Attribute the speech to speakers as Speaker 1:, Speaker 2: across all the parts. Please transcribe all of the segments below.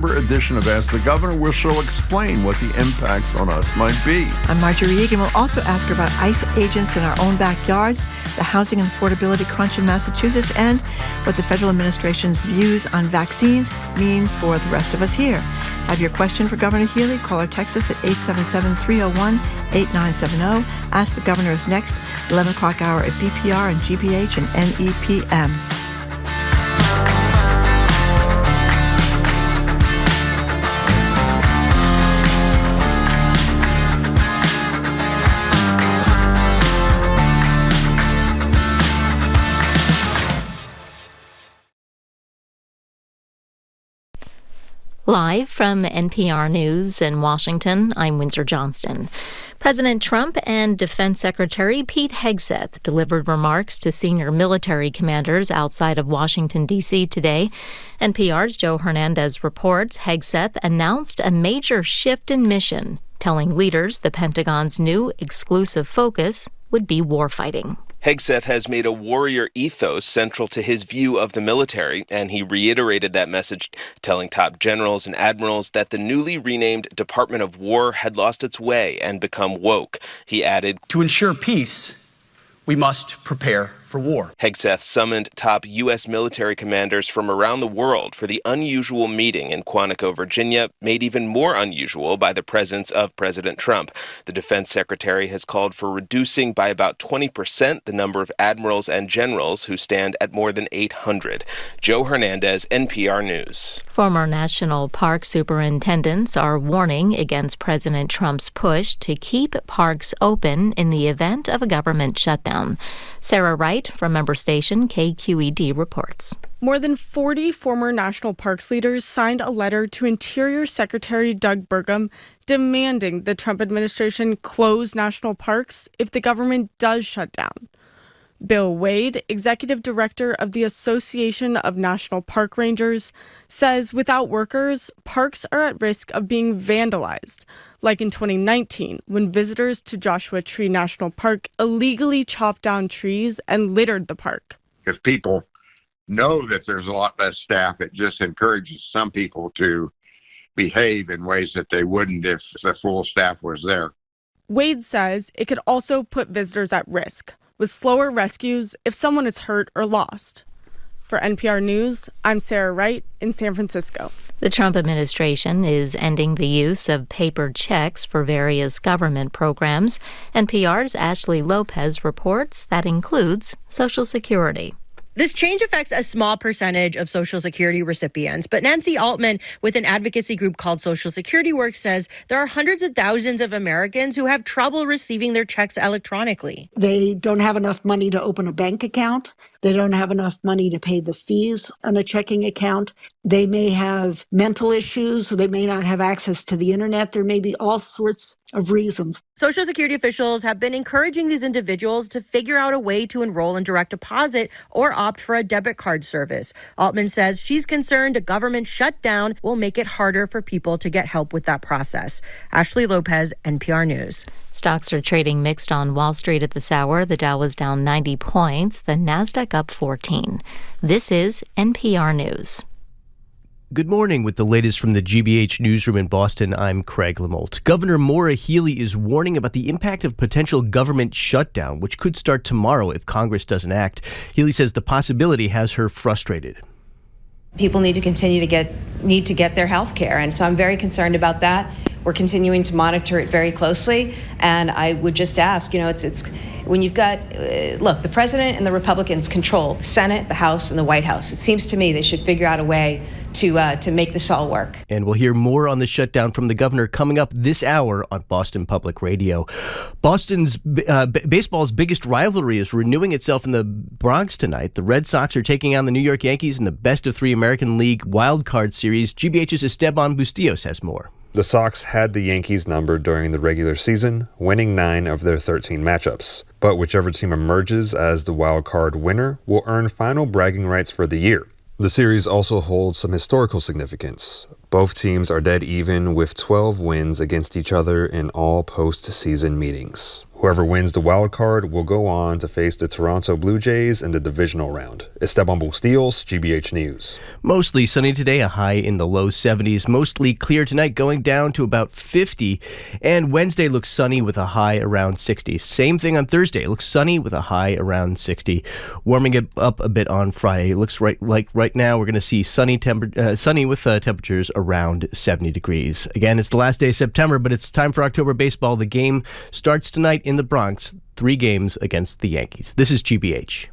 Speaker 1: edition of Ask the Governor, where she'll explain what the impacts on us might be.
Speaker 2: I'm Marjorie Egan. We'll also ask her about ICE agents in our own backyards, the housing and affordability crunch in Massachusetts, and what the federal administration's views on vaccines means for the rest of us here. Have your question for Governor Healey? Call or text us at 877-301-8970. Ask the Governor is next, 11 o'clock hour at BPR and GBH and NEPM.
Speaker 3: Live from NPR News in Washington, I'm Windsor Johnston. President Trump and Defense Secretary Pete Hegseth delivered remarks to senior military commanders outside of Washington, D.C. today. NPR's Joe Hernandez reports Hegseth announced a major shift in mission, telling leaders the Pentagon's new exclusive focus would be warfighting.
Speaker 4: Hegseth has made a warrior ethos central to his view of the military, and he reiterated that message, telling top generals and admirals that the newly renamed Department of War had lost its way and become woke. He added,
Speaker 5: "To ensure peace, we must prepare for war."
Speaker 4: Hegseth summoned top U.S. military commanders from around the world for the unusual meeting in Quantico, Virginia, made even more unusual by the presence of President Trump. The defense secretary has called for reducing by about 20% the number of admirals and generals, who stand at more than 800. Joe Hernandez, NPR News.
Speaker 3: Former national park superintendents are warning against President Trump's push to keep parks open in the event of a government shutdown. Sarah Wright from member station KQED reports.
Speaker 6: More than 40 former national parks leaders signed a letter to Interior Secretary Doug Burgum demanding the Trump administration close national parks if the government does shut down. Bill Wade, executive director of the Association of National Park Rangers, says without workers, parks are at risk of being vandalized, like in 2019 when visitors to Joshua Tree National Park illegally chopped down trees and littered the park.
Speaker 7: If people know that there's a lot less staff, it just encourages some people to behave in ways that they wouldn't if the full staff was there.
Speaker 6: Wade says it could also put visitors at risk, with slower rescues if someone is hurt or lost. For NPR News, I'm Sarah Wright in San Francisco.
Speaker 3: The Trump administration is ending the use of paper checks for various government programs. NPR's Ashley Lopez reports that includes Social Security.
Speaker 8: This change affects a small percentage of Social Security recipients, but Nancy Altman with an advocacy group called Social Security Works says there are hundreds of thousands of Americans who have trouble receiving their checks electronically.
Speaker 9: They don't have enough money to open a bank account. They don't have enough money to pay the fees on a checking account. They may have mental issues, or they may not have access to the internet. There may be all sorts of reasons.
Speaker 8: Social Security officials have been encouraging these individuals to figure out a way to enroll in direct deposit or opt for a debit card service. Altman says she's concerned a government shutdown will make it harder for people to get help with that process. Ashley Lopez, NPR News.
Speaker 3: Stocks are trading mixed on Wall Street at this hour. The Dow was down 90 points, the Nasdaq up 14. This is NPR News.
Speaker 10: Good morning. With the latest from the GBH newsroom in Boston, I'm Craig Lamolt. Governor Maura Healey is warning about the impact of potential government shutdown, which could start tomorrow if Congress doesn't act. Healey says the possibility has her frustrated.
Speaker 11: People need to continue to get their health care, and so I'm very concerned about that. We're continuing to monitor it very closely, and I would just ask, it's when you've got, look, the president and the Republicans control the Senate, the House, and the White House. It seems to me they should figure out a way to make this all work.
Speaker 10: And we'll hear more on the shutdown from the governor coming up this hour on Boston Public Radio. Boston's baseball's biggest rivalry is renewing itself in the Bronx tonight. The Red Sox are taking on the New York Yankees in the best-of-3 American League Wild Card Series. GBH's Esteban Bustillos has more.
Speaker 12: The Sox had the Yankees numbered during the regular season, winning 9 of their 13 matchups. But whichever team emerges as the wild card winner will earn final bragging rights for the year. The series also holds some historical significance. Both teams are dead even with 12 wins against each other in all postseason meetings. Whoever wins the wild card will go on to face the Toronto Blue Jays in the divisional round. Esteban Bustillos, GBH News.
Speaker 10: Mostly sunny today, a high in the low 70s. Mostly clear tonight, going down to about 50. And Wednesday looks sunny with a high around 60. Same thing on Thursday. It looks sunny with a high around 60. Warming it up a bit on Friday. It looks right now we're going to see sunny with temperatures around 70 degrees. Again, it's the last day of September, but it's time for October baseball. The game starts tonight in the Bronx, 3 games against the Yankees. This is GBH.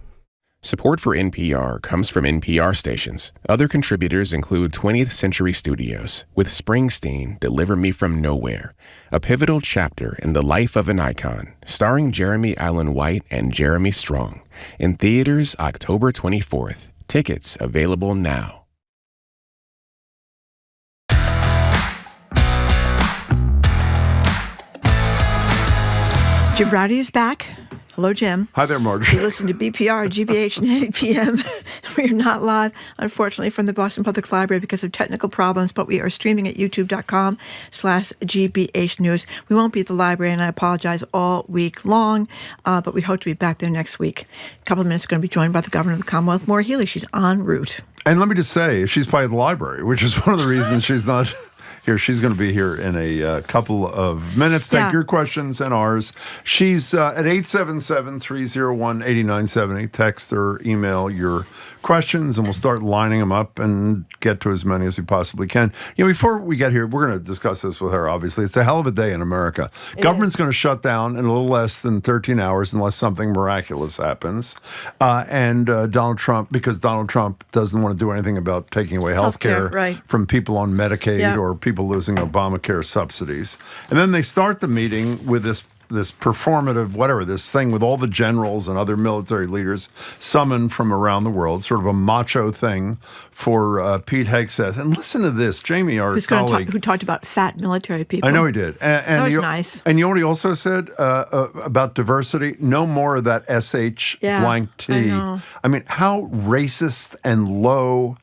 Speaker 13: Support for NPR comes from NPR stations. Other contributors include 20th Century Studios with Springsteen, Deliver Me From Nowhere, a pivotal chapter in the life of an icon, starring Jeremy Allen White and Jeremy Strong. In theaters October 24th. Tickets available now.
Speaker 2: Jim Browdy is back. Hello, Jim.
Speaker 1: Hi there, Marjorie.
Speaker 2: You listen to BPR, GBH, and 8 p.m. We are not live, unfortunately, from the Boston Public Library because of technical problems, but we are streaming at youtube.com/GBH News. We won't be at the library, and I apologize, all week long, but we hope to be back there next week. A couple of minutes, we're going to be joined by the Governor of the Commonwealth, Maura Healey. She's en route.
Speaker 1: And let me just say, she's probably at the library, which is one of the reasons she's not here. She's going to be here in a couple of minutes. Take your questions and ours. She's at 877-301-8970. Text or email your questions, and we'll start lining them up and get to as many as we possibly can. Before we get here, we're going to discuss this with her, obviously. It's a hell of a day in America. Government's going to shut down in a little less than 13 hours unless something miraculous happens. And Donald Trump, because Donald Trump doesn't want to do anything about taking away health care from people on Medicaid or people losing Obamacare subsidies. And then they start the meeting with this performative, this thing with all the generals and other military leaders summoned from around the world, sort of a macho thing for Pete Hegseth. And listen to this, Jamie, our colleague.
Speaker 2: Who talked about fat military people.
Speaker 1: I know he did. And
Speaker 2: that was nice.
Speaker 1: And you know what he also said about diversity? No more of that SH blank T.
Speaker 2: I know.
Speaker 1: I mean, how racist and low.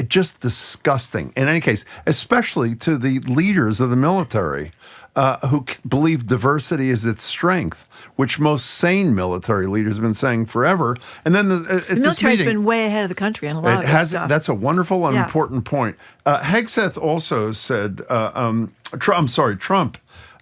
Speaker 1: Just disgusting. In any case, especially to the leaders of the military who believe diversity is its strength, which most sane military leaders have been saying forever. And then the
Speaker 2: military's been way ahead of the country on a lot of this stuff.
Speaker 1: That's a wonderful and important point. Hegseth also said, Trump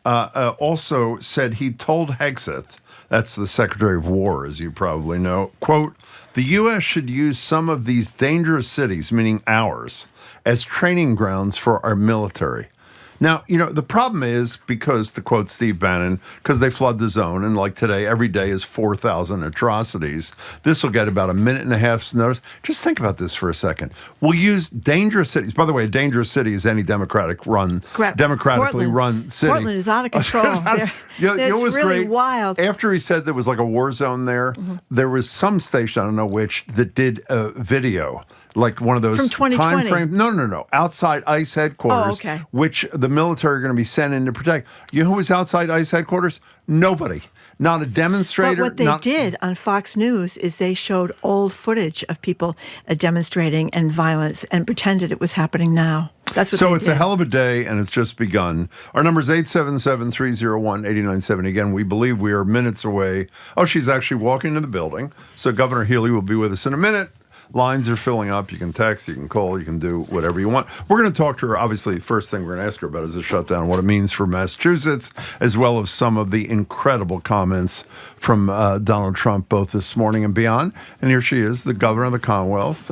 Speaker 1: also said he told Hegseth, that's the Secretary of War, as you probably know, quote, the U.S. should use some of these dangerous cities, meaning ours, as training grounds for our military. Now, the problem is, because, to quote Steve Bannon, because they flood the zone, and like today, every day is 4,000 atrocities, this will get about a minute and a half's notice. Just think about this for a second. We'll use dangerous cities. By the way, a dangerous city is any democratically run city.
Speaker 2: Portland is out of control. It was really wild.
Speaker 1: After he said there was like a war zone there, there was some station, I don't know which, that did a video. Like one of those
Speaker 2: from 2020.
Speaker 1: time frames. No. Outside ICE headquarters, which the military are going to be sent in to protect. You know who was outside ICE headquarters? Nobody. Not a demonstrator.
Speaker 2: But what they did on Fox News is they showed old footage of people demonstrating and violence and pretended it was happening now. That's what
Speaker 1: So it's a hell of a day, and it's just begun. Our number is 877-301-8970. Again, we believe we are minutes away. Oh, she's actually walking to the building. So Governor Healey will be with us in a minute. Lines are filling up. You can text, you can call, you can do whatever you want. We're going to talk to her. Obviously, first thing we're going to ask her about is the shutdown, what it means for Massachusetts, as well as some of the incredible comments from Donald Trump, both this morning and beyond. And here she is, the Governor of the Commonwealth.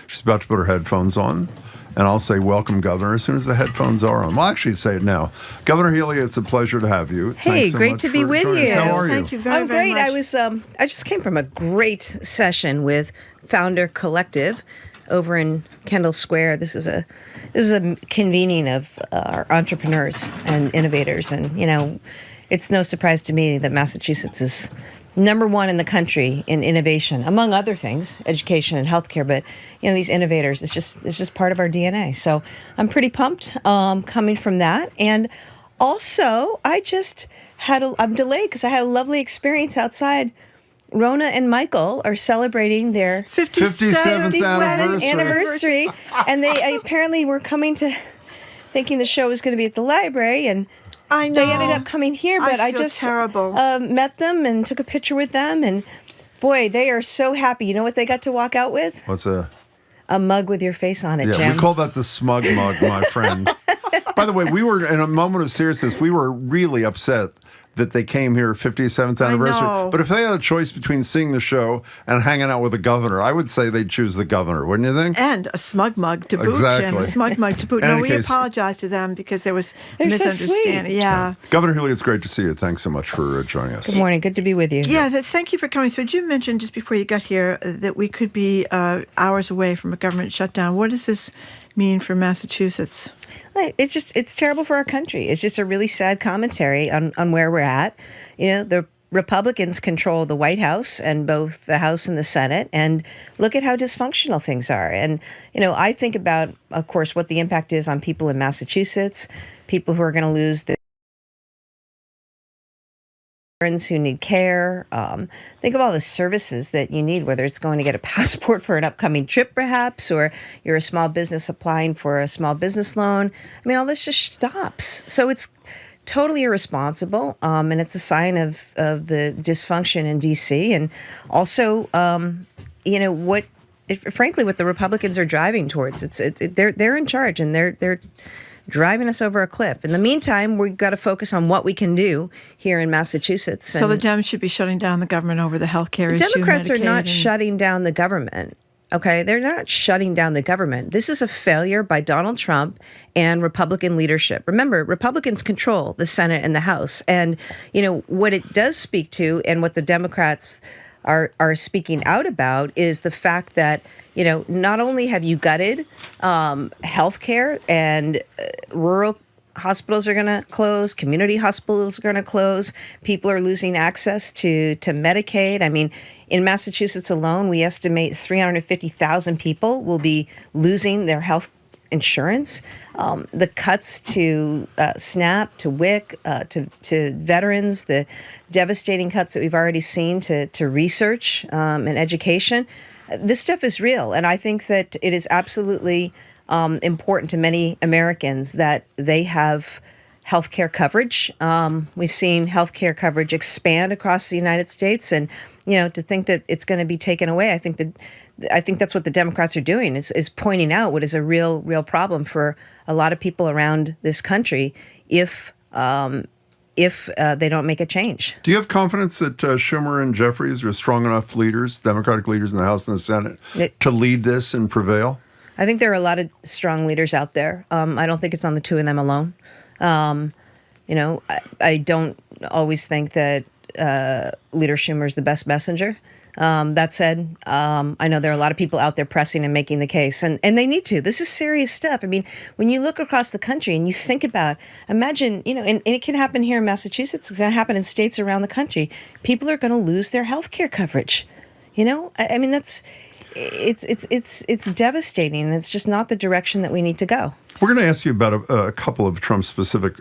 Speaker 1: She's about to put her headphones on. And I'll say, welcome, Governor, as soon as the headphones are on. Well, actually say it now. Governor Healey, it's a pleasure to have you.
Speaker 14: Hey, great to be with you.
Speaker 1: How are you?
Speaker 2: Thank you very, very much.
Speaker 14: I'm great. I just came from a great session with Founder Collective over in Kendall Square. This is a convening of our entrepreneurs and innovators. And, it's no surprise to me that Massachusetts is number one in the country in innovation, among other things, education and healthcare. But these innovators, it's just part of our DNA. So I'm pretty pumped coming from that. And also, I'm delayed because I had a lovely experience outside. Rona and Michael are celebrating their 57th anniversary, and they apparently were coming to thinking the show was going to be at the library, and
Speaker 2: I know.
Speaker 14: They ended up coming here, but I
Speaker 2: feel
Speaker 14: just
Speaker 2: terrible.
Speaker 14: Met them and took a picture with them, and boy, they are so happy. You know what they got to walk out with?
Speaker 1: What's a
Speaker 14: mug with your face on it,
Speaker 1: Yeah,
Speaker 14: Jim.
Speaker 1: we call that the smug mug, my friend. By the way, we were in a moment of seriousness. We were really upset that they came here 57th anniversary.
Speaker 2: know.
Speaker 1: But if they had a choice between seeing the show and hanging out with the governor, I would say they'd choose the governor, wouldn't you think?
Speaker 2: And a smug mug to boot,
Speaker 1: Exactly.
Speaker 2: Jim. A smug mug to boot.
Speaker 1: In
Speaker 2: No,
Speaker 1: any
Speaker 2: we
Speaker 1: case-
Speaker 2: apologize to them because there was
Speaker 14: They're so
Speaker 2: misunderstanding. Yeah.
Speaker 1: Governor Healey, it's great to see you. Thanks so much for joining us.
Speaker 14: Good morning. Good to be with you.
Speaker 2: Yeah, thank you for coming. So Jim mentioned just before you got here that we could be hours away from a government shutdown. What does this mean for Massachusetts?
Speaker 14: It's terrible for our country. It's just a really sad commentary on where we're at. You know, the Republicans control the White House and both the House and the Senate, and look at how dysfunctional things are. And, you know, I think about, of course, what the impact is on people in Massachusetts, people who are going to lose the who need care. Think of all the services that you need, whether it's going to get a passport for an upcoming trip, perhaps, or you're a small business applying for a small business loan. I mean, all this just stops. So it's totally irresponsible, and it's a sign of the dysfunction in D.C. and also, you know, frankly, what the Republicans are driving towards. They're in charge, and they're driving us over a cliff. In the meantime, we've got to focus on what we can do here in Massachusetts.
Speaker 2: So the Dems should be shutting down the government over the health care issue.
Speaker 14: Democrats are
Speaker 2: Medicaid,
Speaker 14: not
Speaker 2: and-
Speaker 14: shutting down the government. Okay, they're not shutting down the government. This is a failure by Donald Trump and Republican leadership. Remember, Republicans control the Senate and the House. And, you know, what it does speak to and what the Democrats are speaking out about is the fact that, you know, not only have you gutted health care and rural hospitals are going to close, community hospitals are going to close, people are losing access to Medicaid. I mean, in Massachusetts alone, we estimate 350,000 people will be losing their health insurance. The cuts to SNAP, to WIC, to veterans, the devastating cuts that we've already seen to research and education. This stuff is real, and I think that it is absolutely important to many Americans that they have health care coverage. We've seen health care coverage expand across the United States, and you know, to think that it's going to be taken away, I think that's what the Democrats are doing is pointing out what is a real problem for a lot of people around this country if they don't make a change.
Speaker 1: Do you have confidence that Schumer and Jeffries are strong enough leaders, Democratic leaders in the House and the Senate, to lead this and prevail?
Speaker 14: I think there are a lot of strong leaders out there. I don't think it's on the two of them alone. You know, I don't always think that Leader Schumer is the best messenger. That said, I know there are a lot of people out there pressing and making the case, and they need to. This is serious stuff. I mean, when you look across the country and you think about, imagine, you know, and it can happen here in Massachusetts, it's going to happen in states around the country. People are going to lose their health care coverage. You know, I mean, it's devastating, and it's just not the direction that we need to go.
Speaker 1: We're going to ask you about a couple of Trump-specific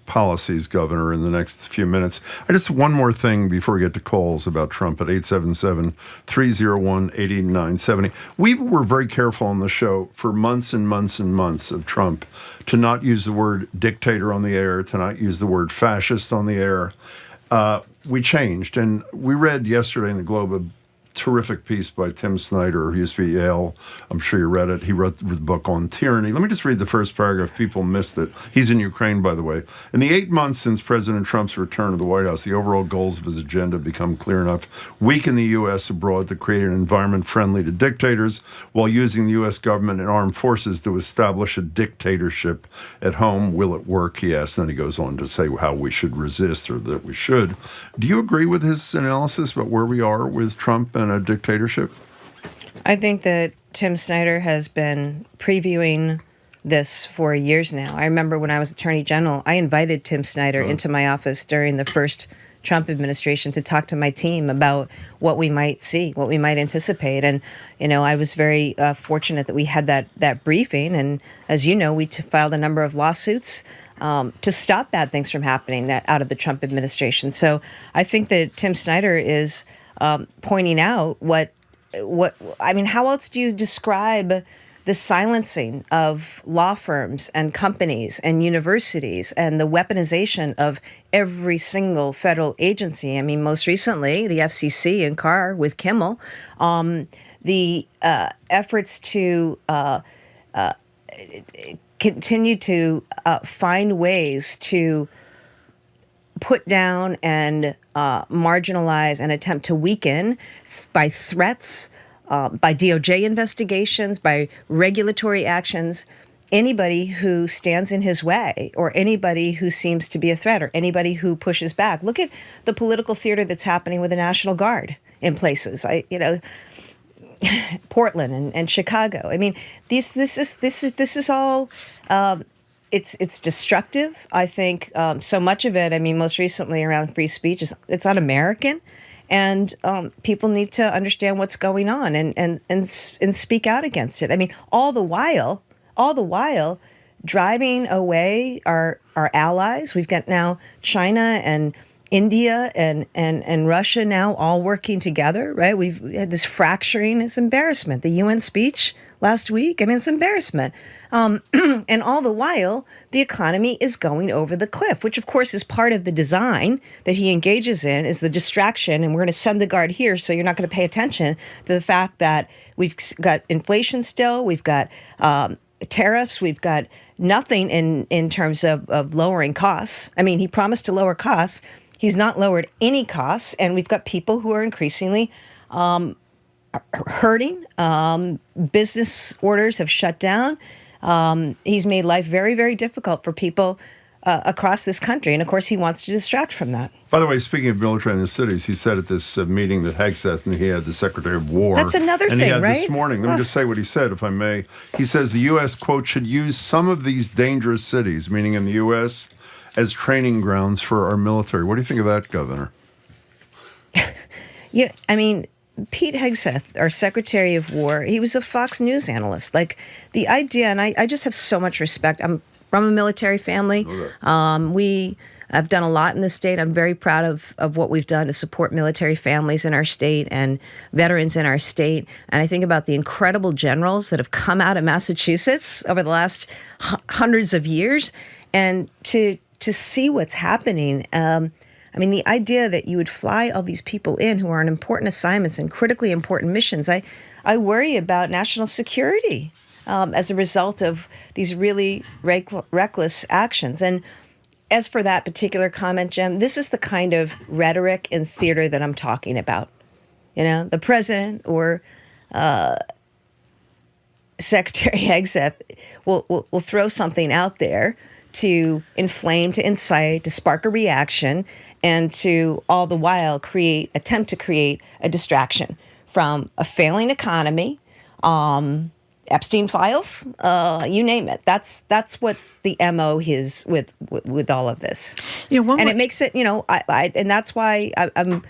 Speaker 1: policies, Governor, in the next few minutes. I just one more thing before we get to calls about Trump at 877-301-8970. We were very careful on the show for months and months and months of Trump to not use the word dictator on the air, to not use the word fascist on the air. We changed, and we read yesterday in the Globe a terrific piece by Tim Snyder, who used to be at Yale. I'm sure you read it. He wrote the book on tyranny. Let me just read the first paragraph. People missed it. He's in Ukraine, by the way. In the 8 months since President Trump's return to the White House, the overall goals of his agenda have become clear enough. Weaken the U.S. abroad to create an environment friendly to dictators while using the U.S. government and armed forces to establish a dictatorship at home. Will it work? He asked. Then he goes on to say how we should resist, or that we should. Do you agree with his analysis about where we are with Trump and a dictatorship?
Speaker 14: I think that Tim Snyder has been previewing this for years now. I remember when I was Attorney General, I invited Tim Snyder into my office during the first Trump administration to talk to my team about what we might see, what we might anticipate. And, you know, I was very fortunate that we had that briefing. And as you know, we filed a number of lawsuits to stop bad things from happening out of the Trump administration. So I think that Tim Snyder is pointing out what I mean, how else do you describe the silencing of law firms and companies and universities and the weaponization of every single federal agency. I mean, most recently, the FCC in Carr with Kimmel, the efforts to continue to find ways to put down and marginalize and attempt to weaken by threats, by DOJ investigations, by regulatory actions, anybody who stands in his way or anybody who seems to be a threat or anybody who pushes back. Look at the political theater that's happening with the National Guard in places. Portland and Chicago. I mean, this is all. It's destructive. I think so much of it. I mean, most recently around free speech it's un-American, and people need to understand what's going on and speak out against it. I mean, all the while driving away our allies. We've got now China and India and Russia now all working together, right? We've had this fracturing. It's embarrassment. The UN speech last week, I mean, it's embarrassment. And all the while, the economy is going over the cliff, which of course is part of the design that he engages in, is the distraction. And we're going to send the guard here, so you're not going to pay attention to the fact that we've got inflation still, we've got tariffs, we've got nothing in terms of lowering costs. I mean, he promised to lower costs. He's not lowered any costs, and we've got people who are increasingly hurting. Business orders have shut down. He's made life very, very difficult for people across this country, and of course, he wants to distract from that.
Speaker 1: By the way, speaking of military in the cities, he said at this meeting that Hegseth and he had the Secretary of War.
Speaker 14: That's another
Speaker 1: and
Speaker 14: thing,
Speaker 1: he had
Speaker 14: right?
Speaker 1: This morning. Let me just say what he said, if I may. He says the U.S., quote, should use some of these dangerous cities, meaning in the U.S., as training grounds for our military. What do you think of that, Governor?
Speaker 14: Yeah, I mean, Pete Hegseth, our Secretary of War, he was a Fox News analyst. Like, the idea, and I just have so much respect. I'm from a military family. We have done a lot in the state. I'm very proud of what we've done to support military families in our state and veterans in our state. And I think about the incredible generals that have come out of Massachusetts over the last hundreds of years. And to see what's happening, I mean, the idea that you would fly all these people in who are on important assignments and critically important missions, I worry about national security as a result of these really reckless actions. And as for that particular comment, Jim, this is the kind of rhetoric and theater that I'm talking about. You know, the president or Secretary Hegseth will throw something out there to inflame, to incite, to spark a reaction, and to all the while attempt to create a distraction from a failing economy, Epstein files, you name it. That's what the MO is with all of this. And it makes it, and that's why I'm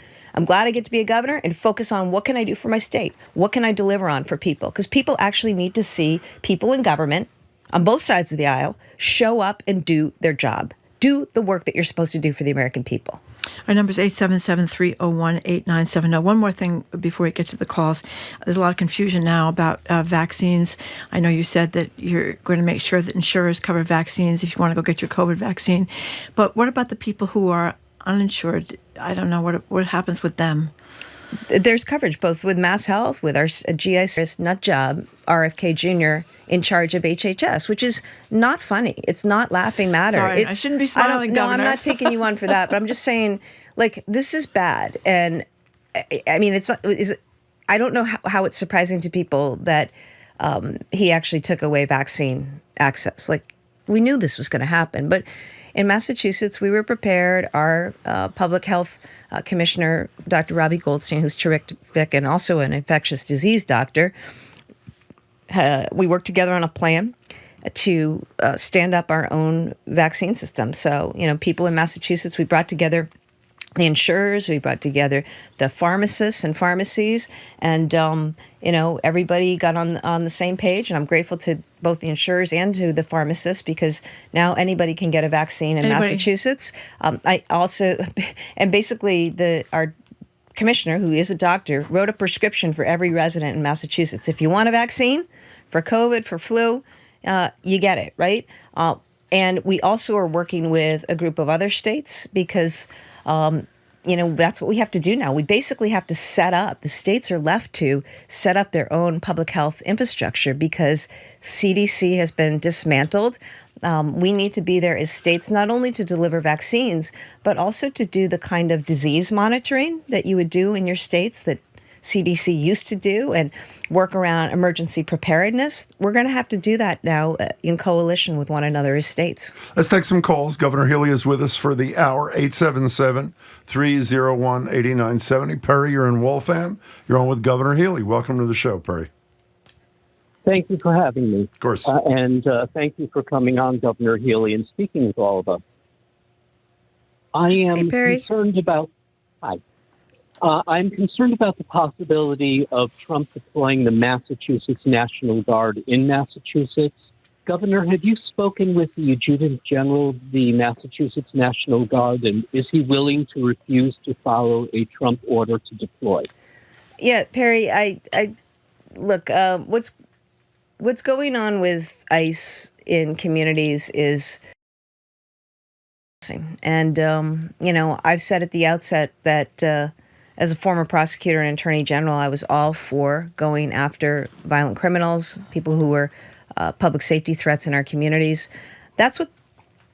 Speaker 14: glad I get to be a governor and focus on what can I do for my state? What can I deliver on for people? Because people actually need to see people in government on both sides of the aisle show up and do their job. Do the work that you're supposed to do for the American people.
Speaker 2: Our number is 877-301-8970. One more thing before we get to the calls. There's a lot of confusion now about vaccines. I know you said that you're going to make sure that insurers cover vaccines if you want to go get your COVID vaccine. But what about the people who are uninsured? I don't know what happens with them.
Speaker 14: There's coverage both with Mass Health, with our GI nut job, RFK Jr., in charge of HHS, which is not funny. It's not laughing matter.
Speaker 2: Sorry, I shouldn't be smiling,
Speaker 14: No,
Speaker 2: Governor.
Speaker 14: I'm not taking you on for that, but I'm just saying, like, this is bad. And I mean, I don't know how it's surprising to people that he actually took away vaccine access. Like, we knew this was going to happen. But in Massachusetts, we were prepared. Our public health commissioner, Dr. Robbie Goldstein, who's terrific and also an infectious disease doctor, we worked together on a plan to stand up our own vaccine system. So, people in Massachusetts, we brought together the insurers, we brought together the pharmacists and pharmacies, and, everybody got on the same page. And I'm grateful to both the insurers and to the pharmacists, because now anybody can get a vaccine in Massachusetts. I also, and basically our commissioner, who is a doctor, wrote a prescription for every resident in Massachusetts. If you want a vaccine for COVID, for flu, you get it, right? And we also are working with a group of other states because, that's what we have to do now. We basically have to the states are left to set up their own public health infrastructure because CDC has been dismantled. We need to be there as states, not only to deliver vaccines, but also to do the kind of disease monitoring that you would do in your states that CDC used to do and work around emergency preparedness. We're going to have to do that now in coalition with one another as states.
Speaker 1: Let's take some calls. Governor Healey is with us for the hour, 877-301-8970. Perry, you're in Waltham. You're on with Governor Healey. Welcome to the show, Perry.
Speaker 15: Thank you for having me.
Speaker 1: Of course.
Speaker 15: And thank you for coming on, Governor Healey, and speaking with all of us. I am concerned about... Hi. I'm concerned about the possibility of Trump deploying the Massachusetts National Guard in Massachusetts. Governor, have you spoken with the Adjutant General of the Massachusetts National Guard, and is he willing to refuse to follow a Trump order to deploy?
Speaker 14: Yeah, Perry, I look, what's going on with ICE in communities is... And, I've said at the outset that... as a former prosecutor and attorney general, I was all for going after violent criminals, people who were public safety threats in our communities. That's what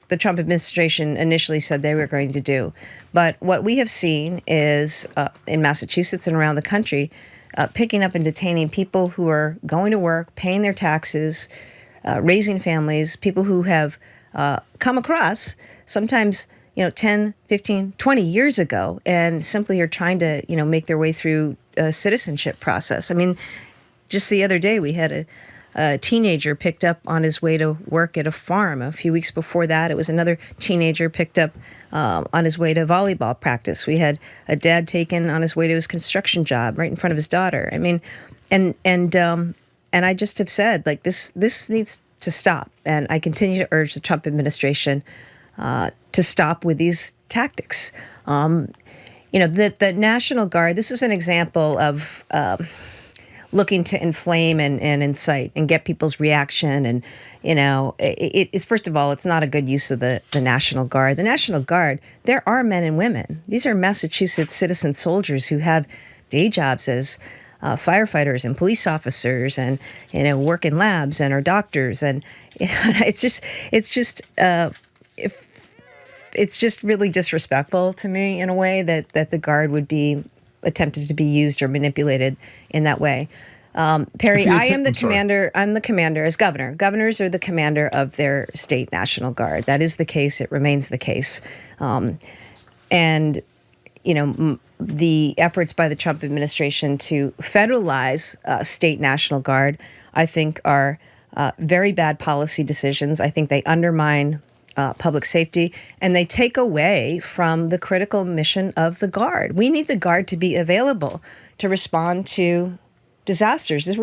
Speaker 14: the Trump administration initially said they were going to do. But what we have seen is in Massachusetts and around the country, picking up and detaining people who are going to work, paying their taxes, raising families, people who have come across sometimes 10, 15, 20 years ago, and simply are trying to, make their way through a citizenship process. I mean, just the other day, we had a teenager picked up on his way to work at a farm. A few weeks before that, it was another teenager picked up on his way to volleyball practice. We had a dad taken on his way to his construction job right in front of his daughter. I mean, and I just have said, this needs to stop. And I continue to urge the Trump administration to stop with these tactics. The National Guard, this is an example of looking to inflame and incite and get people's reaction. And, it's first of all, it's not a good use of the National Guard. The National Guard, there are men and women. These are Massachusetts citizen soldiers who have day jobs as firefighters and police officers and, work in labs and are doctors. And, it's just really disrespectful to me in a way that the Guard would be attempted to be used or manipulated in that way. Perry, I am the commander. I'm the commander as governor. Governors are the commander of their state National Guard. That is the case. It remains the case. The efforts by the Trump administration to federalize state National Guard, I think, are very bad policy decisions. I think they undermine public safety, and they take away from the critical mission of the Guard. We need the Guard to be available to respond to disasters. This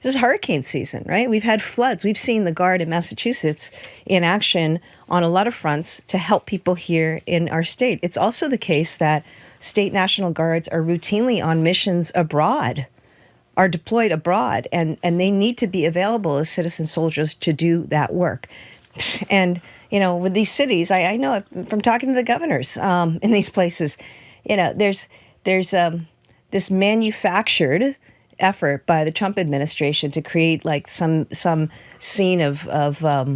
Speaker 14: is hurricane season, right? We've had floods. We've seen the Guard in Massachusetts in action on a lot of fronts to help people here in our state. It's also the case that state National Guards are routinely on missions abroad, are deployed abroad, and they need to be available as citizen soldiers to do that work. And with these cities, I know it from talking to the governors in these places, there's this manufactured effort by the Trump administration to create some scene of a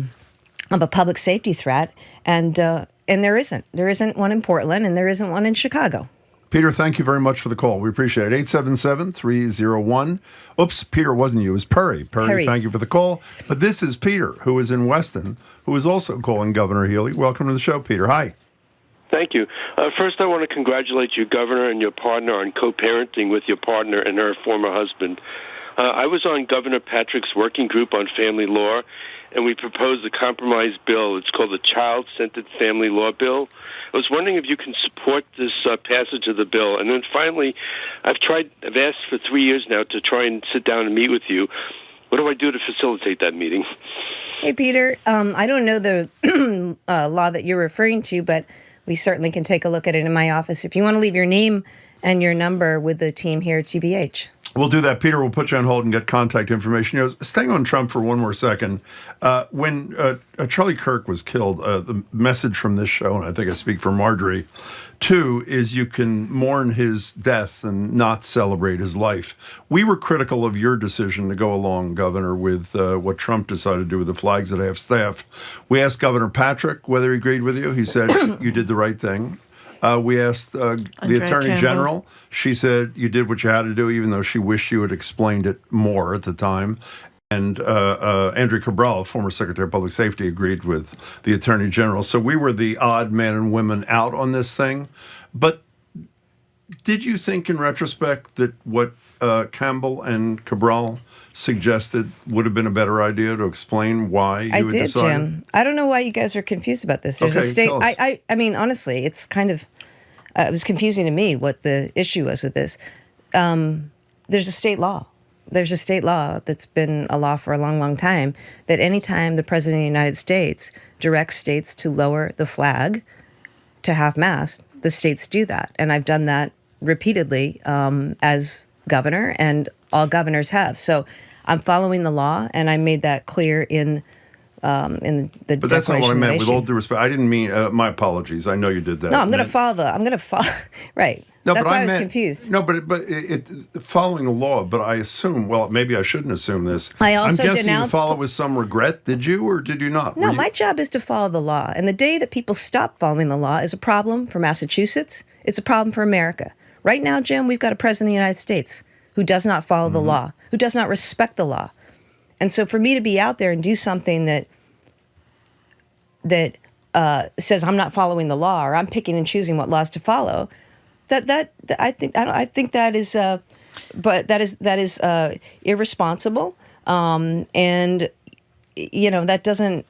Speaker 14: public safety threat, and there isn't one in Portland, and there isn't one in Chicago.
Speaker 1: Peter, thank you very much for the call. We appreciate it. 877-301. Oops, Peter, wasn't you. It was Perry. Perry, thank you for the call. But this is Peter, who is in Weston, who is also calling Governor Healey. Welcome to the show, Peter. Hi.
Speaker 16: Thank you. First, I want to congratulate you, Governor, and your partner on co-parenting with your partner and her former husband. I was on Governor Patrick's working group on family law, and we proposed a compromise bill. It's called the Child-Centered Family Law Bill. I was wondering if you can support this passage of the bill. And then finally, I've asked for 3 years now to try and sit down and meet with you. What do I do to facilitate that meeting?
Speaker 14: Hey, Peter, I don't know the law that you're referring to, but we certainly can take a look at it in my office. If you want to leave your name and your number with the team here at GBH.
Speaker 1: We'll do that. Peter, we'll put you on hold and get contact information. Staying on Trump for one more second, when Charlie Kirk was killed, the message from this show, and I think I speak for Marjorie, too, is you can mourn his death and not celebrate his life. We were critical of your decision to go along, Governor, with what Trump decided to do with the flags at half-staff. We asked Governor Patrick whether he agreed with you. He said you did the right thing. We asked the Attorney
Speaker 2: Campbell.
Speaker 1: General. She said you did what you had to do, even though she wished you had explained it more at the time. And Andrew Cabral, former Secretary of Public Safety, agreed with the Attorney General. So we were the odd men and women out on this thing. But did you think, in retrospect, that what Campbell and Cabral suggested would have been a better idea to explain why you
Speaker 14: I
Speaker 1: had
Speaker 14: did,
Speaker 1: decided?
Speaker 14: Jim. I don't know why you guys are confused about this. There's a
Speaker 1: Okay,
Speaker 14: state.
Speaker 1: tell us.
Speaker 14: I mean, honestly, it's kind of. It was confusing to me what the issue was with this. There's a state law. There's a state law that's been a law for a long, long time that anytime the President of the United States directs states to lower the flag to half-mast, the states do that. And I've done that repeatedly as governor, and all governors have. So I'm following the law, and I made that clear in the
Speaker 1: But that's not what I
Speaker 14: declaration
Speaker 1: meant.
Speaker 14: that
Speaker 1: With all due respect, I didn't mean. My apologies. I know you did that.
Speaker 14: No, I'm going to follow. Right.
Speaker 1: No,
Speaker 14: That's
Speaker 1: but
Speaker 14: why I was
Speaker 1: meant,
Speaker 14: confused.
Speaker 1: No, but following the law. But I assume. Well, maybe I shouldn't assume this.
Speaker 14: I also
Speaker 1: I'm guessing
Speaker 14: denounced-
Speaker 1: you follow with some regret. Did you or did you not?
Speaker 14: No,
Speaker 1: Were you-
Speaker 14: my job is to follow the law. And the day that people stop following the law is a problem for Massachusetts. It's a problem for America. Right now, Jim, we've got a president of the United States who does not follow the law, who does not respect the law. And so for me to be out there and do something that says I'm not following the law or I'm picking and choosing what laws to follow, I think that is irresponsible. And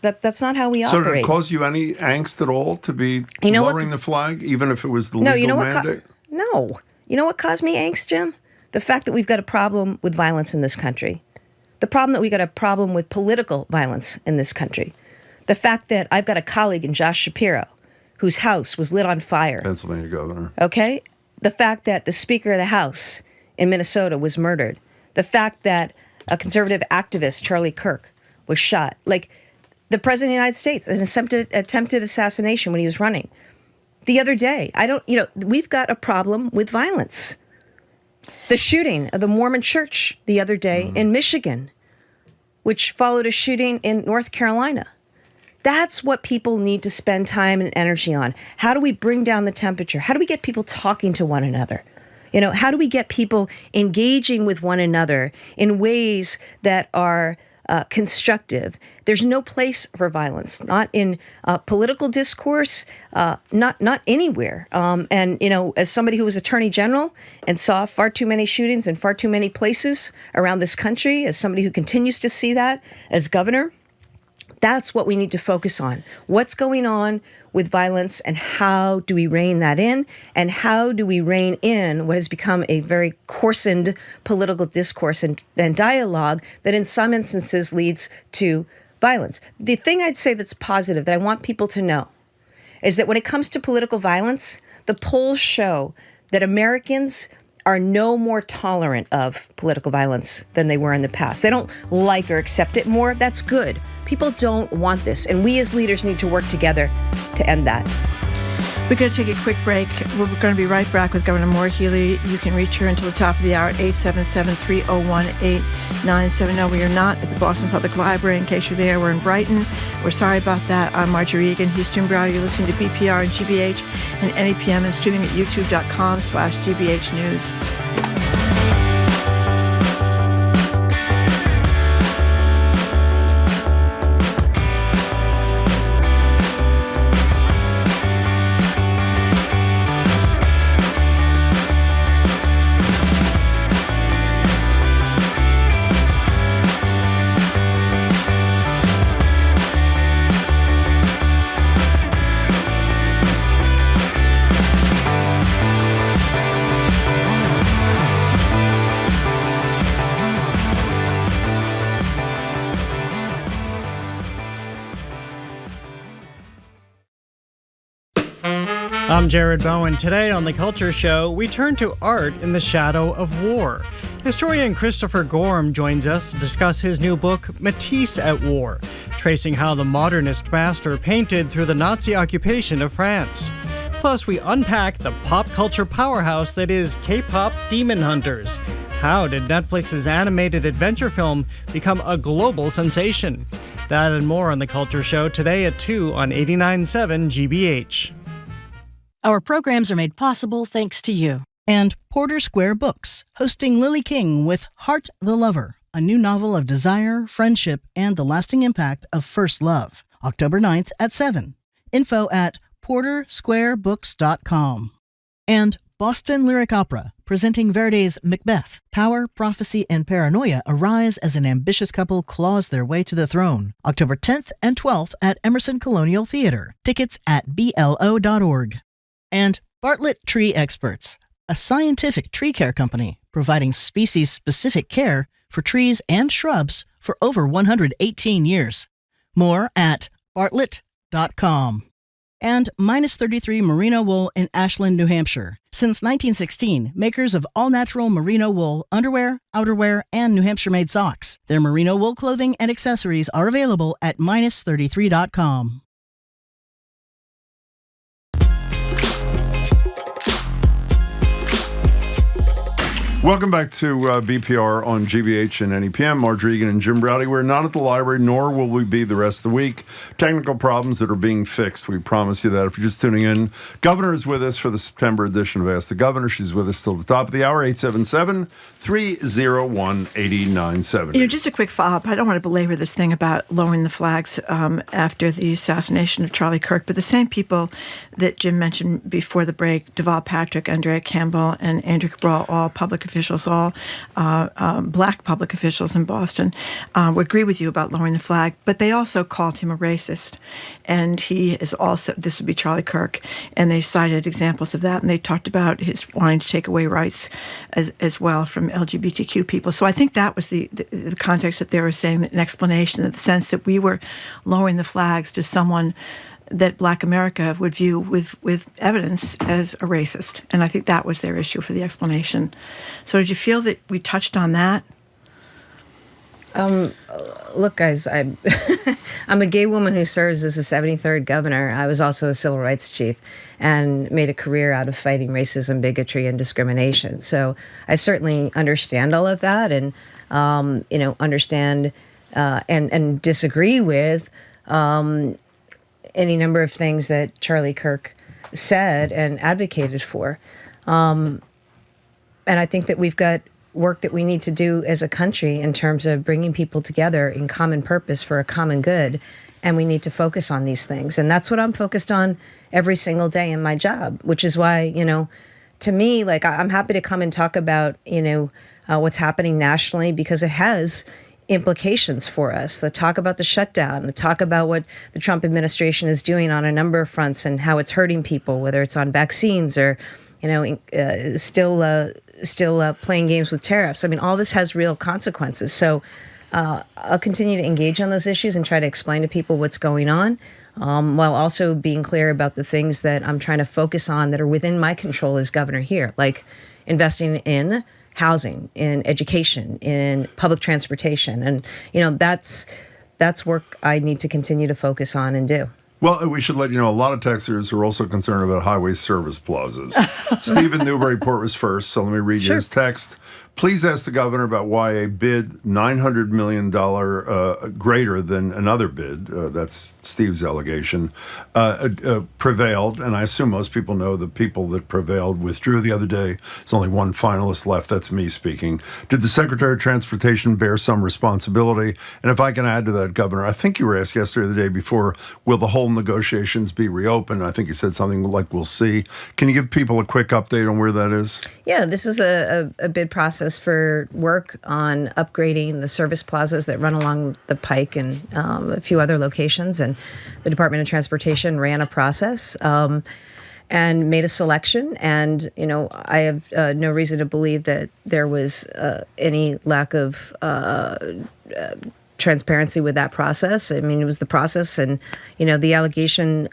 Speaker 14: that's not how we
Speaker 1: So
Speaker 14: operate.
Speaker 1: did it cause you any angst at all to be lowering the flag, even if it was the legal mandate?
Speaker 14: No. You know what caused me angst, Jim? The fact that we've got a problem with violence in this country. The problem that we got a problem with political violence in this country. The fact that I've got a colleague in Josh Shapiro whose house was lit on fire.
Speaker 1: Pennsylvania governor.
Speaker 14: Okay? The fact that the Speaker of the House in Minnesota was murdered. The fact that a conservative activist, Charlie Kirk, was shot. Like the President of the United States, an attempted assassination when he was running. The other day, we've got a problem with violence. The shooting of the Mormon church the other day in Michigan, which followed a shooting in North Carolina. That's what people need to spend time and energy on. How do we bring down the temperature? How do we get people talking to one another? How do we get people engaging with one another in ways that are constructive? There's no place for violence, not in political discourse, not anywhere. As somebody who was Attorney General and saw far too many shootings in far too many places around this country, as somebody who continues to see that as governor, that's what we need to focus on. What's going on with violence and how do we rein that in? And how do we rein in what has become a very coarsened political discourse and dialogue that in some instances leads to violence? The thing I'd say that's positive that I want people to know is that when it comes to political violence, the polls show that Americans are no more tolerant of political violence than they were in the past. They don't like or accept it more. That's good. People don't want this, and we as leaders need to work together to end that.
Speaker 2: We're going to take a quick break. We're going to be right back with Governor Maura Healey. You can reach her until the top of the hour at 877-301-8970. We are not at the Boston Public Library, in case you're there. We're in Brighton. We're sorry about that. I'm Marjorie Egan, Houston Brow. You're listening to BPR and GBH and NEPM and streaming at youtube.com/GBH News.
Speaker 17: I'm Jared Bowen. Today on The Culture Show, we turn to art in the shadow of war. Historian Christopher Gorham joins us to discuss his new book, Matisse at War, tracing how the modernist master painted through the Nazi occupation of France. Plus, we unpack the pop culture powerhouse that is K-pop Demon Hunters. How did Netflix's animated adventure film become a global sensation? That and more on The Culture Show today at 2 on 89.7 GBH.
Speaker 18: Our programs are made possible thanks to you.
Speaker 19: And Porter Square Books, hosting Lily King with Heart the Lover, a new novel of desire, friendship, and the lasting impact of first love. October 9th at 7. Info at portersquarebooks.com. And Boston Lyric Opera, presenting Verdi's Macbeth. Power, prophecy, and paranoia arise as an ambitious couple claws their way to the throne. October 10th and 12th at Emerson Colonial Theater. Tickets at blo.org. And Bartlett Tree Experts, a scientific tree care company providing species-specific care for trees and shrubs for over 118 years. More at bartlett.com. And Minus 33 Merino Wool in Ashland, New Hampshire. Since 1916, makers of all-natural merino wool underwear, outerwear, and New Hampshire-made socks. Their merino wool clothing and accessories are available at minus33.com.
Speaker 1: Welcome back to BPR on GBH and NEPM. Marge Regan and Jim Browdy. We're not at the library, nor will we be the rest of the week. Technical problems that are being fixed. We promise you that. If you're just tuning in, Governor is with us for the September edition of Ask the Governor. She's with us till the top of the hour, 877-301-8097.
Speaker 2: Just a quick follow-up. I don't want to belabor this thing about lowering the flags after the assassination of Charlie Kirk, but the same people that Jim mentioned before the break, Deval Patrick, Andrea Campbell, and Andrew Cabral, all public officials, all black public officials in Boston, would agree with you about lowering the flag, but they also called him a racist. And he is also, this would be Charlie Kirk, and they cited examples of that, and they talked about his wanting to take away rights as well from LGBTQ people. So I think that was the context that they were saying, an explanation, in the sense that we were lowering the flags to someone that Black America would view with evidence as a racist. And I think that was their issue for the explanation. So did you feel that we touched on that?
Speaker 14: Look, guys, I'm a gay woman who serves as the 73rd governor. I was also a civil rights chief and made a career out of fighting racism, bigotry, and discrimination. So I certainly understand all of that and, understand and disagree with any number of things that Charlie Kirk said and advocated for. And I think that we've got work that we need to do as a country in terms of bringing people together in common purpose for a common good. And we need to focus on these things. And that's what I'm focused on every single day in my job, which is why, to me, like, I'm happy to come and talk about, what's happening nationally, because it has implications for us. The talk about the shutdown, the talk about what the Trump administration is doing on a number of fronts and how it's hurting people, whether it's on vaccines or, still playing games with tariffs. I mean, all this has real consequences. So I'll continue to engage on those issues and try to explain to people what's going on, while also being clear about the things that I'm trying to focus on that are within my control as governor here, like investing in housing, in education, in public transportation. And, that's work I need to continue to focus on and do.
Speaker 1: Well, we should let you know, a lot of Texans are also concerned about highway service plazas. Stephen Newburyport was first, so let me read you his text. Please ask the governor about why a bid $900 million greater than another bid, that's Steve's allegation, prevailed. And I assume most people know the people that prevailed withdrew the other day. There's only one finalist left. That's me speaking. Did the Secretary of Transportation bear some responsibility? And if I can add to that, Governor, I think you were asked yesterday or the day before, will the whole negotiations be reopened? I think you said something like, we'll see. Can you give people a quick update on where that is?
Speaker 14: Yeah, this is a bid process for work on upgrading the service plazas that run along the Pike and a few other locations. And the Department of Transportation ran a process and made a selection. And, I have no reason to believe that there was any lack of transparency with that process. I mean, it was the process, and, the allegation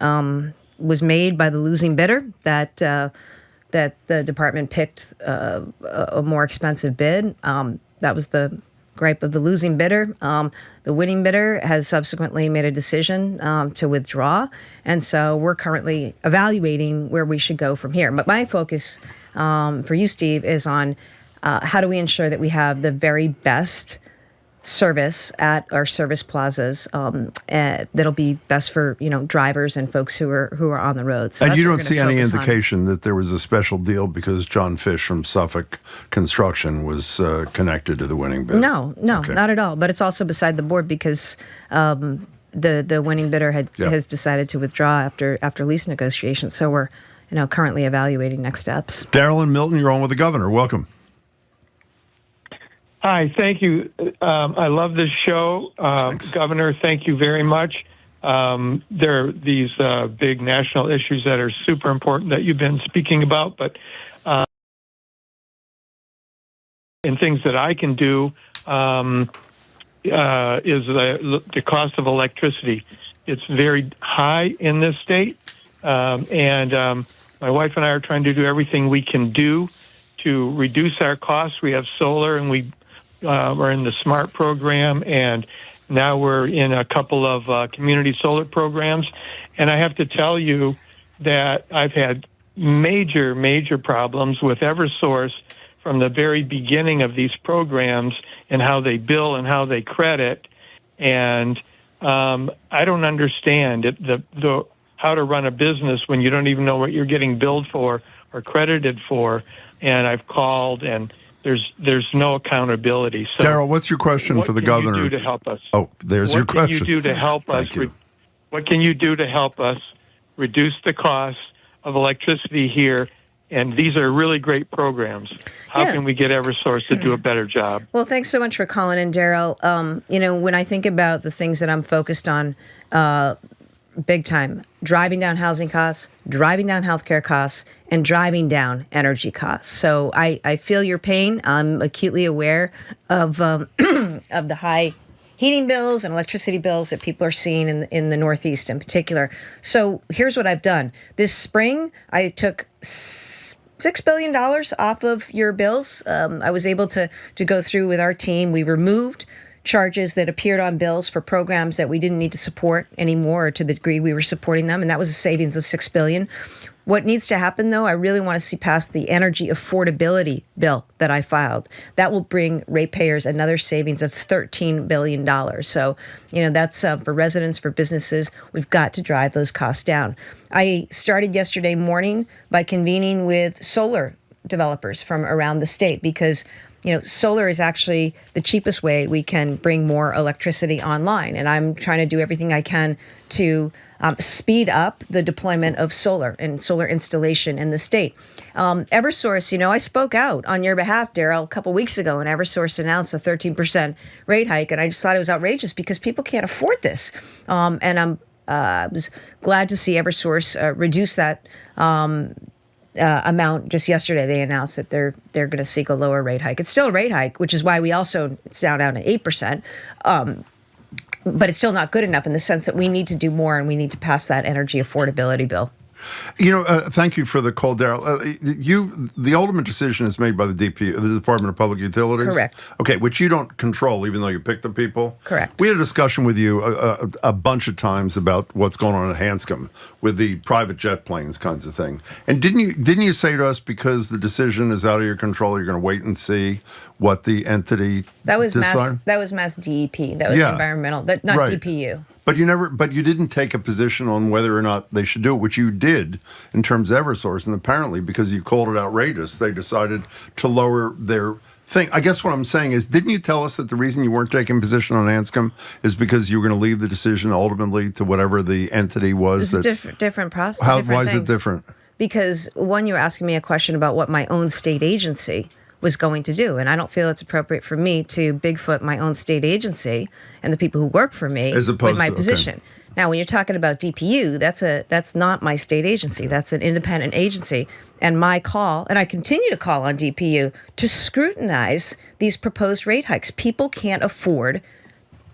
Speaker 11: was made by the losing bidder that the department picked a more expensive bid. That was the gripe of the losing bidder. The winning bidder has subsequently made a decision to withdraw, and so we're currently evaluating where we should go from here. But my focus for you, Steve, is on how do we ensure that we have the very best service at our service plazas that'll be best for drivers and folks who are on the road. So
Speaker 1: and you don't see any indication that there was a special deal because John Fish from Suffolk Construction was connected to the winning bid?
Speaker 11: No,
Speaker 1: Okay.
Speaker 11: not at all. But it's also beside the board because the winning bidder has decided to withdraw after lease negotiations. So we're currently evaluating next steps.
Speaker 1: Daryl and Milton, you're on with the governor. Welcome.
Speaker 20: Hi, thank you. I love this show. Governor, thank you very much. There are these big national issues that are super important that you've been speaking about, but and things that I can do is the cost of electricity. It's very high in this state, and my wife and I are trying to do everything we can do to reduce our costs. We have solar, and we're in the SMART program, and now we're in a couple of community solar programs. And I have to tell you that I've had major problems with Eversource from the very beginning of these programs and how they bill and how they credit. And I don't understand how to run a business when you don't even know what you're getting billed for or credited for. And I've called, and there's no accountability. So,
Speaker 1: Daryl, what's your question for the governor?
Speaker 20: What can you do to help us?
Speaker 1: Oh, there's your question.
Speaker 20: What can you do to help us? What can you do to help us reduce the cost of electricity here? And these are really great programs. How can we get Eversource to do a better job?
Speaker 11: Well, thanks so much for calling in, Daryl. When I think about the things that I'm focused on, big time, driving down housing costs, driving down healthcare costs, and driving down energy costs. So I feel your pain. I'm acutely aware of the high heating bills and electricity bills that people are seeing in the Northeast in particular. So here's what I've done. This spring, I took $6 billion off of your bills. I was able to go through with our team. We removed charges that appeared on bills for programs that we didn't need to support anymore, or to the degree we were supporting them, and that was a savings of $6 billion. What needs to happen, though, I really want to see past the energy affordability bill that I filed. That will bring ratepayers another savings of $13 billion. So, that's for residents, for businesses. We've got to drive those costs down. I started yesterday morning by convening with solar developers from around the state because solar is actually the cheapest way we can bring more electricity online. And I'm trying to do everything I can to speed up the deployment of solar and solar installation in the state. Eversource, I spoke out on your behalf, Daryl, a couple weeks ago when Eversource announced a 13% rate hike. And I just thought it was outrageous because people can't afford this. And I was glad to see Eversource reduce that amount. Just yesterday, they announced that they're going to seek a lower rate hike. It's still a rate hike, which is why it's now down to 8%. But it's still not good enough in the sense that we need to do more and we need to pass that energy affordability bill.
Speaker 1: Thank you for the call, Daryl. The ultimate decision is made by the Department of Public Utilities?
Speaker 11: Correct.
Speaker 1: Okay, which you don't control, even though you pick the people?
Speaker 11: Correct.
Speaker 1: We had a discussion with you a bunch of times about what's going on at Hanscom with the private jet planes kinds of thing. And didn't you say to us, because the decision is out of your control, you're going to wait and see what the entity decides?
Speaker 11: That was Mass DEP. That was environmental, not
Speaker 1: right.
Speaker 11: DPU.
Speaker 1: But you didn't take a position on whether or not they should do it, which you did in terms of Eversource. And apparently, because you called it outrageous, they decided to lower their thing. I guess what I'm saying is, didn't you tell us that the reason you weren't taking position on Hanscom is because you were going to leave the decision ultimately to whatever the entity was?
Speaker 11: It's a different process.
Speaker 1: Why is it different?
Speaker 11: Because, one, you were asking me a question about what my own state agency was going to do. And I don't feel it's appropriate for me to Bigfoot my own state agency and the people who work for me with my position. Okay. Now, when you're talking about DPU, that's not my state agency. That's an independent agency. And my call, and I continue to call on DPU to scrutinize these proposed rate hikes. People can't afford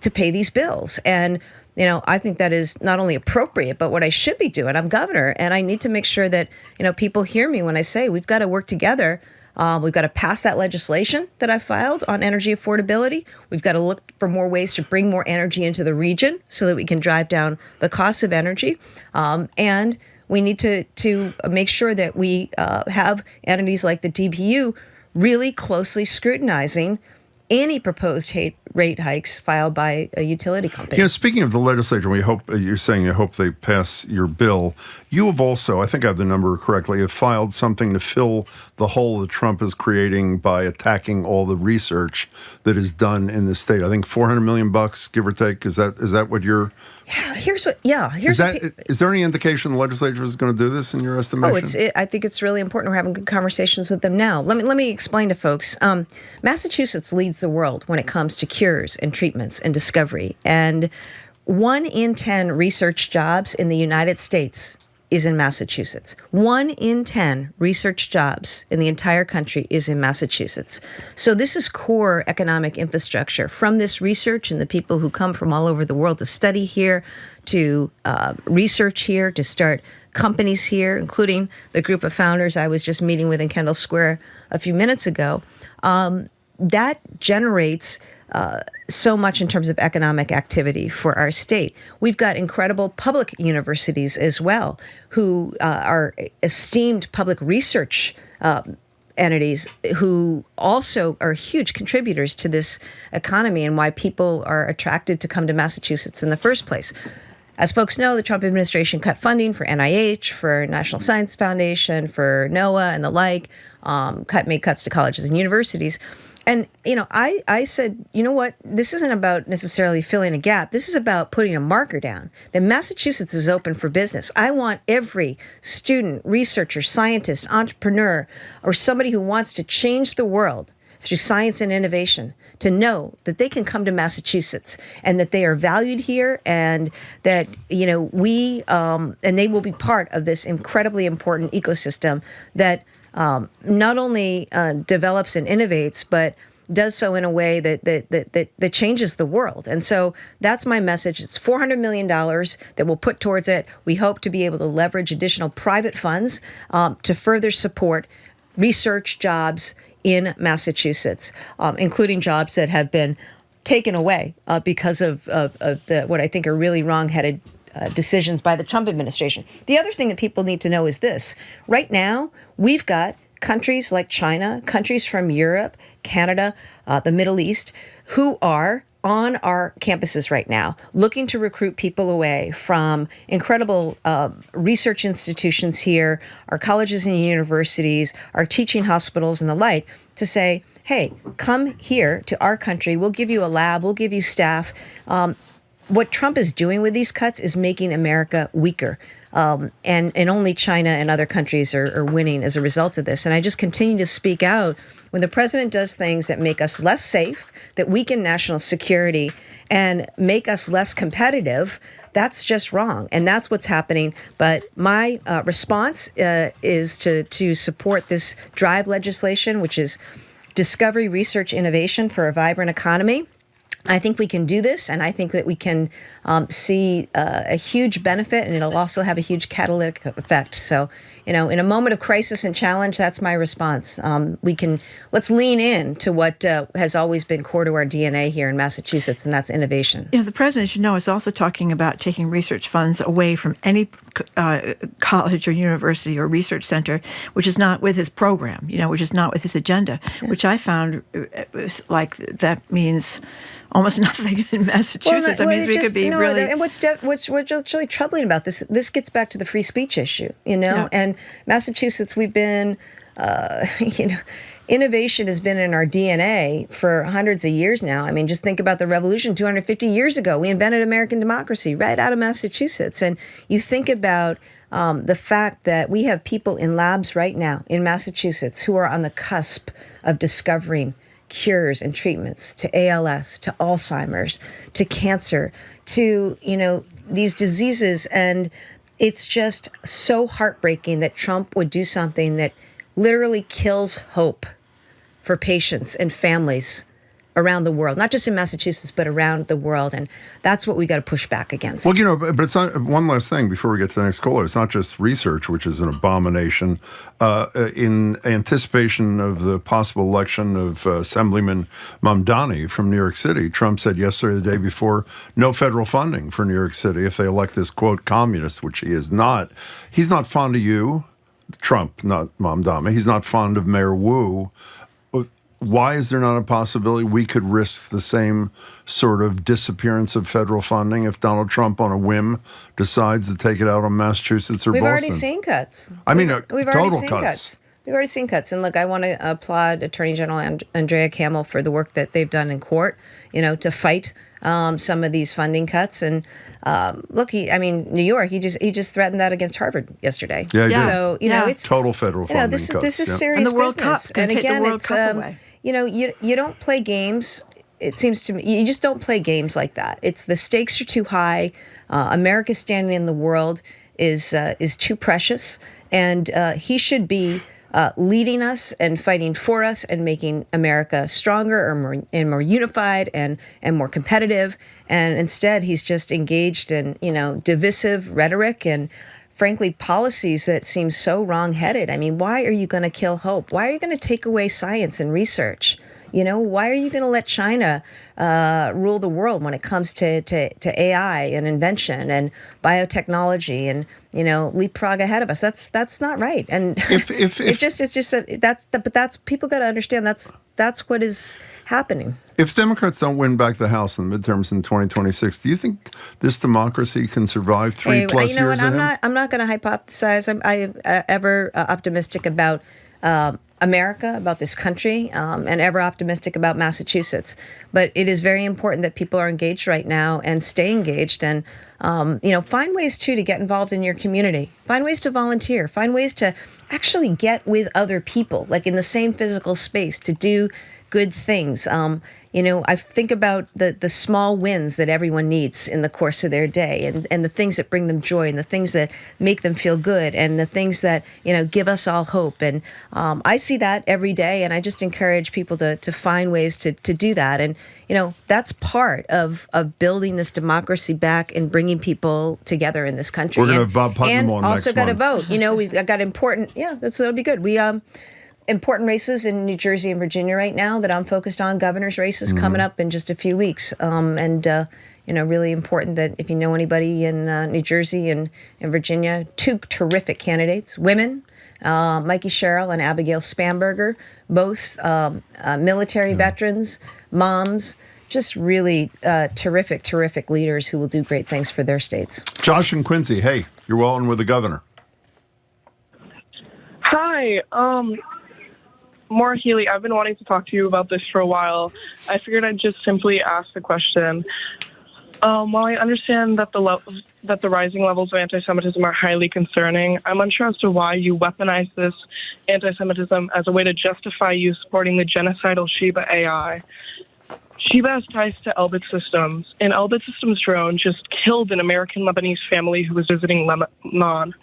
Speaker 11: to pay these bills. And I think that is not only appropriate, but what I should be doing. I'm governor, and I need to make sure that, people hear me when I say we've got to work together. We've got to pass that legislation that I filed on energy affordability. We've got to look for more ways to bring more energy into the region so that we can drive down the cost of energy. And we need to make sure that we have entities like the DPU really closely scrutinizing any proposed rate hikes filed by a utility company.
Speaker 1: Speaking of the legislature, you're saying you hope they pass your bill. You have also, I think I have the number correctly, have filed something to fill the hole that Trump is creating by attacking all the research that is done in the state. I think $400 million, give or take. Is that what you're? Is there any indication the legislature is going to do this in your estimation?
Speaker 11: I think it's really important. We're having good conversations with them now. Let me explain to folks. Massachusetts leads the world when it comes to cures and treatments and discovery. And 1 in 10 research jobs in the United States is in Massachusetts. 1 in 10 research jobs in the entire country is in Massachusetts. So this is core economic infrastructure. From this research and the people who come from all over the world to study here, to research here, to start companies here, including the group of founders I was just meeting with in Kendall Square a few minutes ago, that generates so much in terms of economic activity for our state. We've got incredible public universities as well, who are esteemed public research entities who also are huge contributors to this economy and why people are attracted to come to Massachusetts in the first place. As folks know, the Trump administration cut funding for NIH, for National Science Foundation, for NOAA and the like, made cuts to colleges and universities. And, I said, you know what, this isn't about necessarily filling a gap. This is about putting a marker down that Massachusetts is open for business. I want every student, researcher, scientist, entrepreneur, or somebody who wants to change the world through science and innovation to know that they can come to Massachusetts and that they are valued here and that, we, and they will be part of this incredibly important ecosystem that not only develops and innovates, but does so in a way that changes the world. And so that's my message. It's $400 million that we'll put towards it. We hope to be able to leverage additional private funds to further support research jobs in Massachusetts, including jobs that have been taken away because of what I think are really wrong-headed decisions by the Trump administration. The other thing that people need to know is this. Right now, we've got countries like China, countries from Europe, Canada, the Middle East, who are on our campuses right now, looking to recruit people away from incredible research institutions here, our colleges and universities, our teaching hospitals and the like, to say, hey, come here to our country. We'll give you a lab. We'll give you staff. What Trump is doing with these cuts is making America weaker. And only China and other countries are winning as a result of this. And I just continue to speak out when the president does things that make us less safe, that weaken national security, and make us less competitive. That's just wrong. And that's what's happening. But my response is to support this DRIVE legislation, which is discovery, research, innovation for a vibrant economy. I think we can do this, and I think that we can see a huge benefit, and it'll also have a huge catalytic effect. So, in a moment of crisis and challenge, that's my response. Let's lean in to what has always been core to our DNA here in Massachusetts, and that's innovation.
Speaker 2: The president, is also talking about taking research funds away from any college or university or research center, which is not with his program, which is not with his agenda, which I found like that means almost nothing in Massachusetts. That means we could be really.
Speaker 11: And what's really troubling about this gets back to the free speech issue, And Massachusetts, we've been, innovation has been in our DNA for hundreds of years now. I mean, just think about the revolution 250 years ago. We invented American democracy right out of Massachusetts. And you think about the fact that we have people in labs right now in Massachusetts who are on the cusp of discovering cures and treatments to ALS, to Alzheimer's, to cancer, to, these diseases. And it's just so heartbreaking that Trump would do something that literally kills hope for patients and families around the world, not just in Massachusetts, but around the world. And that's what we got to push back against.
Speaker 1: Well, but it's not, one last thing before we get to the next caller. It's not just research, which is an abomination. In anticipation of the possible election of Assemblyman Mamdani from New York City, Trump said yesterday, the day before, no federal funding for New York City if they elect this, quote, communist, which he is not. He's not fond of you, Trump, not Mamdani. He's not fond of Mayor Wu. Why is there not a possibility we could risk the same sort of disappearance of federal funding if Donald Trump, on a whim, decides to take it out on Massachusetts or
Speaker 11: We've
Speaker 1: Boston?
Speaker 11: already seen cuts.
Speaker 1: We've
Speaker 11: already
Speaker 1: total
Speaker 11: seen cuts. We've already seen cuts. And look, I want to applaud Attorney General Andrea Campbell for the work that they've done in court, to fight some of these funding cuts. And look, New York, he just threatened that against Harvard yesterday.
Speaker 1: Yeah, he did.
Speaker 11: So, it's
Speaker 1: total federal funding
Speaker 11: this
Speaker 1: cuts.
Speaker 11: is serious
Speaker 2: And the World
Speaker 11: business.
Speaker 2: Cup.
Speaker 11: And again,
Speaker 2: the World
Speaker 11: it's
Speaker 2: Cup away.
Speaker 11: you don't play games. It seems to me you just don't play games like that. It's the stakes are too high. America's standing in the world is too precious, and he should be leading us and fighting for us and making America stronger and more unified and more competitive. And instead, he's just engaged in divisive rhetoric and, frankly, policies that seem so wrong-headed. I mean, why are you going to kill hope? Why are you going to take away science and research? Why are you going to let China rule the world when it comes to AI and invention and biotechnology and leapfrog ahead of us? That's not right. And that's people got to understand that's what is happening.
Speaker 1: If Democrats don't win back the House in the midterms in 2026, do you think this democracy can survive 3+ years ahead?
Speaker 11: I'm not going to hypothesize. I'm ever optimistic about America, about this country, and ever optimistic about Massachusetts. But it is very important that people are engaged right now and stay engaged and, find ways, too, to get involved in your community. Find ways to volunteer. Find ways to actually get with other people, like in the same physical space, to do good things. I think about the small wins that everyone needs in the course of their day and the things that bring them joy and the things that make them feel good and the things that, give us all hope. And I see that every day, and I just encourage people to find ways to do that. And, that's part of building this democracy back and bringing people together in this country.
Speaker 1: We're going to have Bob Putnam on next month.
Speaker 11: And also got to vote. We've got important, that'll be good. We important races in New Jersey and Virginia right now that I'm focused on. Governor's races coming up in just a few weeks. Really important that if you know anybody in New Jersey and Virginia, two terrific candidates, women, Mikey Sherrill and Abigail Spanberger, both military veterans, moms, just really terrific leaders who will do great things for their states.
Speaker 1: Josh and Quincy, hey, you're well on with the governor.
Speaker 21: Hi. Maura Healey, I've been wanting to talk to you about this for a while. I figured I'd just simply ask the question. While I understand that the rising levels of anti-Semitism are highly concerning, I'm unsure as to why you weaponize this anti-Semitism as a way to justify you supporting the genocidal Sheba AI. Sheba has ties to Elbit Systems, and Elbit Systems drone just killed an American Lebanese family who was visiting Lebanon.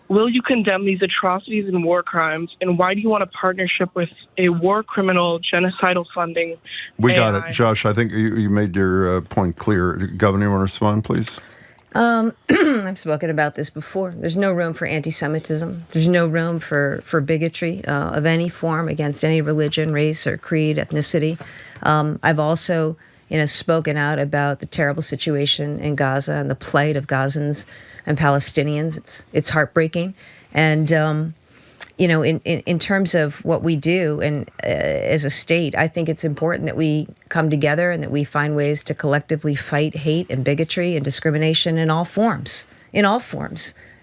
Speaker 21: Will you condemn these atrocities and war crimes? And why do you want a partnership with a war criminal genocidal funding?
Speaker 1: We got it. Josh, I think you made your point clear. Governor, you want to respond, please?
Speaker 11: I've spoken about this before. There's no room for anti-Semitism. There's no room for bigotry of any form against any religion, race, or creed, ethnicity. I've also spoken out about the terrible situation in Gaza and the plight of Gazans and Palestinians. It's heartbreaking. And, in terms of what we do and as a state, I think it's important that we come together and that we find ways to collectively fight hate and bigotry and discrimination in all forms.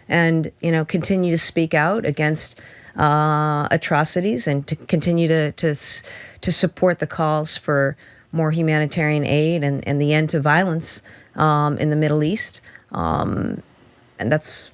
Speaker 11: And, continue to speak out against atrocities and to continue to support the calls for more humanitarian aid and the end to violence in the Middle East. And that's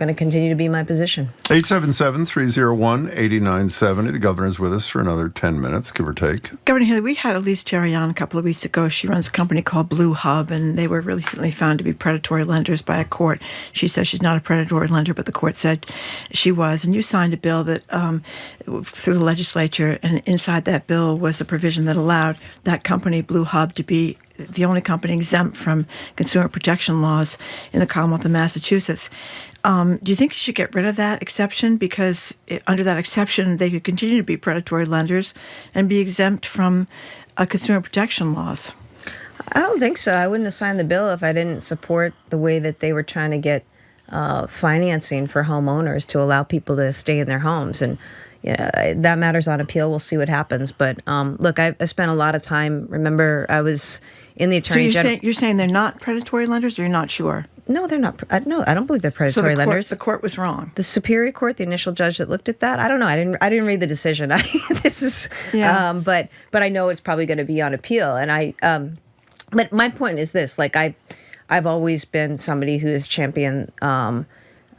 Speaker 11: going to continue to be my position.
Speaker 1: 877-301-8970. The governor's with us for another 10 minutes, give or take.
Speaker 2: Governor Healey, we had Elise Jerry on a couple of weeks ago. She runs a company called Blue Hub, and they were recently found to be predatory lenders by a court. She says she's not a predatory lender, but the court said she was. And you signed a bill that through the legislature, and inside that bill was a provision that allowed that company, Blue Hub, to be the only company exempt from consumer protection laws in the Commonwealth of Massachusetts. Do you think you should get rid of that exception? Because under that exception, they could continue to be predatory lenders and be exempt from consumer protection laws.
Speaker 11: I don't think so. I wouldn't have signed the bill if I didn't support the way that they were trying to get financing for homeowners to allow people to stay in their homes. And that matters on appeal. We'll see what happens. But look, I spent a lot of time. Remember, I was in the Attorney General.
Speaker 2: You're saying they're not predatory lenders, or you're not sure?
Speaker 11: No, they're not. No, I don't believe they're predatory lenders.
Speaker 2: The court was wrong.
Speaker 11: The Superior Court, the initial judge that looked at that, I don't know. I didn't read the decision. But I know it's probably going to be on appeal. And but my point is this: like I've always been somebody who has championed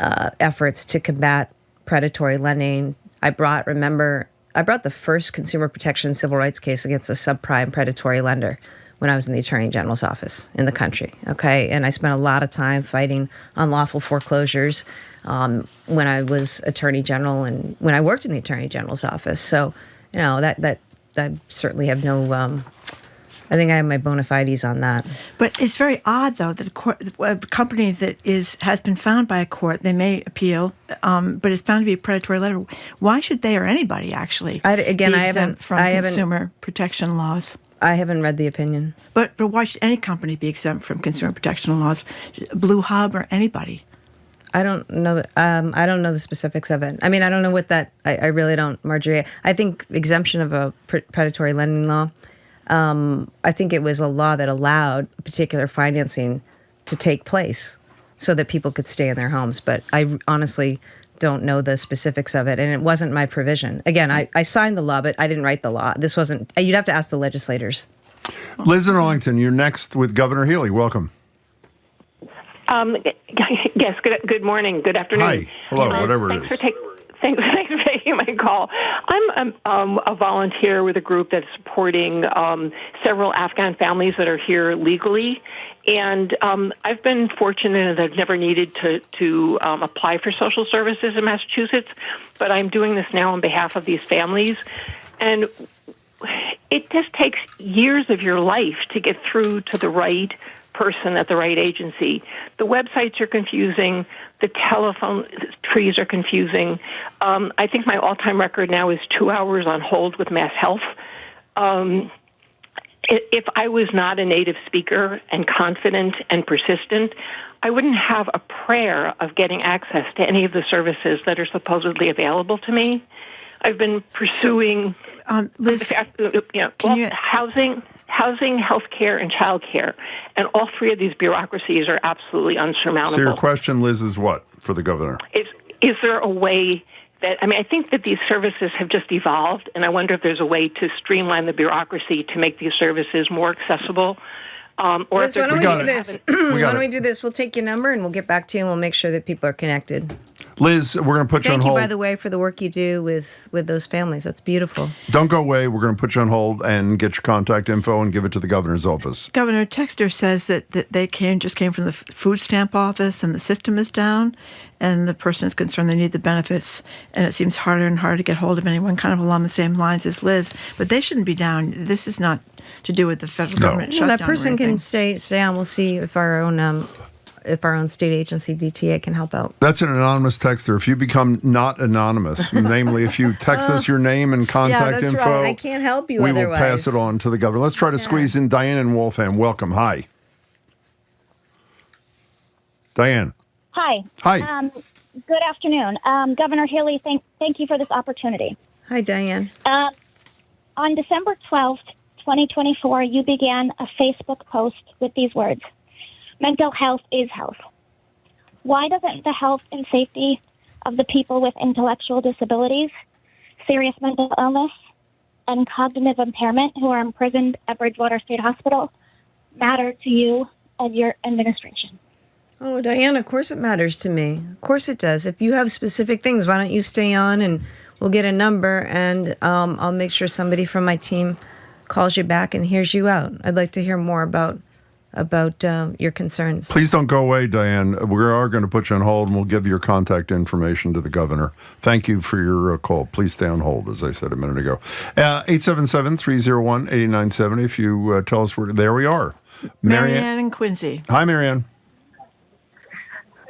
Speaker 11: efforts to combat predatory lending. I brought the first consumer protection civil rights case against a subprime predatory lender when I was in the Attorney General's office in the country, okay? And I spent a lot of time fighting unlawful foreclosures when I was Attorney General and when I worked in the Attorney General's office. So, that I certainly have no... I think I have my bona fides on that.
Speaker 2: But it's very odd, though, that a company that has been found by a court, they may appeal, but it's found to be a predatory lender. Why should they or anybody actually be exempt from consumer protection laws?
Speaker 11: I haven't read the opinion.
Speaker 2: But why should any company be exempt from consumer protection laws? Blue Hub or anybody?
Speaker 11: I don't know. I don't know the specifics of it. I mean, I don't know what that. I really don't, Marjorie. I think exemption of a predatory lending law. I think it was a law that allowed particular financing to take place so that people could stay in their homes. But I honestly don't know the specifics of it, and it wasn't my provision. Again, I signed the law, but I didn't write the law. This wasn't. You'd have to ask the legislators.
Speaker 1: Liz in Arlington, you're next with Governor Healey. Welcome.
Speaker 5: Yes. Good morning. Good afternoon.
Speaker 1: Hi. Hello. Whatever it is.
Speaker 5: Thanks for taking my call. I'm a volunteer with a group that's supporting several Afghan families that are here legally. And I've been fortunate that I've never needed to apply for social services in Massachusetts, but I'm doing this now on behalf of these families. And it just takes years of your life to get through to the right person at the right agency. The websites are confusing. The telephone trees are confusing. I think my all-time record now is 2 hours on hold with Mass Health. If I was not a native speaker and confident and persistent, I wouldn't have a prayer of getting access to any of the services that are supposedly available to me. I've been pursuing
Speaker 2: Liz,
Speaker 5: housing, healthcare, and childcare, and all three of these bureaucracies are absolutely unsurmountable.
Speaker 1: So your question, Liz, is what for the governor?
Speaker 5: Is there a way that, I think that these services have just evolved, and I wonder if there's a way to streamline the bureaucracy to make these services more accessible.
Speaker 11: Liz, why don't we do this? Why don't we do this? We'll take your number and we'll get back to you and we'll make sure that people are connected.
Speaker 1: Liz, we're going to put you on hold.
Speaker 11: Thank you, by the way, for the work you do with those families. That's beautiful.
Speaker 1: Don't go away. We're going to put you on hold and get your contact info and give it to the governor's office.
Speaker 2: Governor Texter says that they just came from the food stamp office and the system is down, and the person is concerned they need the benefits, and it seems harder and harder to get hold of anyone kind of along the same lines as Liz. But they shouldn't be down. This is not to do with the federal government shutdown.
Speaker 11: That person can stay on. We'll see if our own state agency, DTA, can help out.
Speaker 1: That's an anonymous texter. If you become not anonymous, namely if you text us your name and contact info,
Speaker 11: right. I can't help you
Speaker 1: we
Speaker 11: otherwise.
Speaker 1: will pass it on to the governor. Let's try to squeeze in Diane in Waltham. Welcome. Hi. Diane.
Speaker 22: Hi.
Speaker 1: Hi.
Speaker 22: Good afternoon. Governor Healey, thank you for this opportunity.
Speaker 11: Hi, Diane.
Speaker 22: On December 12th, 2024, you began a Facebook post with these words: mental health is health. Why doesn't the health and safety of the people with intellectual disabilities, serious mental illness, and cognitive impairment who are imprisoned at Bridgewater State Hospital matter to you and your administration?
Speaker 14: Oh, Diane, of course it matters to me. Of course it does. If you have specific things, why don't you stay on and we'll get a number and I'll make sure somebody from my team calls you back and hears you out. I'd like to hear more about your concerns.
Speaker 1: Please don't go away, Diane. We are going to put you on hold, and we'll give your contact information to the governor. Thank you for your call. Please stay on hold, as I said a minute ago. 877-301-8970. If you tell us there we are.
Speaker 2: Marianne and Quincy.
Speaker 1: Hi, Marianne.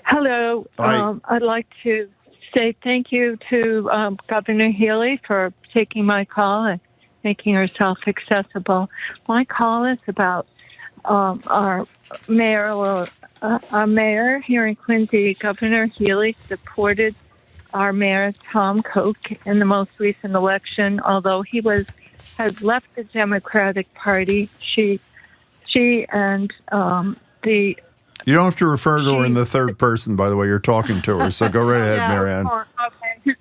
Speaker 4: Hello.
Speaker 1: Hi.
Speaker 4: I'd like to say thank you to Governor Healey for taking my call and making herself accessible. My call is about our mayor here in Quincy. Governor Healey supported our mayor, Tom Koch, in the most recent election. Although he has left the Democratic Party, she and the...
Speaker 1: You don't have to refer to her in the third person, by the way. You're talking to her, so go right ahead, Marianne.
Speaker 4: Okay.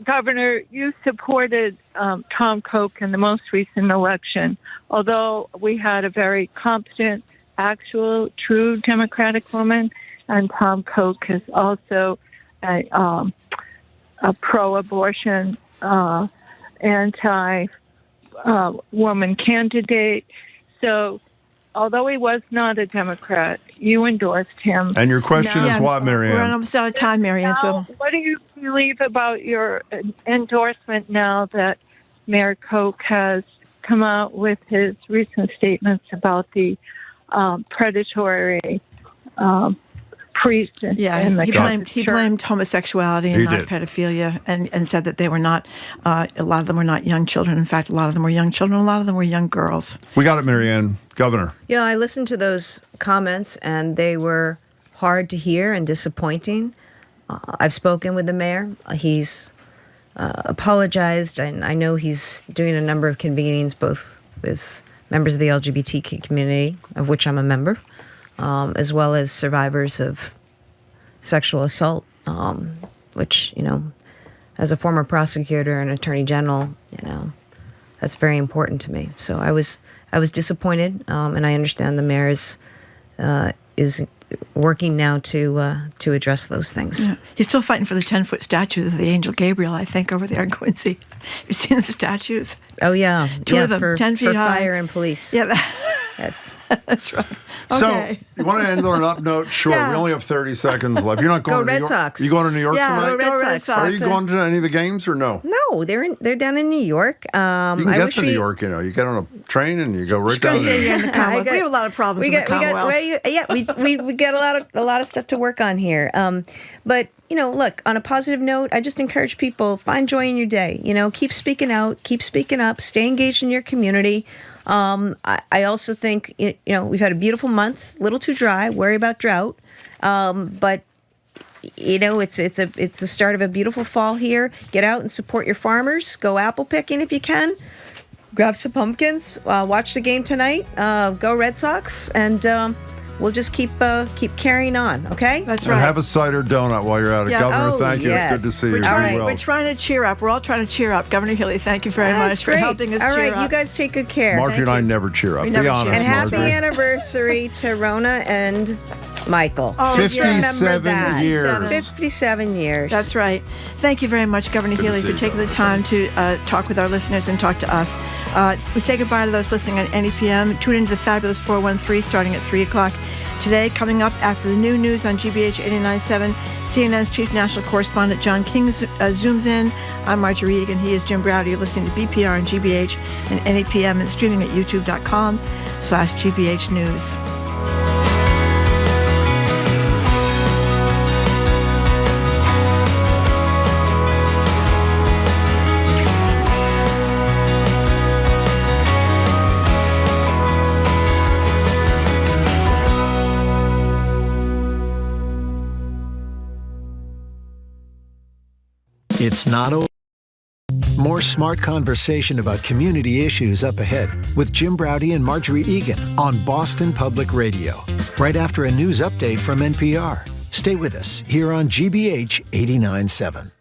Speaker 4: Governor, you supported Tom Koch in the most recent election. Although we had a very competent, actual, true Democratic woman, and Tom Koch is also a pro-abortion, anti-woman candidate. So, although he was not a Democrat, you endorsed him.
Speaker 1: And your question is what, Marianne?
Speaker 2: We're almost out of time, Marianne. So,
Speaker 4: what do you believe about your endorsement now that Mayor Koch has come out with his recent statements about the predatory priests?
Speaker 2: He blamed homosexuality and not pedophilia, and said that they were not. A lot of them were not young children. In fact, a lot of them were young children. A lot of them were young girls.
Speaker 1: We got it, Marianne. Governor.
Speaker 14: Yeah, I listened to those comments, and they were hard to hear and disappointing. I've spoken with the mayor. He's apologized, and I know he's doing a number of convenings, both with members of the LGBTQ community, of which I'm a member, as well as survivors of sexual assault, which, as a former prosecutor and attorney general, that's very important to me. So I was disappointed, and I understand the mayor is working now to address those things.
Speaker 2: Yeah. He's still fighting for the 10-foot statues of the Angel Gabriel, I think, over there in Quincy. You've seen the statues?
Speaker 14: Oh, yeah.
Speaker 2: Two of them, 10 feet high.
Speaker 14: Fire and police.
Speaker 2: Yeah.
Speaker 14: Yes.
Speaker 2: That's right.
Speaker 1: So,
Speaker 2: Okay.
Speaker 1: you want to end on an up note? Sure.
Speaker 2: Yeah.
Speaker 1: We only have 30 seconds left. You're not going
Speaker 14: Go
Speaker 1: to
Speaker 14: Red
Speaker 1: New York?
Speaker 14: Sox.
Speaker 1: You going to New York tonight?
Speaker 14: Go Red Sox.
Speaker 1: Are you going to any of the games or no?
Speaker 14: No, they're down in New York.
Speaker 1: You can get to New York, You get on a train and you go right down there.
Speaker 2: We have a lot of problems in the Commonwealth.
Speaker 14: We got a lot of stuff to work on here. But look, on a positive note, I just encourage people, find joy in your day. Keep speaking out, keep speaking up, stay engaged in your community. I also think we've had a beautiful month, a little too dry. Worry about drought, but it's the start of a beautiful fall here. Get out and support your farmers. Go apple picking if you can. Grab some pumpkins. Watch the game tonight. Go Red Sox, and we'll just keep carrying on. Okay.
Speaker 2: That's
Speaker 1: And have a cider donut while you're at it.
Speaker 2: Yeah.
Speaker 1: Governor,
Speaker 2: Oh,
Speaker 1: thank you.
Speaker 14: yes.
Speaker 1: It's good to see you.
Speaker 2: We're trying to cheer up. We're all trying to cheer up. Governor Healey, thank you very much for helping us
Speaker 14: All
Speaker 2: cheer
Speaker 14: right,
Speaker 2: up.
Speaker 14: you guys take good care.
Speaker 1: Marjorie and I never cheer up.
Speaker 2: We
Speaker 1: Be
Speaker 2: never cheer
Speaker 1: honest,
Speaker 14: And happy
Speaker 1: Marjorie.
Speaker 14: anniversary to Rona and Michael.
Speaker 2: Oh,
Speaker 14: Just remember
Speaker 1: 57
Speaker 14: that.
Speaker 1: years.
Speaker 14: 57 years.
Speaker 2: That's right. Thank you very much, Governor
Speaker 1: Good to
Speaker 2: Healey,
Speaker 1: see
Speaker 2: for
Speaker 1: you,
Speaker 2: taking the time to talk with our listeners and talk to us. We say goodbye to those listening on NEPM. Tune into the Fabulous 413 starting at 3 o'clock. Today, coming up after the new news on GBH 89.7, CNN's chief national correspondent John King zooms in. I'm Marjorie Egan. He is Jim Browder. You're listening to BPR and GBH and NEPM and streaming at youtube.com/GBH News.
Speaker 7: It's not over. More smart conversation about community issues up ahead with Jim Browder and Marjorie Egan on Boston Public Radio. Right after a news update from NPR. Stay with us here on GBH 89.7.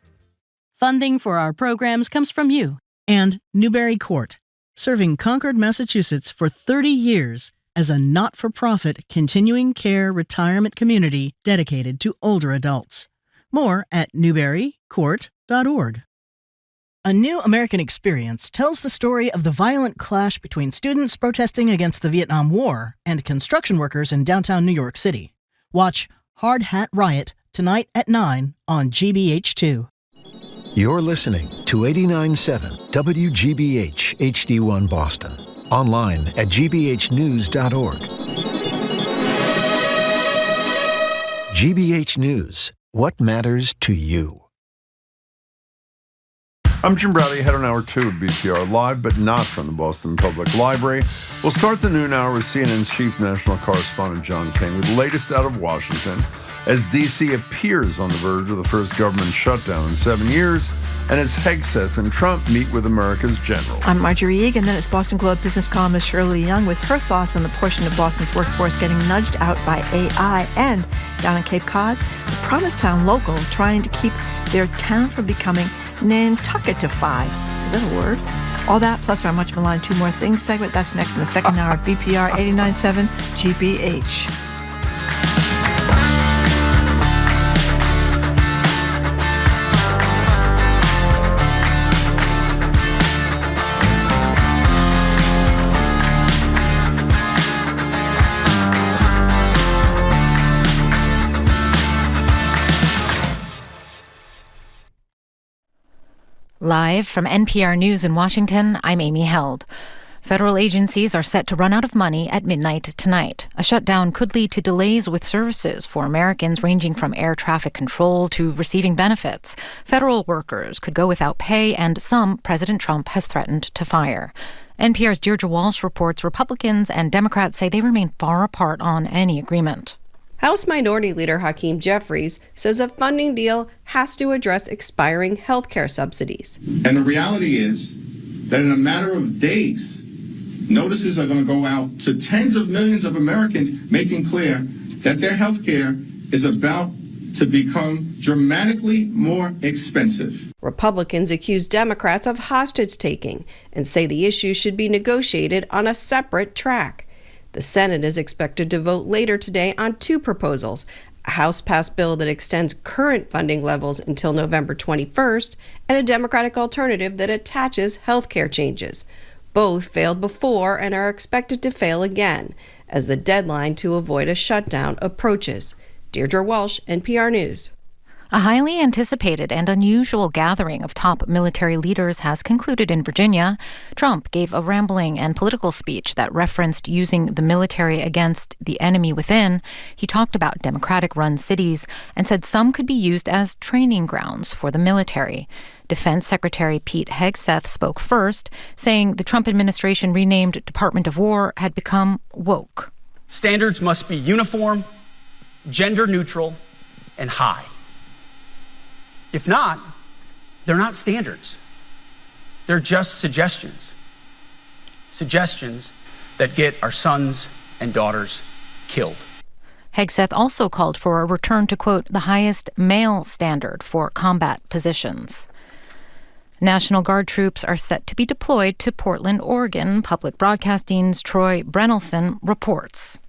Speaker 18: Funding for our programs comes from you.
Speaker 19: And Newberry Court, serving Concord, Massachusetts for 30 years as a not-for-profit continuing care retirement community dedicated to older adults. More at newberrycourt.org. A New American Experience tells the story of the violent clash between students protesting against the Vietnam War and construction workers in downtown New York City. Watch Hard Hat Riot tonight at 9 on GBH2.
Speaker 7: You're listening to 89.7 WGBH HD1 Boston. Online at gbhnews.org. GBH News. What matters to you?
Speaker 1: I'm Jim Browdy, head on Hour 2 of BPR Live, but not from the Boston Public Library. We'll start the noon hour with CNN's chief national correspondent, John King, with the latest out of Washington, as D.C. appears on the verge of the first government shutdown in 7 years, and as Hegseth and Trump meet with America's general.
Speaker 2: I'm Marjorie Egan, then it's Boston Globe business columnist Shirley Leung with her thoughts on the portion of Boston's workforce getting nudged out by AI, and down in Cape Cod, the Provincetown local trying to keep their town from becoming Nantucketified. Is that a word? All that, plus our much maligned Two More Things segment. That's next in the second hour of BPR 89.7 GBH.
Speaker 6: Live from NPR News in Washington, I'm Amy Held. Federal agencies are set to run out of money at midnight tonight. A shutdown could lead to delays with services for Americans ranging from air traffic control to receiving benefits. Federal workers could go without pay, and some President Trump has threatened to fire. NPR's Deirdre Walsh reports Republicans and Democrats say they remain far apart on any agreement.
Speaker 9: House Minority Leader Hakeem Jeffries says a funding deal has to address expiring health care subsidies.
Speaker 23: And the reality is that in a matter of days, notices are going to go out to tens of millions of Americans, making clear that their health care is about to become dramatically more expensive.
Speaker 9: Republicans accuse Democrats of hostage-taking and say the issue should be negotiated on a separate track. The Senate is expected to vote later today on two proposals, a House-passed bill that extends current funding levels until November 21st, and a Democratic alternative that attaches health care changes. Both failed before and are expected to fail again as the deadline to avoid a shutdown approaches. Deirdre Walsh, NPR News.
Speaker 6: A highly anticipated and unusual gathering of top military leaders has concluded in Virginia. Trump gave a rambling and political speech that referenced using the military against the enemy within. He talked about Democratic-run cities and said some could be used as training grounds for the military. Defense Secretary Pete Hegseth spoke first, saying the Trump administration renamed Department of War had become woke.
Speaker 24: Standards must be uniform, gender neutral, and high. If not, they're not standards. They're just suggestions. Suggestions that get our sons and daughters killed.
Speaker 6: Hegseth also called for a return to, quote, the highest male standard for combat positions. National Guard troops are set to be deployed to Portland, Oregon. Public Broadcasting's Troy Brennelson reports.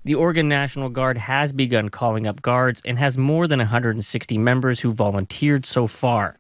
Speaker 25: The Oregon National Guard has begun calling up guards and has more than 160 members who volunteered so far.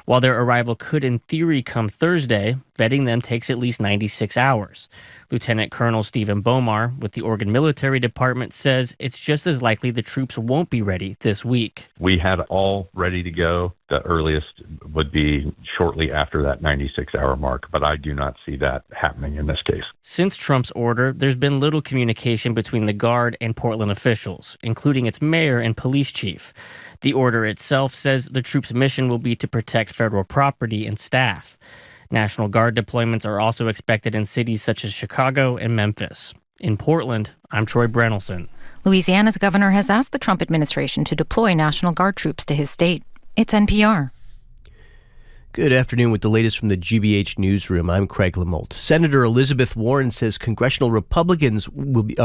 Speaker 25: While their arrival could in theory come Thursday, vetting them takes at least 96 hours. Lieutenant Colonel Stephen Bomar with the Oregon Military Department says it's just as likely the troops won't be ready this week.
Speaker 26: We had all ready to go. The earliest would be shortly after that 96-hour mark, but I do not see that happening in this case.
Speaker 25: Since Trump's order, there's been little communication between the Guard and Portland officials, including its mayor and police chief. The order itself says the troops' mission will be to protect federal property and staff. National Guard deployments are also expected in cities such as Chicago and Memphis. In Portland, I'm Troy Brennelson.
Speaker 6: Louisiana's governor has asked the Trump administration to deploy National Guard troops to his state. It's NPR.
Speaker 10: Good afternoon with the latest from the GBH newsroom. I'm Craig Lamolt. Senator Elizabeth Warren says congressional Republicans will be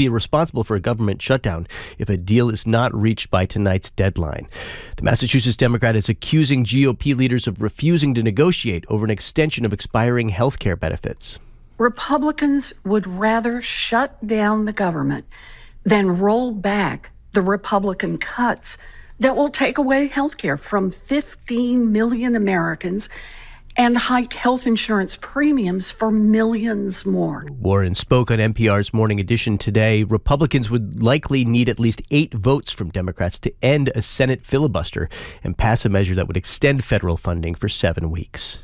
Speaker 10: responsible for a government shutdown if a deal is not reached by tonight's deadline. The Massachusetts Democrat is accusing GOP leaders of refusing to negotiate over an extension of expiring health care benefits.
Speaker 3: Republicans would rather shut down the government than roll back the Republican cuts that will take away health care from 15 million Americans and hike health insurance premiums for millions more.
Speaker 10: Warren spoke on NPR's Morning Edition today. Republicans would likely need at least 8 votes from Democrats to end a Senate filibuster and pass a measure that would extend federal funding for 7 weeks.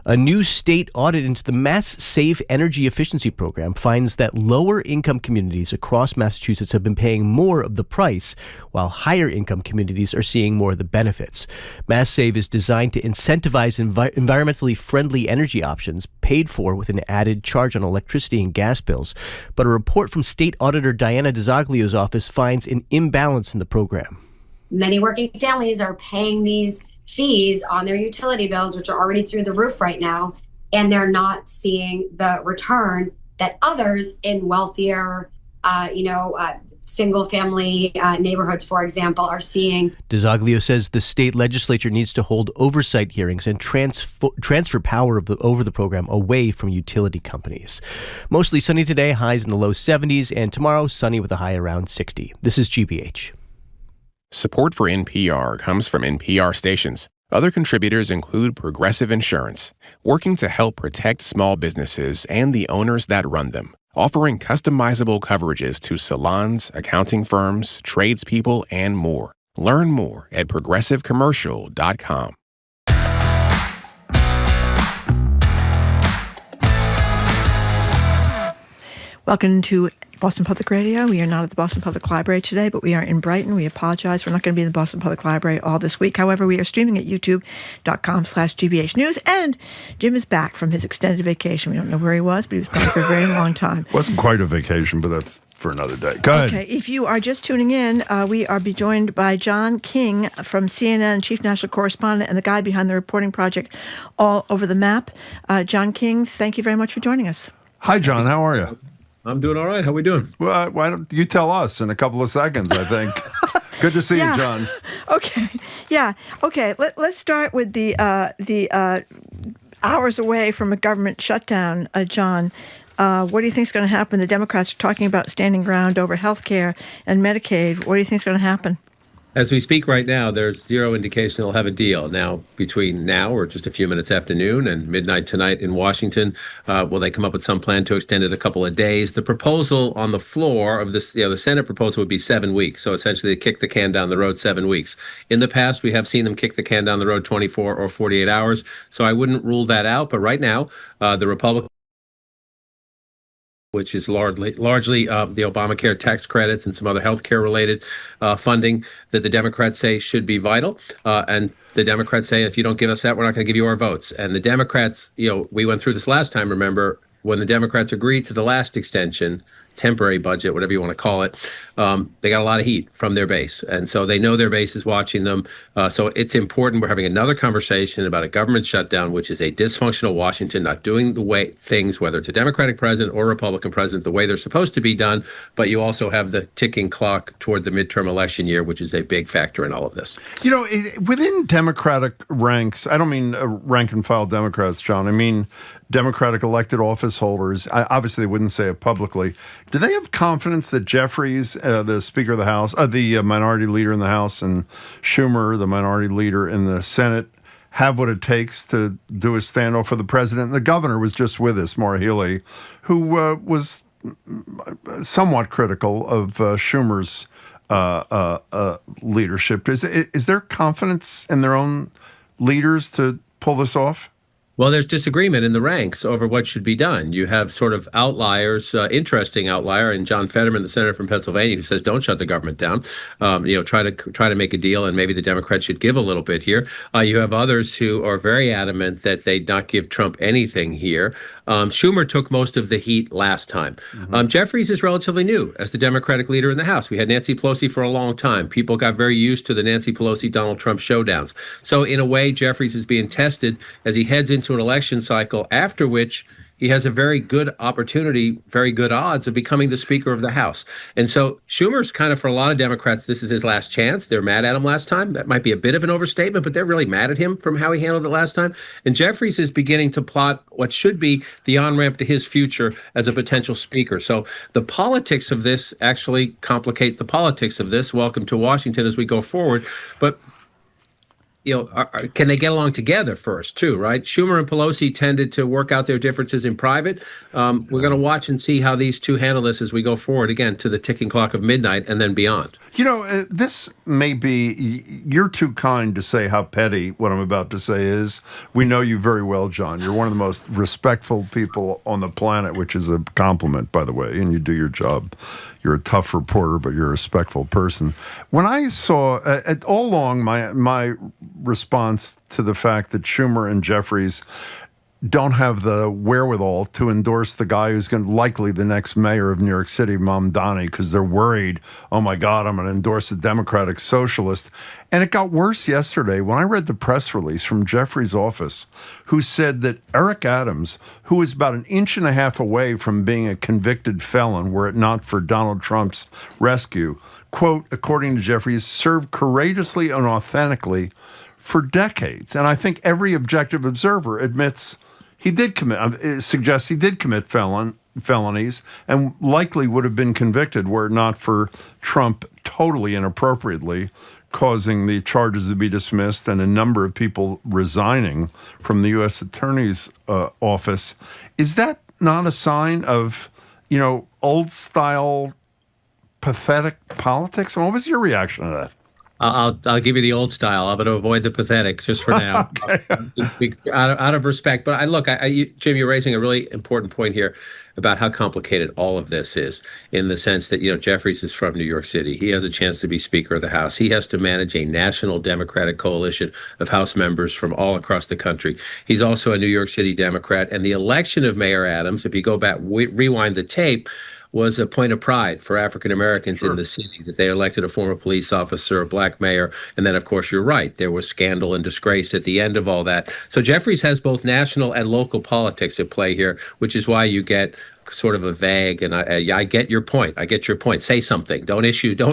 Speaker 10: A new state audit into the Mass Save Energy Efficiency Program finds that lower-income communities across Massachusetts have been paying more of the price, while higher-income communities are seeing more of the benefits. Mass Save is designed to incentivize environmentally friendly energy options, paid for with an added charge on electricity and gas bills. But a report from State Auditor Diana DiZoglio's office finds an imbalance in the program.
Speaker 8: Many working families are paying these fees on their utility bills, which are already through the roof right now, and they're not seeing the return that others in wealthier, single family neighborhoods, for example, are seeing.
Speaker 10: DiZoglio says the state legislature needs to hold oversight hearings and transfer power over the program away from utility companies. Mostly sunny today, highs in the low 70s, and tomorrow sunny with a high around 60. This is GBH.
Speaker 12: Support for NPR comes from NPR stations. Other contributors include Progressive Insurance, working to help protect small businesses and the owners that run them, offering customizable coverages to salons, accounting firms, tradespeople, and more. Learn more at progressivecommercial.com.
Speaker 2: Welcome to Boston Public Radio. We are not at the Boston Public Library today, but we are in Brighton. We apologize. We're not going to be in the Boston Public Library all this week. However, we are streaming at youtube.com/GBH News. And Jim is back from his extended vacation. We don't know where he was, but he was gone for a very long time.
Speaker 1: Wasn't quite a vacation, but that's for another day. Go ahead.
Speaker 2: Okay, if you are just tuning in, we are joined by John King from CNN, Chief National Correspondent and the guy behind the reporting project All Over the Map. John King, thank you very much for joining us.
Speaker 1: Hi, John. How are you?
Speaker 13: I'm doing all right. How we doing?
Speaker 1: Well, why don't you tell us in a couple of seconds, I think. Good to see you, John.
Speaker 2: Okay. Yeah. Okay. Let's start with the hours away from a government shutdown, John. What do you think is going to happen? The Democrats are talking about standing ground over health care and Medicaid. What do you think is going to happen?
Speaker 13: As we speak right now, there's zero indication they'll have a deal. Now, between now or just a few minutes after noon and midnight tonight in Washington, will they come up with some plan to extend it a couple of days? The proposal on the floor of this, the Senate proposal would be 7 weeks. So essentially, they kick the can down the road 7 weeks. In the past, we have seen them kick the can down the road 24 or 48 hours. So I wouldn't rule that out. But right now, the Republicans, which is largely the Obamacare tax credits and some other healthcare related funding that the Democrats say should be vital. And the Democrats say, if you don't give us that, we're not going to give you our votes. And the Democrats, we went through this last time, remember, when the Democrats agreed to the last extension, temporary budget, whatever you want to call it, they got a lot of heat from their base. And so they know their base is watching them. So it's important. We're having another conversation about a government shutdown, which is a dysfunctional Washington, not doing the way things, whether it's a Democratic president or Republican president, the way they're supposed to be done. But you also have the ticking clock toward the midterm election year, which is a big factor in all of this.
Speaker 1: Within Democratic ranks, I don't mean rank and file Democrats, John. I mean Democratic elected office holders. Obviously, they wouldn't say it publicly. Do they have confidence that Jeffries, the Speaker of the House, the minority leader in the House, and Schumer, the minority leader in the Senate, have what it takes to do a standoff for the president? And the governor was just with us, Maura Healey, who was somewhat critical of Schumer's leadership. Is there confidence in their own leaders to pull this off?
Speaker 13: Well, there's disagreement in the ranks over what should be done. You have sort of outliers, interesting outlier, and John Fetterman, the senator from Pennsylvania, who says don't shut the government down. Try to make a deal, and maybe the Democrats should give a little bit here. You have others who are very adamant that they'd not give Trump anything here. Schumer took most of the heat last time. Jeffries is relatively new as the Democratic leader in the House. We had Nancy Pelosi for a long time. People got very used to the Nancy Pelosi-Donald Trump showdowns. So in a way, Jeffries is being tested as he heads into into an election cycle, after which he has a very good opportunity, very good odds of becoming the Speaker of the House. And so Schumer's kind of, for a lot of Democrats, this is his last chance. They're mad at him last time. That might be a bit of an overstatement, but they're really mad at him from how he handled it last time. And Jeffries is beginning to plot what should be the on-ramp to his future as a potential Speaker. So the politics of this actually complicate the politics of this. Welcome to Washington as we go forward. But can they get along together first, too, right? Schumer and Pelosi tended to work out their differences in private. We're going to watch and see how these two handle this as we go forward, again, to the ticking clock of midnight and then beyond.
Speaker 1: This may be, you're too kind to say how petty what I'm about to say is. We know you very well, John. You're one of the most respectful people on the planet, which is a compliment, by the way, and you do your job. You're a tough reporter, but you're a respectful person. When I saw, all along, my response to the fact that Schumer and Jeffries don't have the wherewithal to endorse the guy who's going to likely the next mayor of New York City, Mamdani, because they're worried, oh my God, I'm going to endorse a Democratic socialist. And it got worse yesterday when I read the press release from Jeffries' office, who said that Eric Adams, who is about an inch and a half away from being a convicted felon, were it not for Donald Trump's rescue, quote, according to Jeffries, served courageously and authentically for decades. And I think every objective observer admits he did suggests he did commit felonies and likely would have been convicted were it not for Trump totally inappropriately causing the charges to be dismissed and a number of people resigning from the U.S. Attorney's office. Is that not a sign of, old-style pathetic politics? And what was your reaction to that?
Speaker 13: I'll give you the old style. I'm going to avoid the pathetic just for now, out of respect. But Jim, you're raising a really important point here about how complicated all of this is, in the sense that, Jeffries is from New York City. He has a chance to be Speaker of the House. He has to manage a national Democratic coalition of House members from all across the country. He's also a New York City Democrat. And the election of Mayor Adams, if you go back, rewind the tape, was a point of pride for African Americans in the city, that they elected a former police officer, a black mayor. And then, of course, you're right, there was scandal and disgrace at the end of all that. So Jeffries has both national and local politics at play here, which is why you get sort of a vague, and I get your point. I get your point. Say something. Don't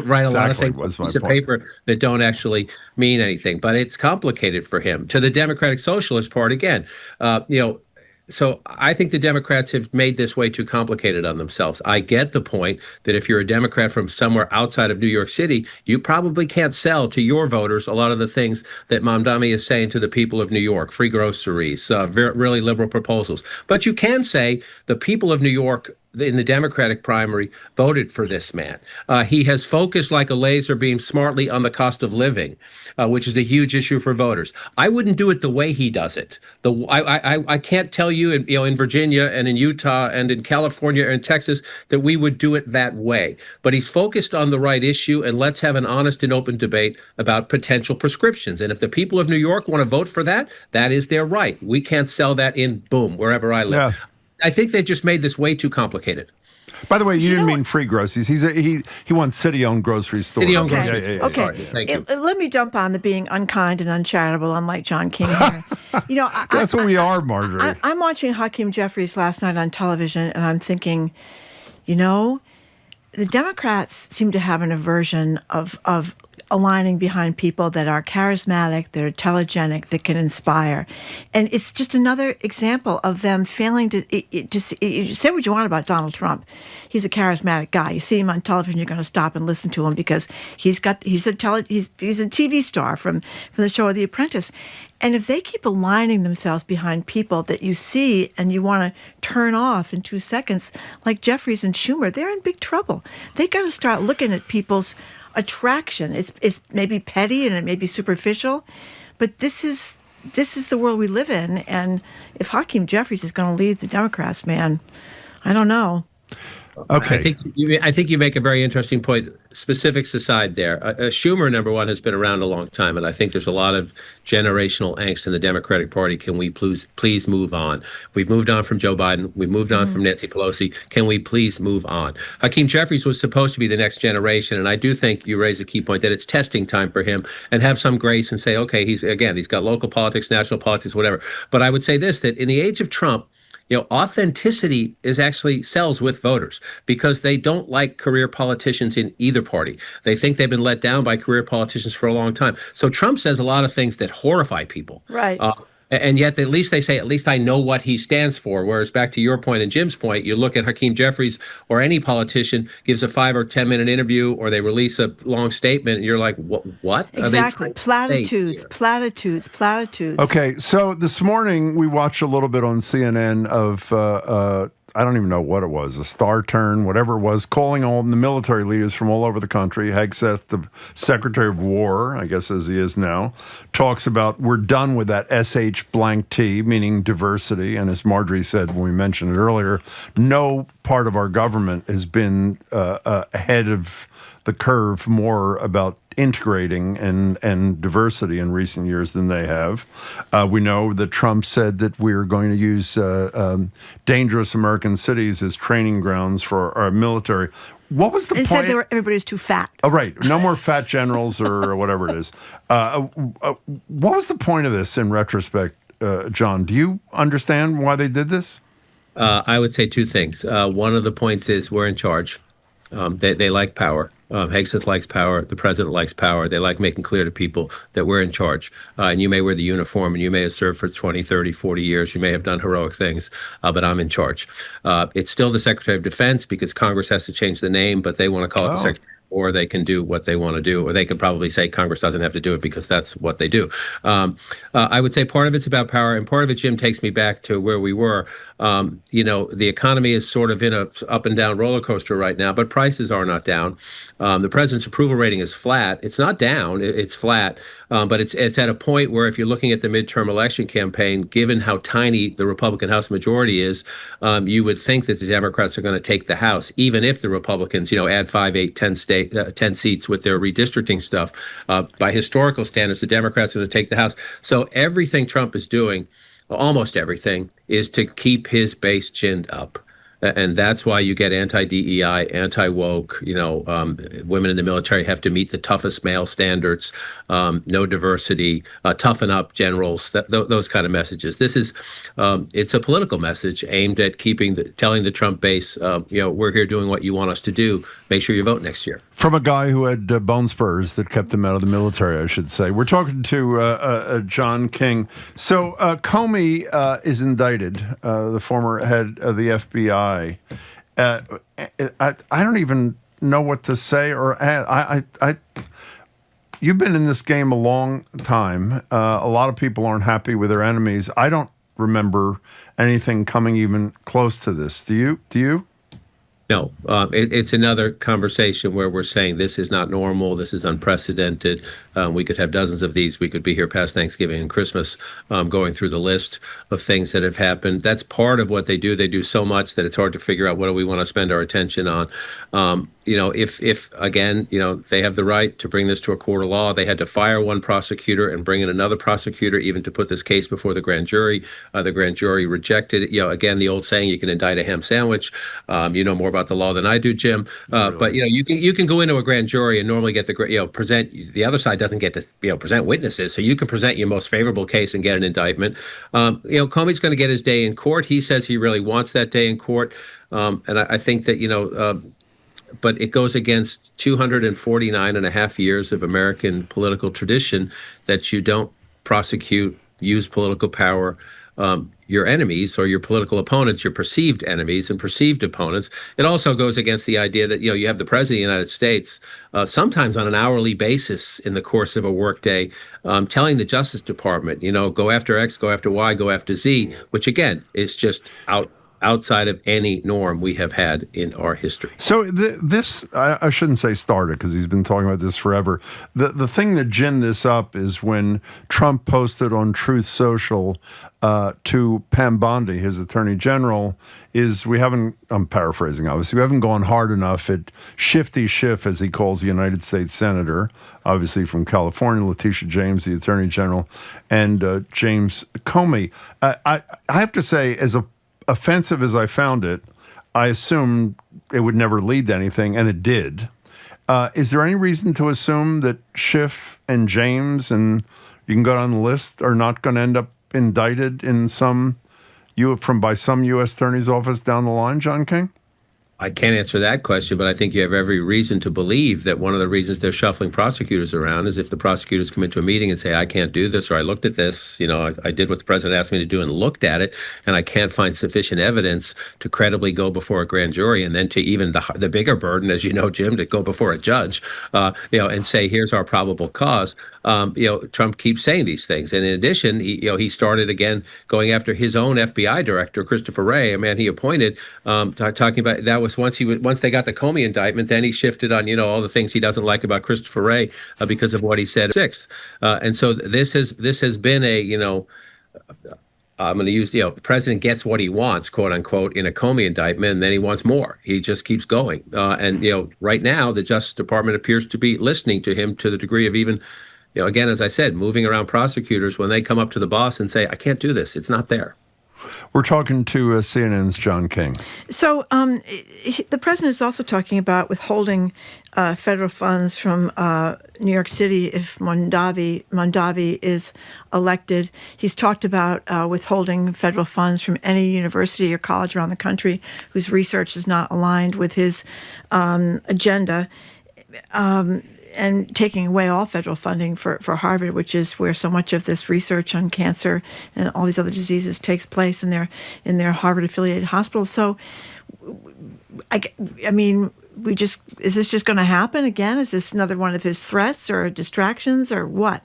Speaker 13: write a lot of things on a piece of paper that don't actually mean anything. But it's complicated for him. To the Democratic Socialist Party, again, so I think the Democrats have made this way too complicated on themselves. I get the point that if you're a Democrat from somewhere outside of New York City, you probably can't sell to your voters a lot of the things that Mamdani is saying to the people of New York, free groceries, really liberal proposals. But you can say the people of New York in the Democratic primary voted for this man. He has focused like a laser beam smartly on the cost of living, which is a huge issue for voters. I wouldn't do it the way he does it. I can't tell you, in Virginia and in Utah and in California and Texas that we would do it that way. But he's focused on the right issue, and let's have an honest and open debate about potential prescriptions. And if the people of New York want to vote for that, that is their right. We can't sell that in, boom, wherever I live. Yeah. I think they've just made this way too complicated.
Speaker 1: By the way, you didn't mean free groceries. He wants city-owned grocery stores.
Speaker 13: City-owned
Speaker 2: grocery.
Speaker 13: Yeah.
Speaker 2: Okay.
Speaker 13: Sorry, thank you.
Speaker 2: Let me jump on the being unkind and uncharitable, unlike John King here.
Speaker 1: That's what we are, Marjorie.
Speaker 2: I'm watching Hakeem Jeffries last night on television, and I'm thinking, the Democrats seem to have an aversion of aligning behind people that are charismatic, that are telegenic, that can inspire. And it's just another example of them failing to say what you want about Donald Trump. He's a charismatic guy. You see him on television, you're going to stop and listen to him because he's a TV star from the show The Apprentice. And if they keep aligning themselves behind people that you see and you want to turn off in 2 seconds, like Jeffries and Schumer, they're in big trouble. They got to start looking at people's attraction. It's maybe petty and it may be superficial, but this is the world we live in. And if Hakeem Jeffries is going to lead the Democrats, man, I don't know.
Speaker 1: Okay.
Speaker 13: I think you make a very interesting point. Specifics aside, there, Schumer, number one, has been around a long time, and I think there's a lot of generational angst in the Democratic Party. Can we please move on? We've moved on from Joe Biden. We've moved on from Nancy Pelosi. Can we please move on? Hakeem Jeffries was supposed to be the next generation, and I do think you raise a key point that it's testing time for him, and have some grace and say, okay, he's got local politics, national politics, whatever. But I would say this, that in the age of Trump, authenticity is actually sells with voters because they don't like career politicians in either party. They think they've been let down by career politicians for a long time. So Trump says a lot of things that horrify people.
Speaker 2: Right.
Speaker 13: And yet, at least they say, at least I know what he stands for. Whereas back to your point and Jim's point, you look at Hakeem Jeffries or any politician gives a 5 or 10 minute interview or they release a long statement, and you're like, what?
Speaker 2: Exactly. Platitudes.
Speaker 1: Okay, so this morning we watched a little bit on CNN of I don't even know what it was, a star turn, whatever it was, calling all the military leaders from all over the country. Hegseth, the Secretary of War, I guess as he is now, talks about we're done with that SH blank T, meaning diversity. And as Marjorie said when we mentioned it earlier, no part of our government has been ahead of the curve more about integrating and diversity in recent years than they have. We know that Trump said that we're going to use dangerous American cities as training grounds for our military. What was the point?
Speaker 2: It said everybody's too fat.
Speaker 1: Oh, right. No more fat generals or whatever it is. What was the point of this in retrospect, John? Do you understand why they did this?
Speaker 13: I would say two things. One of the points is we're in charge. They like power. Hegseth likes power. The president likes power. They like making clear to people that we're in charge. And you may wear the uniform and you may have served for 20, 30, 40 years. You may have done heroic things, but I'm in charge. It's still the Secretary of Defense because Congress has to change the name, but they want to call it the Secretary. Or they can do what they want to do, or they could probably say Congress doesn't have to do it because that's what they do. I would say part of it's about power, and part of it, Jim, takes me back to where we were. The economy is sort of in a up and down roller coaster right now, but prices are not down. The president's approval rating is flat. It's not down, it's flat, but it's at a point where if you're looking at the midterm election campaign, given how tiny the Republican House majority is, you would think that the Democrats are going to take the House, even if the Republicans, add 5, 8, 10 seats with their redistricting stuff. By historical standards, the Democrats are going to take the House. So everything Trump is doing, almost everything, is to keep his base chinned up. And that's why you get anti-DEI, anti-woke, women in the military have to meet the toughest male standards, no diversity, toughen up generals, those kind of messages. This is, it's a political message aimed at telling the Trump base, we're here doing what you want us to do. Make sure you vote next year.
Speaker 1: From a guy who had bone spurs that kept him out of the military, I should say. We're talking to John King. So Comey is indicted, the former head of the FBI. I don't even know what to say. You've been in this game a long time. A lot of people aren't happy with their enemies. I don't remember anything coming even close to this. Do you?
Speaker 13: No, it's another conversation where we're saying this is not normal. This is unprecedented. We could have dozens of these. We could be here past Thanksgiving and Christmas going through the list of things that have happened. That's part of what they do. They do so much that it's hard to figure out what do we want to spend our attention on. If again, they have the right to bring this to a court of law. They had to fire one prosecutor and bring in another prosecutor even to put this case before the grand jury. The grand jury rejected it. Again, the old saying, you can indict a ham sandwich. You know more about the law than I do, Jim. But you can go into a grand jury and normally get present. The other side doesn't get to present witnesses, so you can present your most favorable case and get an indictment. Comey's going to get his day in court. He says he really wants that day in court, and I think that but it goes against 249 and a half years of American political tradition that you don't prosecute, use political power, your enemies or your political opponents, your perceived enemies and perceived opponents. It also goes against the idea that, you have the president of the United States, sometimes on an hourly basis in the course of a workday, telling the Justice Department, go after X, go after Y, go after Z, which again is just outside of any norm we have had in our history.
Speaker 1: So I shouldn't say started, because he's been talking about this forever. The thing that ginned this up is when Trump posted on Truth Social to Pam Bondi, his attorney general, I'm paraphrasing obviously, we haven't gone hard enough at Shifty Schiff, as he calls the United States Senator, obviously from California, Letitia James, the attorney general, and James Comey. I have to say, as offensive as I found it, I assumed it would never lead to anything, and it did. Is there any reason to assume that Schiff and James, and you can go down the list, are not going to end up indicted in by some U.S. Attorney's office down the line, John King?
Speaker 13: I can't answer that question, but I think you have every reason to believe that one of the reasons they're shuffling prosecutors around is if the prosecutors come into a meeting and say, I can't do this, or I looked at this, I did what the president asked me to do and looked at it, and I can't find sufficient evidence to credibly go before a grand jury, and then to even the bigger burden, as you know, Jim, to go before a judge, and say, here's our probable cause. Trump keeps saying these things. And in addition, he started again going after his own FBI director, Christopher Wray, a man he appointed, talking about that was once they got the Comey indictment, then he shifted on, all the things he doesn't like about Christopher Wray because of what he said 6th. And so this has been I'm going to use, the president gets what he wants, quote unquote, in a Comey indictment, and then he wants more. He just keeps going. And right now, the Justice Department appears to be listening to him to the degree of even, again, as I said, moving around prosecutors when they come up to the boss and say, I can't do this. It's not there.
Speaker 1: We're talking to CNN's John King.
Speaker 2: So the president is also talking about withholding federal funds from New York City if Mondavi is elected. He's talked about withholding federal funds from any university or college around the country whose research is not aligned with his agenda. And taking away all federal funding for Harvard, which is where so much of this research on cancer and all these other diseases takes place in their Harvard-affiliated hospitals. So, I mean, is this just going to happen again? Is this another one of his threats or distractions or what?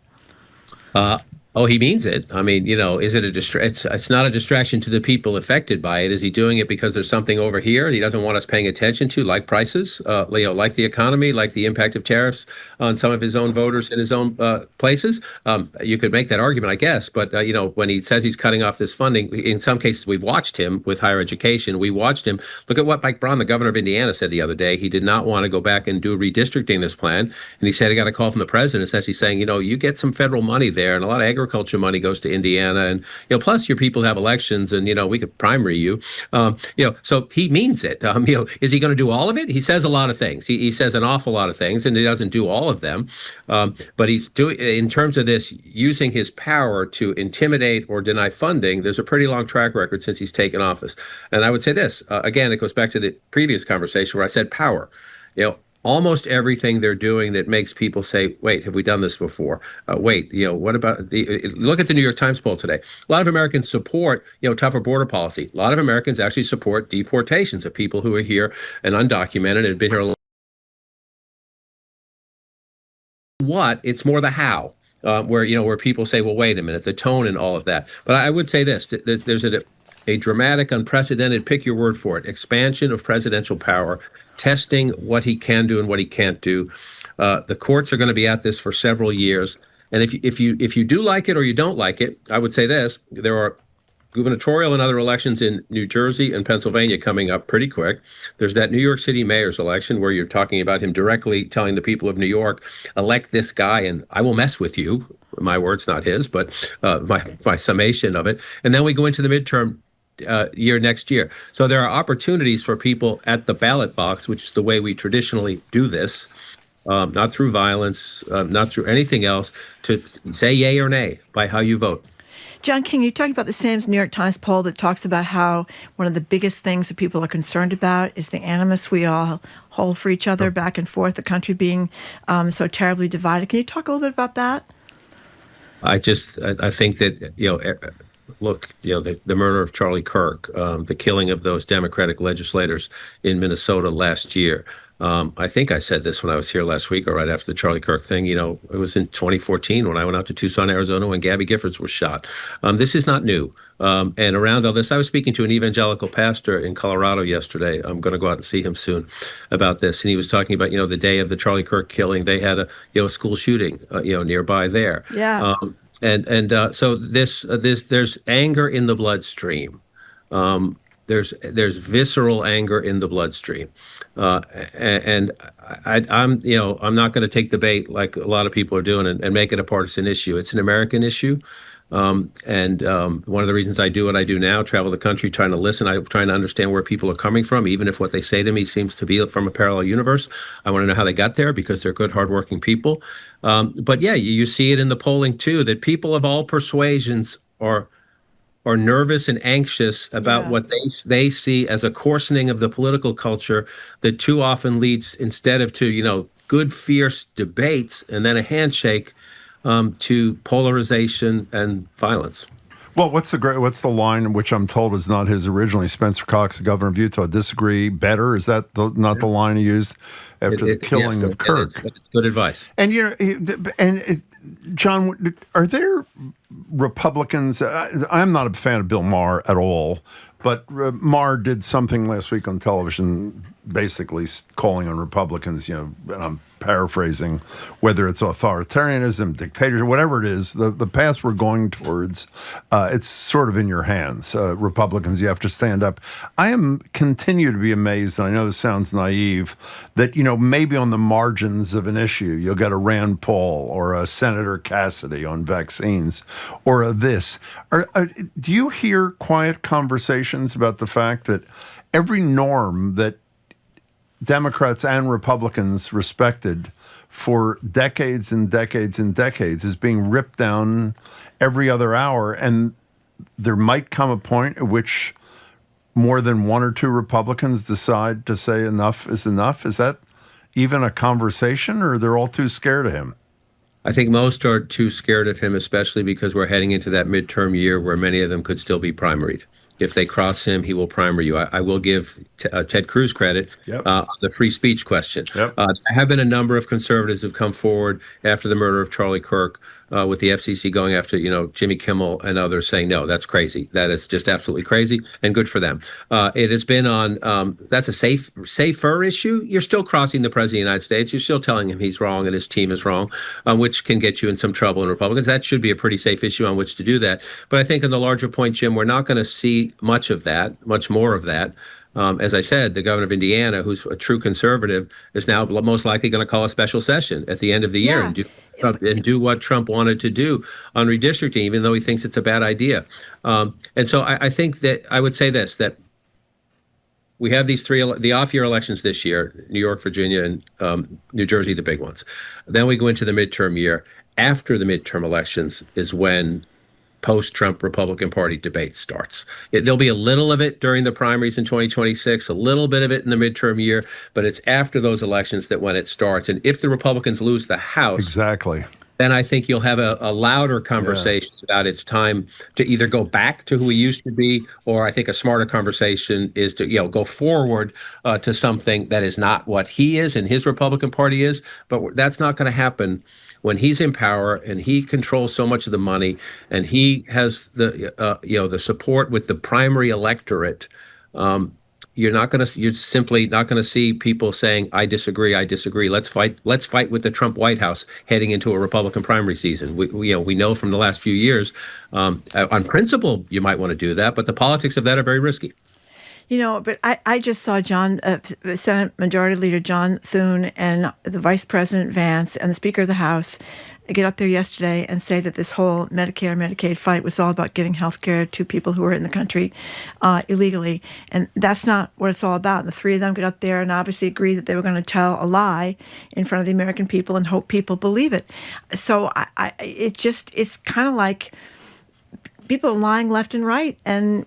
Speaker 13: Oh, he means it. I mean, is it a distraction? It's not a distraction to the people affected by it. Is he doing it because there's something over here he doesn't want us paying attention to, like prices, like the economy, like the impact of tariffs on some of his own voters in his own places? You could make that argument, I guess. But, when he says he's cutting off this funding, in some cases, we've watched him with higher education. We watched him. Look at what Mike Braun, the governor of Indiana, said the other day. He did not want to go back and do redistricting this plan. And he said he got a call from the president essentially saying, you get some federal money there, and a lot of agriculture money goes to Indiana, and plus your people have elections, and we could primary you. So he means it. Is he going to do all of it? He says a lot of things. He says an awful lot of things, and he doesn't do all of them. But he's doing, in terms of this, using his power to intimidate or deny funding. There's a pretty long track record since he's taken office. And I would say this again. It goes back to the previous conversation where I said power. Almost everything they're doing that makes people say, wait, have we done this before? Wait, what about look at the New York Times poll today. A lot of Americans support, tougher border policy. A lot of Americans actually support deportations of people who are here and undocumented and have been here a long time. What? It's more the how. Where people say, well, wait a minute, the tone and all of that. But I would say this, that there's a dramatic, unprecedented, pick your word for it, expansion of presidential power, testing what he can do and what he can't do. The courts are going to be at this for several years. And if you do like it or you don't like it, I would say this, there are gubernatorial and other elections in New Jersey and Pennsylvania coming up pretty quick. There's that New York City mayor's election where you're talking about him directly telling the people of New York, elect this guy and I will mess with you. My words, not his, but my summation of it. And then we go into the midterm year next year. So there are opportunities for people at the ballot box, which is the way we traditionally do this, not through violence, not through anything else, to say yay or nay by how you vote.
Speaker 2: John King, you talked about the same New York Times poll that talks about how one of the biggest things that people are concerned about is the animus we all hold for each other back and forth, the country being so terribly divided. Can you talk a little bit about that? I
Speaker 13: think that, look, the murder of Charlie Kirk, the killing of those Democratic legislators in Minnesota last year, I think I said this when I was here last week or right after the Charlie Kirk thing. It was in 2014 when I went out to Tucson, Arizona, when Gabby Giffords was shot. This is not new. And around all this, I was speaking to an evangelical pastor in Colorado yesterday. I'm going to go out and see him soon about this. And he was talking about, the day of the Charlie Kirk killing, they had a school shooting, nearby there.
Speaker 2: Yeah.
Speaker 13: So there's anger in the bloodstream. There's visceral anger in the bloodstream, and I'm not going to take the bait like a lot of people are doing and make it a partisan issue. It's an American issue, and one of the reasons I do what I do now, travel the country, trying to listen, I'm trying to understand where people are coming from, even if what they say to me seems to be from a parallel universe. I want to know how they got there because they're good, hardworking people. But yeah, you see it in the polling too, that people of all persuasions are nervous and anxious about what they see as a coarsening of the political culture that too often leads, instead of to, good, fierce debates and then a handshake, to polarization and violence.
Speaker 1: Well, what's the line, which I'm told is not his originally? Spencer Cox, the governor of Utah, disagree better. Is that not the line he used after the killing of Kirk?
Speaker 13: It's good advice.
Speaker 1: And John, are there Republicans? I'm not a fan of Bill Maher at all, but Maher did something last week on television, basically calling on Republicans. And I'm paraphrasing, whether it's authoritarianism, dictatorship, whatever it is, the path we're going towards, it's sort of in your hands. Republicans, you have to stand up. I continue to be amazed, and I know this sounds naive, that, maybe on the margins of an issue, you'll get a Rand Paul or a Senator Cassidy on vaccines or this. Do you hear quiet conversations about the fact that every norm that Democrats and Republicans respected for decades and decades and decades is being ripped down every other hour, and there might come a point at which more than one or two Republicans decide to say enough is enough? Is that even a conversation, or they're all too scared of him?
Speaker 13: I think most are too scared of him, especially because we're heading into that midterm year where many of them could still be primaried. If they cross him, he will primary you. I will give Ted Cruz credit on the free speech question. There have been a number of conservatives who've come forward after the murder of Charlie Kirk, with the FCC going after, Jimmy Kimmel and others, saying, no, that's crazy. That is just absolutely crazy, and good for them. It has been on, that's a safer issue. You're still crossing the president of the United States. You're still telling him he's wrong and his team is wrong, which can get you in some trouble in Republicans. That should be a pretty safe issue on which to do that. But I think on the larger point, Jim, we're not going to see much more of that. As I said, the governor of Indiana, who's a true conservative, is now most likely going to call a special session at the end of the year and do what Trump wanted to do on redistricting, even though he thinks it's a bad idea. And so I think that I would say this, that we have the off-year elections this year, New York, Virginia, and New Jersey, the big ones. Then we go into the midterm year. After the midterm elections is when post-Trump Republican Party debate starts. There'll be a little of it during the primaries in 2026, a little bit of it in the midterm year, but it's after those elections that when it starts. And if the Republicans lose the House, then I think you'll have a louder conversation about it's time to either go back to who he used to be, or I think a smarter conversation is to go forward to something that is not what he is and his Republican Party is. But that's not going to happen when he's in power and he controls so much of the money and he has the support with the primary electorate. You're simply not going to see people saying, I disagree. Let's fight with the Trump White House heading into a Republican primary season. We know from the last few years, on principle, you might want to do that, but the politics of that are very risky.
Speaker 2: But I just saw Senate Majority Leader John Thune and the Vice President Vance and the Speaker of the House get up there yesterday and say that this whole Medicare-Medicaid fight was all about giving health care to people who are in the country illegally. And that's not what it's all about. And the three of them get up there and obviously agree that they were going to tell a lie in front of the American people and hope people believe it. So it's kind of like people are lying left and right, and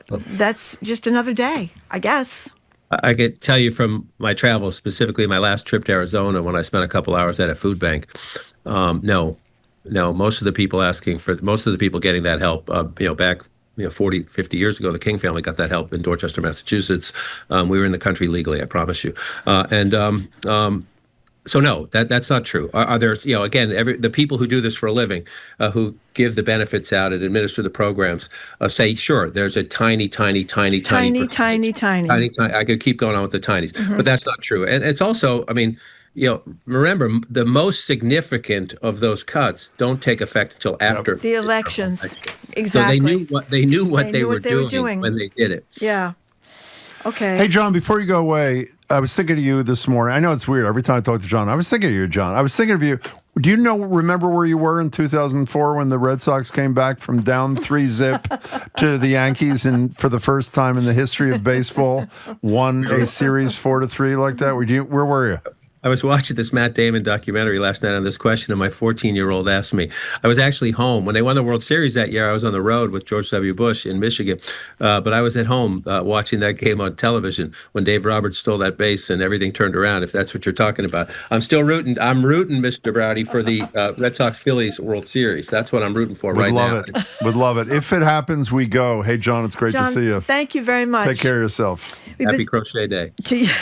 Speaker 2: that's just another day, I guess.
Speaker 13: I could tell you from my travels, specifically my last trip to Arizona when I spent a couple hours at a food bank. No, most of the people getting that help, back 40, 50 years ago. The King family got that help in Dorchester, Massachusetts. We were in the country legally, I promise you. So no, that's not true. Are there, again, the people who do this for a living, who give the benefits out and administer the programs, say, sure, there's a tiny.
Speaker 2: I
Speaker 13: could keep going on with the tinies, but that's not true. And it's also, remember, the most significant of those cuts don't take effect until after
Speaker 2: the elections. Exactly.
Speaker 13: So they knew what they were doing when they did it.
Speaker 2: Yeah. Okay.
Speaker 1: Hey, John, before you go away, I was thinking of you this morning. I know it's weird. Every time I talk to John, I was thinking of you, John. I was thinking of you. Do you remember where you were in 2004 when the Red Sox came back from down 3-0 to the Yankees and for the first time in the history of baseball won a series 4-3 like that? Where were you?
Speaker 13: I was watching this Matt Damon documentary last night on this question, and my 14-year-old asked me. I was actually home. When they won the World Series that year, I was on the road with George W. Bush in Michigan. But I was at home watching that game on television when Dave Roberts stole that base and everything turned around, if that's what you're talking about. I'm still rooting. I'm rooting, Mr. Browdy, for the Red Sox-Phillies World Series. That's what I'm rooting for right now.
Speaker 1: Would love it. If it happens, we go. Hey, John, it's great to see you.
Speaker 2: Thank you very much.
Speaker 1: Take care of yourself.
Speaker 13: Happy Crochet Day.
Speaker 1: He's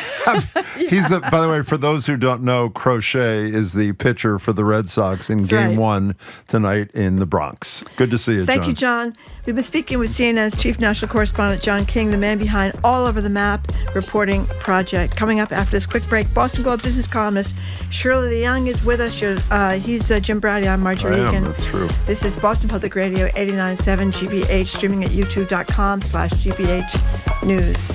Speaker 1: by the way, for those who don't know, Crochet is the pitcher for the Red Sox in Game 1 tonight in the Bronx. Good to see you, John.
Speaker 2: Thank you, John. We've been speaking with CNN's chief national correspondent, John King, the man behind All Over the Map reporting project. Coming up after this quick break, Boston Globe business columnist Shirley Leung is with us. He's Jim Browdy. I'm Marjorie Egan.
Speaker 1: That's true.
Speaker 2: This is Boston Public Radio 89.7 GBH, streaming at youtube.com/GBH News.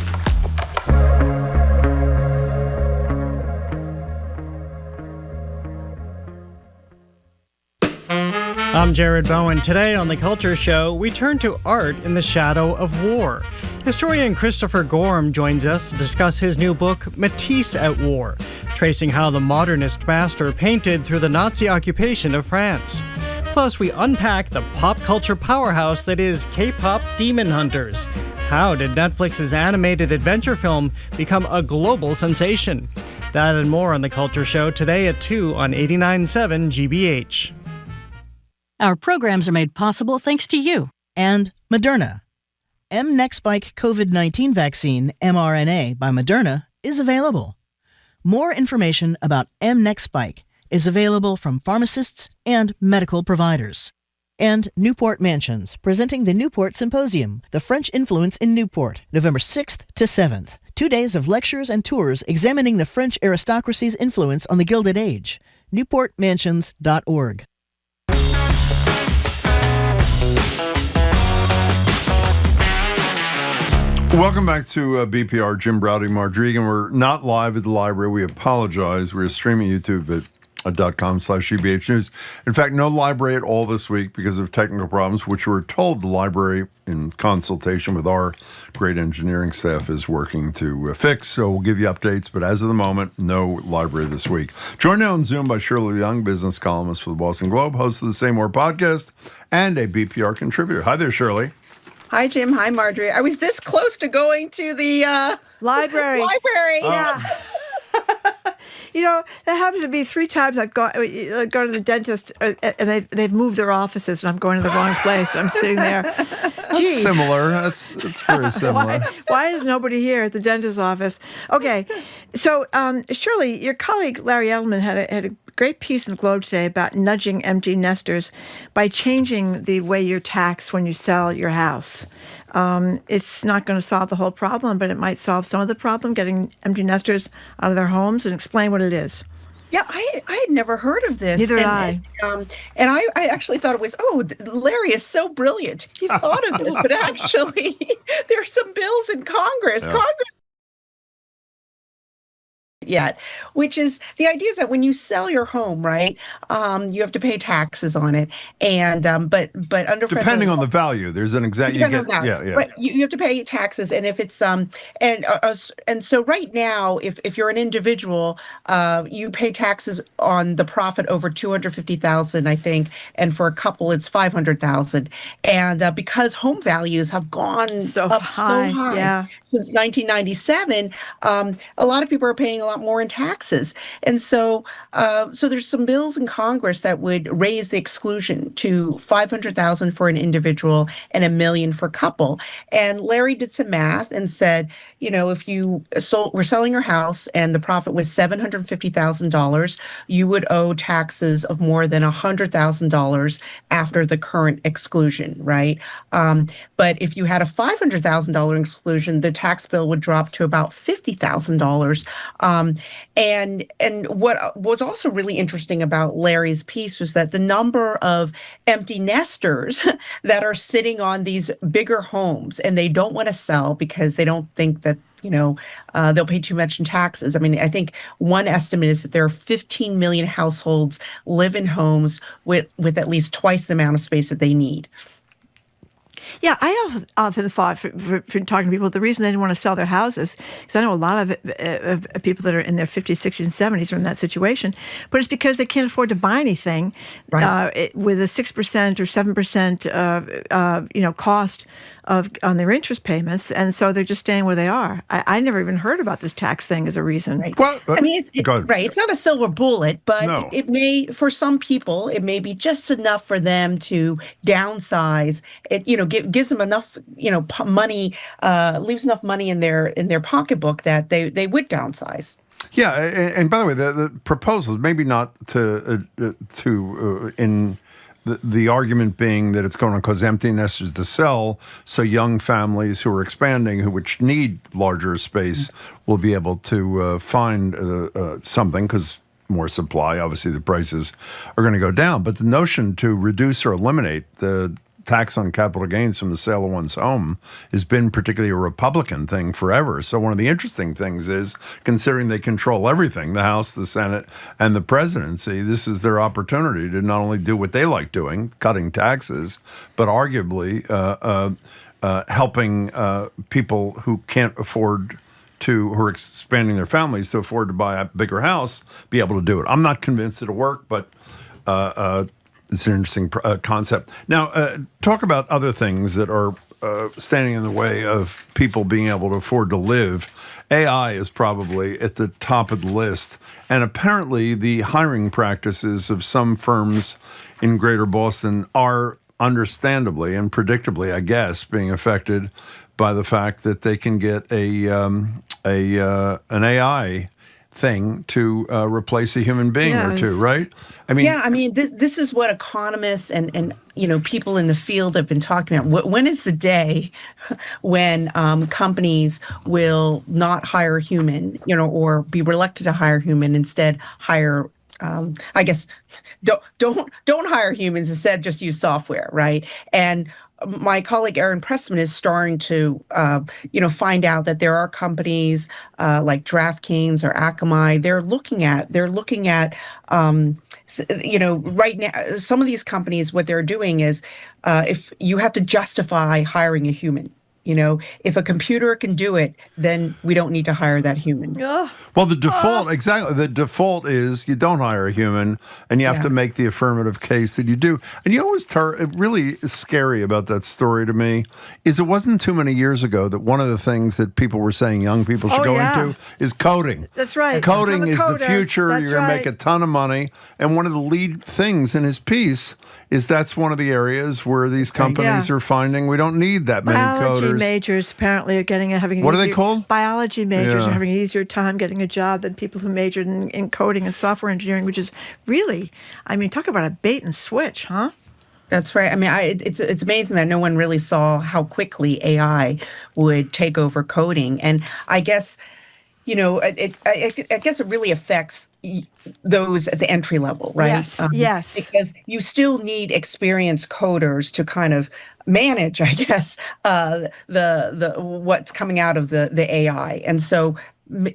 Speaker 5: I'm Jared Bowen. Today on The Culture Show, we turn to art in the shadow of war. Historian Christopher Gorham joins us to discuss his new book, Matisse at War, tracing how the modernist master painted through the Nazi occupation of France. Plus, we unpack the pop culture powerhouse that is K-pop Demon Hunters. How did Netflix's animated adventure film become a global sensation? That and more on The Culture Show today at 2 on 89.7 GBH.
Speaker 18: Our programs are made possible thanks to you.
Speaker 19: And Moderna. mNEXSpike COVID-19 vaccine, mRNA, by Moderna, is available. More information about mNEXSpike is available from pharmacists and medical providers. And Newport Mansions, presenting the Newport Symposium, The French Influence in Newport, November 6th to 7th. 2 days of lectures and tours examining the French aristocracy's influence on the Gilded Age. NewportMansions.org.
Speaker 1: Welcome back to BPR. Jim Browdy, Marjorie Egan. We're not live at the library. We apologize. We're streaming YouTube at .com/GBH News. In fact, no library at all this week because of technical problems, which we're told the library, in consultation with our great engineering staff, is working to fix. So we'll give you updates. But as of the moment, no library this week. Joined now on Zoom by Shirley Leung, business columnist for the Boston Globe, host of the Say More podcast, and a BPR contributor. Hi there, Shirley.
Speaker 15: Hi, Jim. Hi, Marjorie. I was this close to going to the
Speaker 2: library.
Speaker 15: Yeah.
Speaker 2: That happened to me 3 times. I've go to the dentist, and they've moved their offices, and I'm going to the wrong place. I'm sitting there.
Speaker 1: That's similar. It's very similar.
Speaker 2: Why is nobody here at the dentist's office? Okay, so Shirley, your colleague Larry Edelman had a great piece in the Globe today about nudging empty nesters by changing the way you're taxed when you sell your house. It's not going to solve the whole problem, but it might solve some of the problem, getting empty nesters out of their homes. And explain what it is.
Speaker 15: Yeah, I had never heard of this.
Speaker 2: Neither had I.
Speaker 15: And I actually thought it was, Larry is so brilliant. He thought of this, but actually there are some bills in Congress.
Speaker 1: Yeah.
Speaker 15: Congress yet, which is the idea is that when you sell your home, right, you have to pay taxes on it, and but under
Speaker 1: depending on the value, there's an exact you
Speaker 15: have to pay taxes, and if it's and so right now, if you're an individual, you pay taxes on the profit over $250,000, I think, and for a couple it's $500,000, and because home values have gone
Speaker 2: so high
Speaker 15: since 1997, a lot of people are paying a lot lot more in taxes. And so there's some bills in Congress that would raise the exclusion to $500,000 for an individual and $1 million for a couple. And Larry did some math and said, if you were selling your house and the profit was $750,000, you would owe taxes of more than $100,000 after the current exclusion, right? But if you had a $500,000 exclusion, the tax bill would drop to about $50,000. And what was also really interesting about Larry's piece was that the number of empty nesters that are sitting on these bigger homes and they don't want to sell because they don't think that they'll pay too much in taxes. I mean, I think one estimate is that there are 15 million households live in homes with at least twice the amount of space that they need.
Speaker 2: Yeah, I often thought, for talking to people, the reason they didn't want to sell their houses, because I know a lot of people that are in their 50s, 60s, and 70s are in that situation, but it's because they can't afford to buy anything with a 6% or 7% cost on their interest payments, and so they're just staying where they are. I never even heard about this tax thing as a reason.
Speaker 15: Right. Well, I mean, it's not a silver bullet, but it may, for some people, it may be just enough for them to downsize. It gives them enough money, leaves enough money in their pocketbook that they would downsize.
Speaker 1: Yeah, and by the way, the proposals maybe not in the argument being that it's going to cause empty nesters to sell, so young families who are expanding, which need larger space, will be able to find something, because more supply, obviously the prices are going to go down. But the notion to reduce or eliminate the tax on capital gains from the sale of one's home has been particularly a Republican thing forever. So one of the interesting things is, considering they control everything, the House, the Senate, and the presidency, this is their opportunity to not only do what they like doing, cutting taxes, but arguably helping people who can't afford who are expanding their families to afford to buy a bigger house, be able to do it. I'm not convinced it'll work, but it's an interesting concept. Now, talk about other things that are standing in the way of people being able to afford to live. AI is probably at the top of the list. And apparently the hiring practices of some firms in Greater Boston are understandably and predictably, I guess, being affected by the fact that they can get an AI thing to replace a human being or two, right?
Speaker 15: This is what economists and people in the field have been talking about. When is the day when companies will not hire a human, or be reluctant to hire human, instead hire I guess don't hire humans, instead just use software, right? And my colleague Aaron Pressman is starting to, find out that there are companies like DraftKings or Akamai. They're looking at, right now, some of these companies, what they're doing is, if you have to justify hiring a human. If a computer can do it, then we don't need to hire that human.
Speaker 1: Well, the default is you don't hire a human, and you have to make the affirmative case that you do. And you always really scary about that story to me is it wasn't too many years ago that one of the things that people were saying young people should go into is coding.
Speaker 2: That's right.
Speaker 1: Coding is the future. You're going to make a ton of money. And one of the lead things in his piece is that's one of the areas where these companies are finding we don't need that many coders.
Speaker 2: Majors apparently are having
Speaker 1: what are they called?
Speaker 2: Biology majors are having an easier time getting a job than people who majored in coding and software engineering, which is really, talk about a bait and switch, huh?
Speaker 15: That's right. It's amazing that no one really saw how quickly AI would take over coding, and I guess. I guess it really affects those at the entry level, right?
Speaker 2: Yes.
Speaker 15: Because you still need experienced coders to kind of manage, I guess, the what's coming out of the AI, and so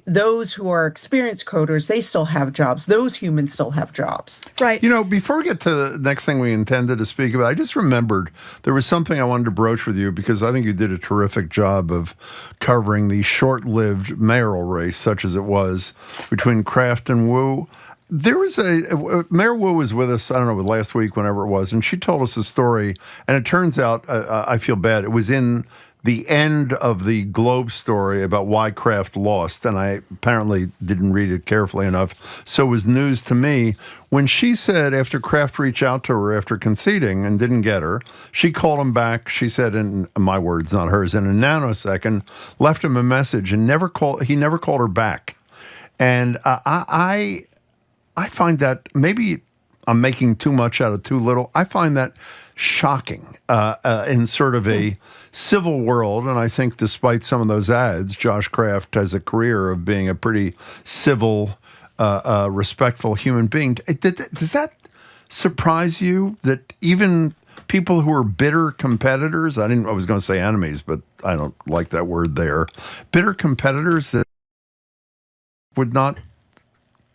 Speaker 15: those who are experienced coders, they still have jobs. Those humans still have jobs.
Speaker 2: Right.
Speaker 1: Before we get to the next thing we intended to speak about, I just remembered there was something I wanted to broach with you because I think you did a terrific job of covering the short-lived mayoral race, such as it was, between Kraft and Wu. There was Mayor Wu was with us, I don't know, last week, whenever it was, and she told us a story, and it turns out, I feel bad, it was in the end of the Globe story about why Kraft lost, and I apparently didn't read it carefully enough, so it was news to me. When she said after Kraft reached out to her after conceding and didn't get her, she called him back, she said, in my words, not hers, in a nanosecond, left him a message and he never called her back. And I find that, maybe I'm making too much out of too little. I find that shocking in sort of a civil world. And I think despite some of those ads, Josh Kraft has a career of being a pretty civil, respectful human being. Does that surprise you that even people who are bitter competitors, I was going to say enemies, but I don't like that word there, bitter competitors that would not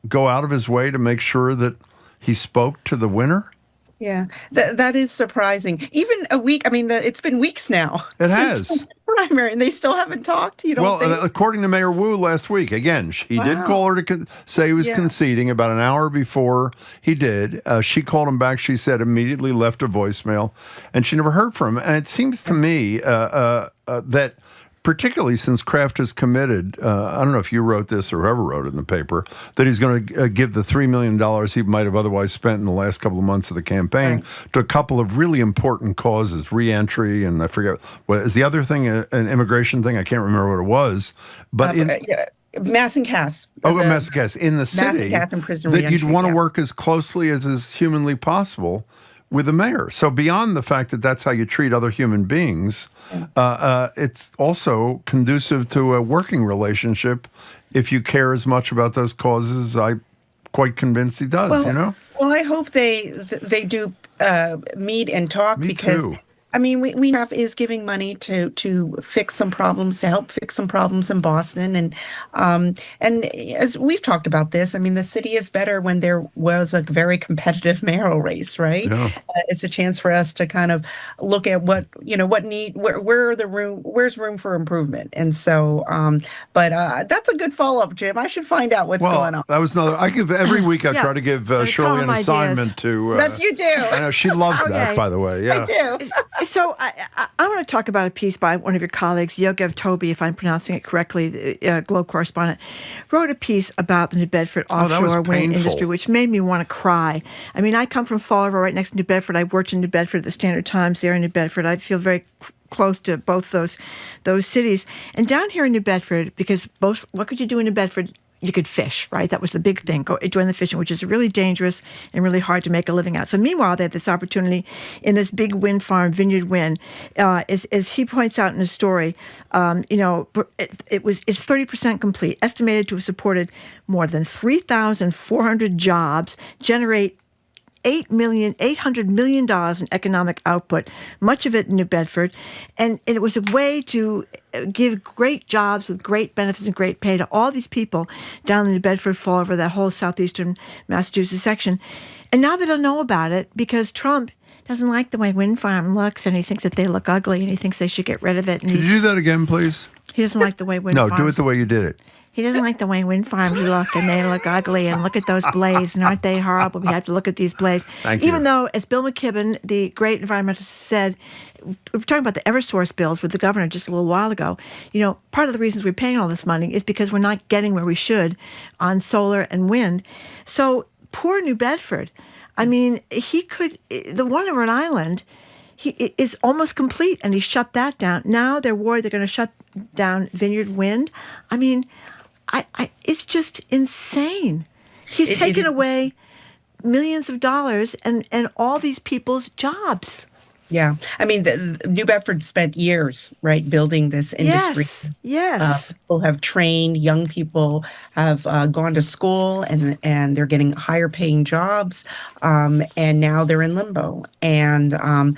Speaker 1: go out of his way to make sure that he spoke to the winner?
Speaker 15: Yeah, that is surprising. Even a week, it's been weeks now.
Speaker 1: It
Speaker 15: since
Speaker 1: has.
Speaker 15: the primary, and they still haven't talked. You don't think?
Speaker 1: According to Mayor Wu last week, again, he did call her to say he was conceding about an hour before he did. She called him back. She said immediately left a voicemail, and she never heard from him. And it seems to me that particularly since Kraft has committed, I don't know if you wrote this or whoever wrote it in the paper, that he's going to give the $3 million he might have otherwise spent in the last couple of months of the campaign to a couple of really important causes, reentry, and I forget, what is the other thing, an immigration thing? I can't remember what it was. But
Speaker 15: mass incasts.
Speaker 1: Mass incasts in the city,
Speaker 15: and prison
Speaker 1: that you'd
Speaker 15: reentry,
Speaker 1: want to work as closely as is humanly possible with the mayor. So beyond the fact that that's how you treat other human beings, it's also conducive to a working relationship if you care as much about those causes. I'm quite convinced he does,
Speaker 15: Well, I hope they do meet and talk.
Speaker 1: Me
Speaker 15: because
Speaker 1: too.
Speaker 15: we have is giving money to fix some problems, to help fix some problems in Boston, and as we've talked about this, the city is better when there was a very competitive mayoral race, right?
Speaker 1: Yeah.
Speaker 15: It's a chance for us to kind of look at where's room for improvement, and so, but that's a good follow up, Jim. I should find out what's going on.
Speaker 1: That was every week I try to give Shirley an assignment to.
Speaker 15: That's you do.
Speaker 1: I know she loves that, by the way. Yeah.
Speaker 15: I do.
Speaker 2: So I want to talk about a piece by one of your colleagues, Yogev Toby, if I'm pronouncing it correctly, the Globe correspondent, wrote a piece about the New Bedford offshore wind industry, which made me want to cry. I come from Fall River, right next to New Bedford. I worked in New Bedford at the Standard Times there in New Bedford. I feel very close to both those cities. And down here in New Bedford, because what could you do in New Bedford? You could fish, right? That was the big thing. Go join the fishing, which is really dangerous and really hard to make a living out. So meanwhile, they had this opportunity in this big wind farm, Vineyard Wind. As he points out in his story, it's 30% complete, estimated to have supported more than 3,400 jobs, generate $800 million in economic output, much of it in New Bedford. And it was a way to give great jobs with great benefits and great pay to all these people down in New Bedford, Fall River, that whole southeastern Massachusetts section. And now they don't know about it because Trump doesn't like the way wind farm looks, and he thinks that they look ugly, and he thinks they should get rid of it. And
Speaker 1: Could you do that again, please?
Speaker 2: He doesn't like the way wind farms...
Speaker 1: No, do it the way you did it.
Speaker 2: He doesn't like the way wind farms look, and they look ugly, and look at those blades, and aren't they horrible? We have to look at these blades. Even though, as Bill McKibben, the great environmentalist, said, we were talking about the Eversource bills with the governor just a little while ago. Part of the reasons we're paying all this money is because we're not getting where we should on solar and wind. So poor New Bedford. The one in Rhode Island, he is almost complete, and he shut that down. Now they're worried they're going to shut down Vineyard Wind. It's just insane. He's taken away millions of dollars and all these people's jobs.
Speaker 15: Yeah. New Bedford spent years, right, building this industry.
Speaker 2: Yes.
Speaker 15: People have trained, young people have gone to school, and they're getting higher paying jobs, and now they're in limbo. And I'm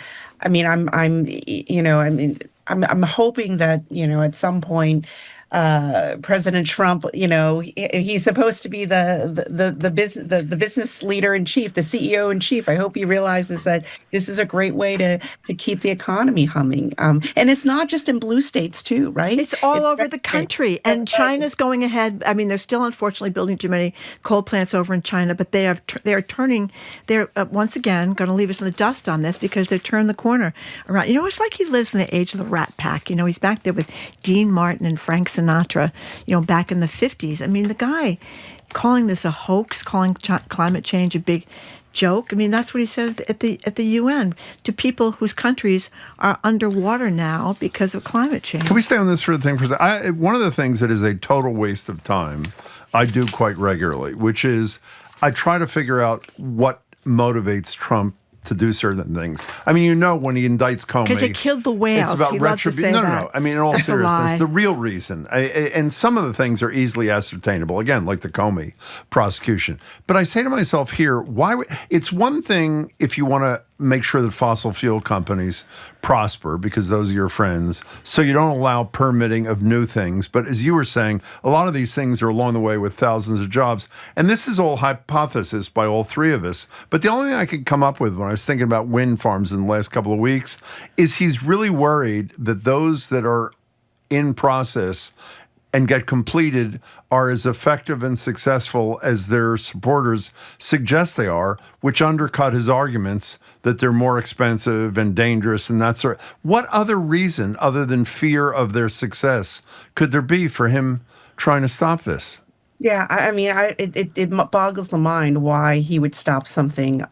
Speaker 15: hoping that, at some point, President Trump, he's supposed to be the business leader in chief, the CEO in chief. I hope he realizes that this is a great way to keep the economy humming. And it's not just in blue states too, right?
Speaker 2: It's all over the country. And China's going ahead. I mean, they're still unfortunately building too many coal plants over in China, but they're once again going to leave us in the dust on this because they've turned the corner around. It's like he lives in the age of the Rat Pack. He's back there with Dean Martin and Frank Sinatra, back in the 50s. I mean, the guy calling this a hoax, calling climate change a big joke. I mean, that's what he said at the UN to people whose countries are underwater now because of climate change.
Speaker 1: Can we stay on this for a second? One of the things that is a total waste of time, I do quite regularly, which is I try to figure out what motivates Trump to do certain things. I mean, when he indicts Comey,
Speaker 2: because they killed the whales.
Speaker 1: It's about retribution. No. I mean, in all seriousness, the real reason, and some of the things are easily ascertainable. Again, like the Comey prosecution. But I say to myself here, it's one thing if you want to make sure that fossil fuel companies prosper because those are your friends, so you don't allow permitting of new things. But as you were saying, a lot of these things are along the way with thousands of jobs. And this is all hypothesis by all three of us. But the only thing I could come up with when I was thinking about wind farms in the last couple of weeks is he's really worried that those that are in process and get completed are as effective and successful as their supporters suggest they are, which undercut his arguments that they're more expensive and dangerous and that sort. What other reason other than fear of their success could there be for him trying to stop this?
Speaker 15: Yeah, I mean, it boggles the mind why he would stop something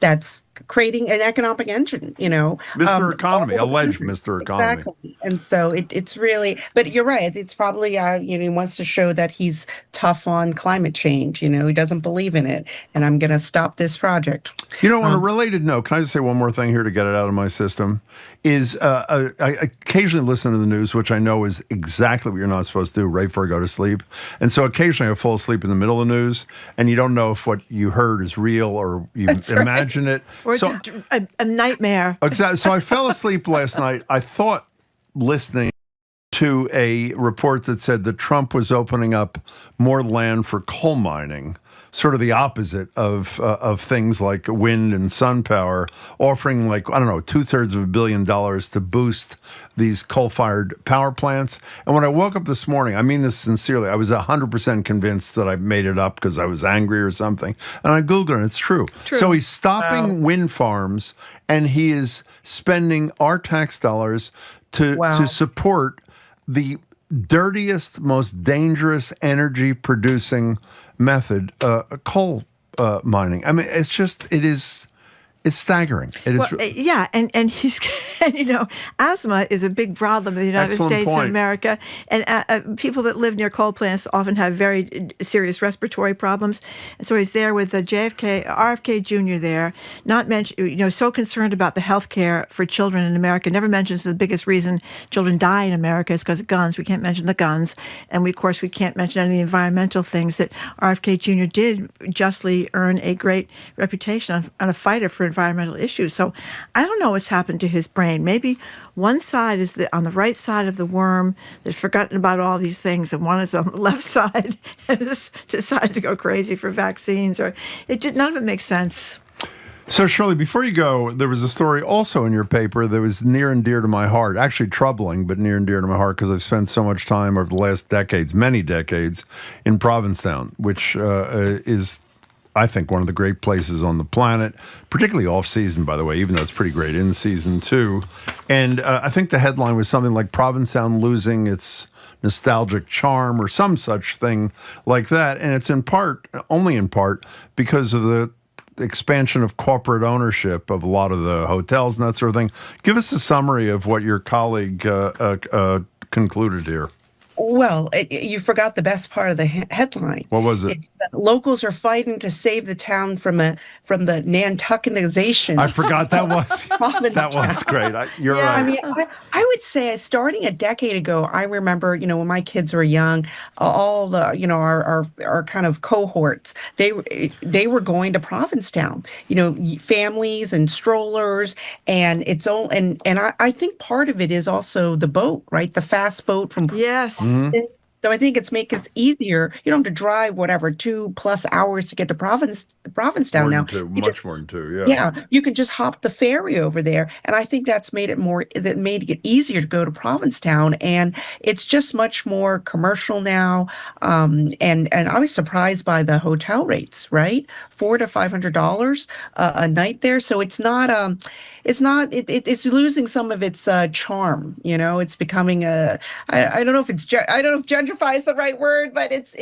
Speaker 15: that's creating an economic engine,
Speaker 1: Mr. Economy, alleged Mr. Economy.
Speaker 15: Exactly. And so it's really, but you're right. It's probably, he wants to show that he's tough on climate change. He doesn't believe in it. And I'm going to stop this project.
Speaker 1: On a related note, can I just say one more thing here to get it out of my system? I occasionally listen to the news, which I know is exactly what you're not supposed to do right before I go to sleep. And so occasionally I fall asleep in the middle of the news, and you don't know if what you heard is real or you imagine it.
Speaker 2: Or it's a nightmare.
Speaker 1: Exactly. So I fell asleep last night. I thought listening to a report that said that Trump was opening up more land for coal mining, sort of the opposite of things like wind and sun power, offering $2/3 of $1 billion to boost these coal-fired power plants. And when I woke up this morning, I mean this sincerely, I was 100% convinced that I made it up because I was angry or something. And I Googled it, and it's true. So he's stopping wind farms, and he is spending our tax dollars to support the dirtiest, most dangerous energy-producing method, coal mining. I mean, it's staggering. It is.
Speaker 2: Yeah, and he's, asthma is a big problem in the United States and America, and people that live near coal plants often have very serious respiratory problems. And so he's there with the RFK Jr. there, not mention, so concerned about the health care for children in America. Never mentions the biggest reason children die in America is because of guns. We can't mention the guns, and we can't mention any of the environmental things that RFK Jr. did justly earn a great reputation on a fighter for environmental issues. So I don't know what's happened to his brain. Maybe one side is on the right side of the worm that's forgotten about all these things, and one is on the left side and has decided to go crazy for vaccines. None of it makes sense.
Speaker 1: So, Shirley, before you go, there was a story also in your paper that was near and dear to my heart, actually troubling, but near and dear to my heart because I've spent so much time over the last many decades, in Provincetown, which is, I think, one of the great places on the planet, particularly off-season, by the way, even though it's pretty great in season too. And I think the headline was something like Provincetown losing its nostalgic charm or some such thing like that. And it's only in part, because of the expansion of corporate ownership of a lot of the hotels and that sort of thing. Give us a summary of what your colleague concluded here.
Speaker 15: Well, you forgot the best part of the headline.
Speaker 1: What was it?
Speaker 15: Locals are fighting to save the town from the Nantuckenization.
Speaker 1: I forgot that was great. You're right.
Speaker 15: I mean, I would say starting a decade ago, I remember, when my kids were young, all the, our kind of cohorts, they were going to Provincetown, families and strollers, and I think part of it is also the boat, right? The fast boat from So I think make it easier. You don't have to drive 2+ hours to get to Provincetown now.
Speaker 1: Much more than 2.
Speaker 15: Yeah, you can just hop the ferry over there, and I think that made it easier to go to Provincetown, and it's just much more commercial now. And I was surprised by the hotel rates, right? $400 to $500 a night there. So it's losing some of its charm. It's becoming I don't know if gentrify is the right word, but it's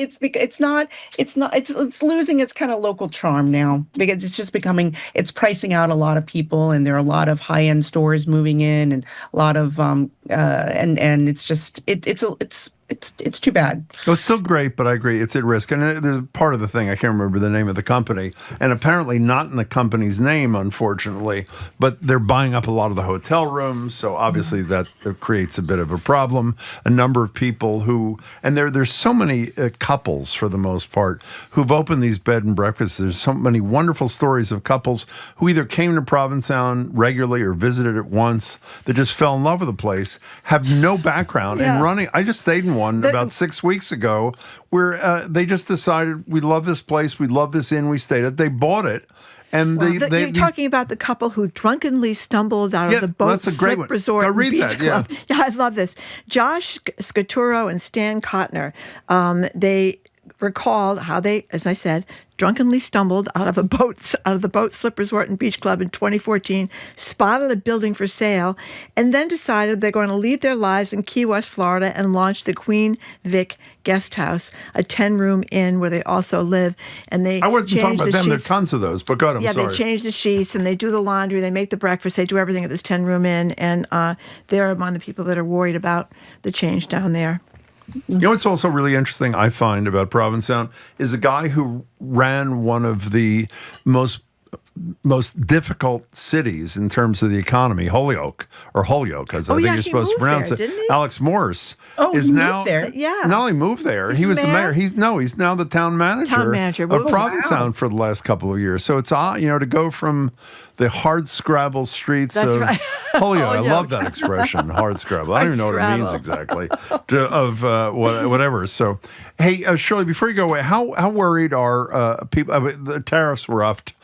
Speaker 15: losing its kind of local charm now, because it's just it's pricing out a lot of people, and there are a lot of high-end stores moving in, and a lot of and it's just it's too bad.
Speaker 1: Well, it's still great, but I agree it's at risk. And there's part of the thing, I can't remember the name of the company, and apparently not in the company's name, unfortunately, but they're buying up a lot of the hotel rooms. So obviously that creates a bit of a problem. A number of people and there's so many couples, for the most part, who've opened these bed and breakfasts. There's so many wonderful stories of couples who either came to Provincetown regularly or visited it once. They just fell in love with the place, have no background in running. I just stayed in one about 6 weeks ago where they just decided, we love this place, we love this inn we stayed at. They bought it. And
Speaker 2: you're talking about the couple who drunkenly stumbled out of the Boat Slip Resort and Beach Club. Yeah, I love this. Josh Scaturo and Stan Kotner, they recalled how they, as I said, drunkenly stumbled out of the Boat Slip Resort and Beach Club in 2014, spotted a building for sale, and then decided they're going to lead their lives in Key West, Florida, and launch the Queen Vic Guest House, a 10-room inn where they also live. And I
Speaker 1: wasn't talking about them. There are tons of those, but God, I'm sorry.
Speaker 2: Yeah, they change the sheets, and they do the laundry, they make the breakfast, they do everything at this 10-room inn, and they're among the people that are worried about the change down there.
Speaker 1: You know what's also really interesting, I find, about Provincetown is a guy who ran one of the most difficult cities in terms of the economy, Holyoke, as I think you're supposed to pronounce it. Alex Morse is now
Speaker 15: there.
Speaker 1: Not only moved there, he was the mayor. He's now the town manager of Provincetown for the last couple of years. So it's odd, to go from the hard scrabble streets of Holyoke. I love that expression, hard scrabble. I don't even know what it means exactly. Of whatever. So, hey, Shirley, before you go away, how worried are people? The tariffs were upped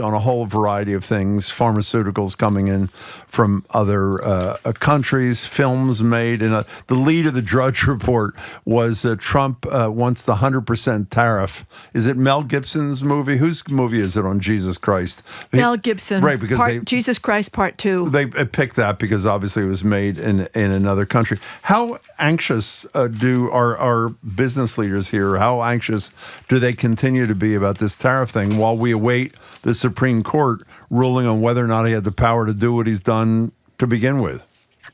Speaker 1: on a whole variety of things. Pharmaceuticals coming in from other countries. Films made. And the lead of the Drudge Report was Trump wants the 100% tariff. Is it Mel Gibson's movie? Whose movie is it on Jesus Christ?
Speaker 2: Mel Gibson.
Speaker 1: Right, because
Speaker 2: Jesus Christ Part 2.
Speaker 1: They picked that because obviously it was made in another country. How anxious do our business leaders here, how anxious do they continue to be about this tariff thing while we await the Supreme Court ruling on whether or not he had the power to do what he's done to begin with?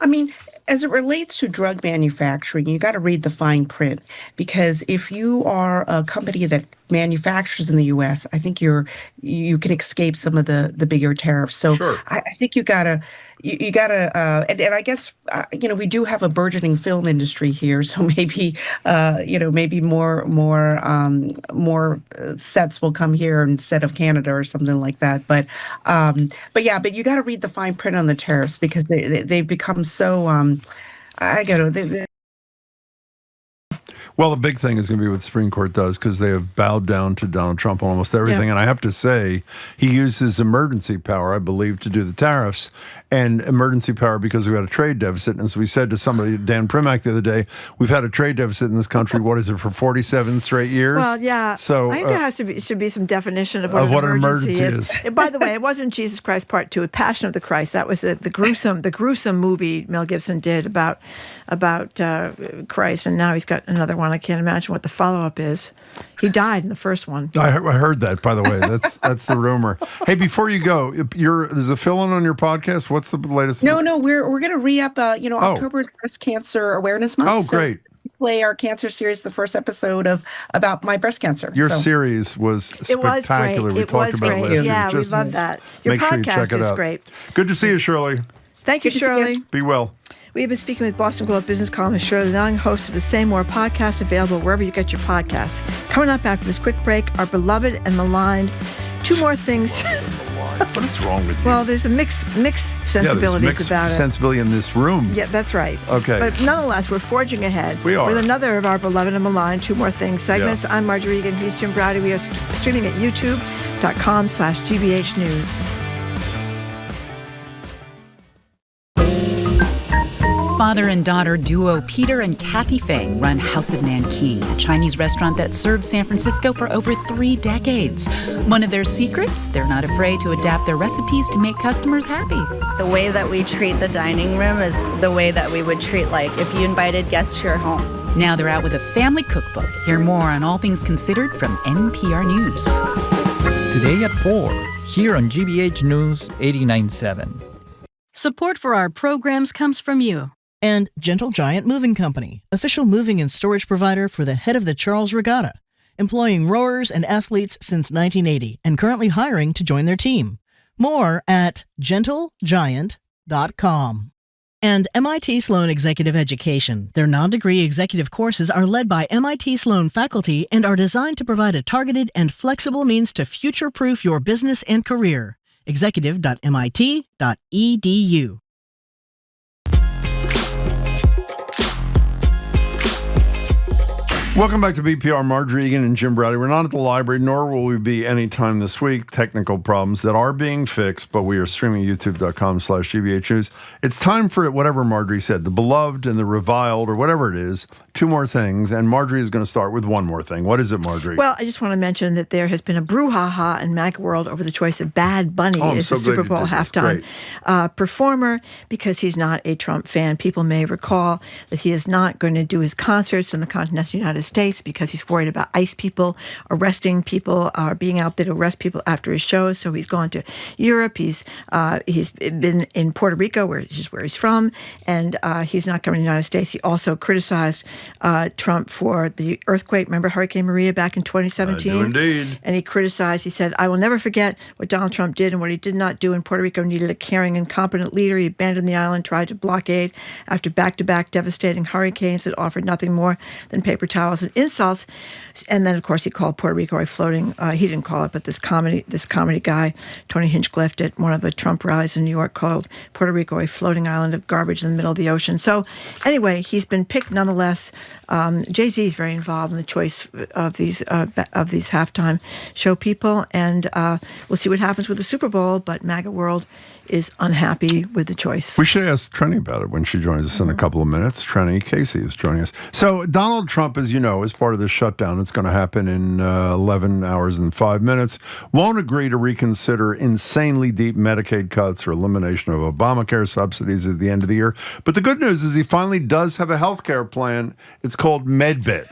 Speaker 15: I mean, as it relates to drug manufacturing, you got to read the fine print, because if you are a company that manufacturers in the U.S., I think you can escape some of the bigger tariffs. So sure. I think you gotta and I guess we do have a burgeoning film industry here, so maybe maybe more sets will come here instead of Canada or something like that. But you got to read the fine print on the tariffs, because they've become so
Speaker 1: Well, the big thing is going to be what the Supreme Court does, because they have bowed down to Donald Trump on almost everything. Yeah. And I have to say, he used his emergency power, I believe, to do the tariffs, and emergency power because we had a trade deficit. And as we said to somebody, Dan Primack, the other day, we've had a trade deficit in this country, what is it, for 47 straight years?
Speaker 2: Well, yeah. So I think there should be some definition of what an emergency is. By the way, it wasn't Jesus Christ Part 2, Passion of the Christ. That was the gruesome movie Mel Gibson did about Christ, and now he's got another one. I can't imagine what the follow-up is. He died in the first one.
Speaker 1: I heard that, by the way. That's the rumor. Hey, before you go, there's a fill-in on your podcast. What's the latest?
Speaker 15: No, we're going to re-up, October Breast Cancer Awareness Month.
Speaker 1: Oh, great.
Speaker 15: So play our cancer series, the first episode about my breast cancer.
Speaker 1: Your series was spectacular. We talked about it last year.
Speaker 2: Yeah, we love that. Your podcast is great.
Speaker 1: Good to see you, Shirley.
Speaker 2: Thank you, Shirley.
Speaker 1: Be well.
Speaker 2: We have been speaking with Boston Globe business columnist Shirley Leung, host of the Say More podcast, available wherever you get your podcasts. Coming up after this quick break, our beloved and maligned two more things.
Speaker 1: life. What is wrong with you?
Speaker 2: Well, there's a mixed sensibilities
Speaker 1: mixed
Speaker 2: about it.
Speaker 1: sensibility in this room.
Speaker 2: Yeah, that's right.
Speaker 1: Okay.
Speaker 2: But nonetheless, we're forging ahead.
Speaker 1: We are.
Speaker 2: With another of our beloved and maligned Two More Things segments.
Speaker 1: Yeah.
Speaker 2: I'm Marjorie Egan. He's Jim Browdy. We are streaming at youtube.com/GBH News.
Speaker 11: Father and daughter duo Peter and Kathy Fang run House of Nanking, a Chinese restaurant that served San Francisco for over 3 decades. One of their secrets, they're not afraid to adapt their recipes to make customers happy.
Speaker 16: The way that we treat the dining room is the way that we would treat, like, if you invited guests to your home.
Speaker 11: Now they're out with a family cookbook. Hear more on all things considered from NPR News.
Speaker 17: Today at 4, here on GBH News 89.7.
Speaker 18: Support for our programs comes from you.
Speaker 19: And Gentle Giant Moving Company, official moving and storage provider for the head of the Charles Regatta, employing rowers and athletes since 1980 and currently hiring to join their team. More at gentlegiant.com. And MIT Sloan Executive Education. Their non-degree executive courses are led by MIT Sloan faculty and are designed to provide a targeted and flexible means to future-proof your business and career. executive.mit.edu.
Speaker 1: Welcome back to BPR. Marjorie Egan and Jim Browdy. We're not at the library, nor will we be anytime this week. Technical problems that are being fixed, but we are streaming youtube.com/GBH News. It's time for whatever Marjorie said, the beloved and the reviled, or whatever it is, two more things. And Marjorie is going to start with one more thing. What is it, Marjorie?
Speaker 2: Well, I just want to mention that there has been a brouhaha in MAGA world over the choice of Bad Bunny as the Super Bowl halftime performer, because he's not a Trump fan. People may recall that he is not going to do his concerts in the continental United States because he's worried about ICE people arresting people, or being out there to arrest people after his shows. So he's gone to Europe. He's been in Puerto Rico, which is where he's from, and he's not coming to the United States. He also criticized Trump for the earthquake. Remember Hurricane Maria back in 2017?
Speaker 1: I do indeed.
Speaker 2: And he said, I will never forget what Donald Trump did and what he did not do. And Puerto Rico needed a caring and competent leader. He abandoned the island, tried to blockade after back-to-back devastating hurricanes that offered nothing more than paper towels and insults. And then, of course, he called Puerto Rico a floating, he didn't call it, but this comedy guy, Tony Hinchcliffe, at one of the Trump rallies in New York, called Puerto Rico a floating island of garbage in the middle of the ocean. So anyway, he's been picked nonetheless. Jay-Z is very involved in the choice of these halftime show people, and we'll see what happens with the Super Bowl, but MAGA world is unhappy with the choice.
Speaker 1: We should ask Trenni about it when she joins us in a couple of minutes. Trenni Casey is joining us. So Donald Trump, as you know, is part of the shutdown. It's going to happen in 11 hours and 5 minutes. Won't agree to reconsider insanely deep Medicaid cuts or elimination of Obamacare subsidies at the end of the year. But the good news is he finally does have a health care plan. It's called MedBed.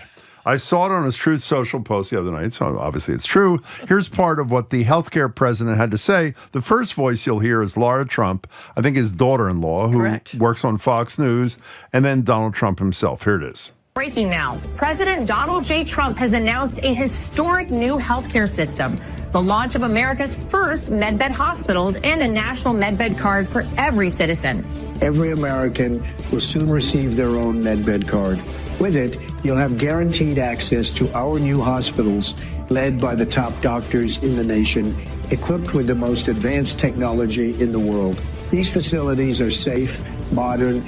Speaker 1: I saw it on his Truth Social post the other night, so obviously it's true. Here's part of what the healthcare president had to say. The first voice you'll hear is Laura Trump, I think his daughter-in-law, who works on Fox News, and then Donald Trump himself. Here it is.
Speaker 20: Breaking now. President Donald J. Trump has announced a historic new healthcare system, the launch of America's first MedBed hospitals and a national MedBed card for every citizen.
Speaker 21: Every American will soon receive their own MedBed card. With it, you'll have guaranteed access to our new hospitals led by the top doctors in the nation, equipped with the most advanced technology in the world. These facilities are safe, modern,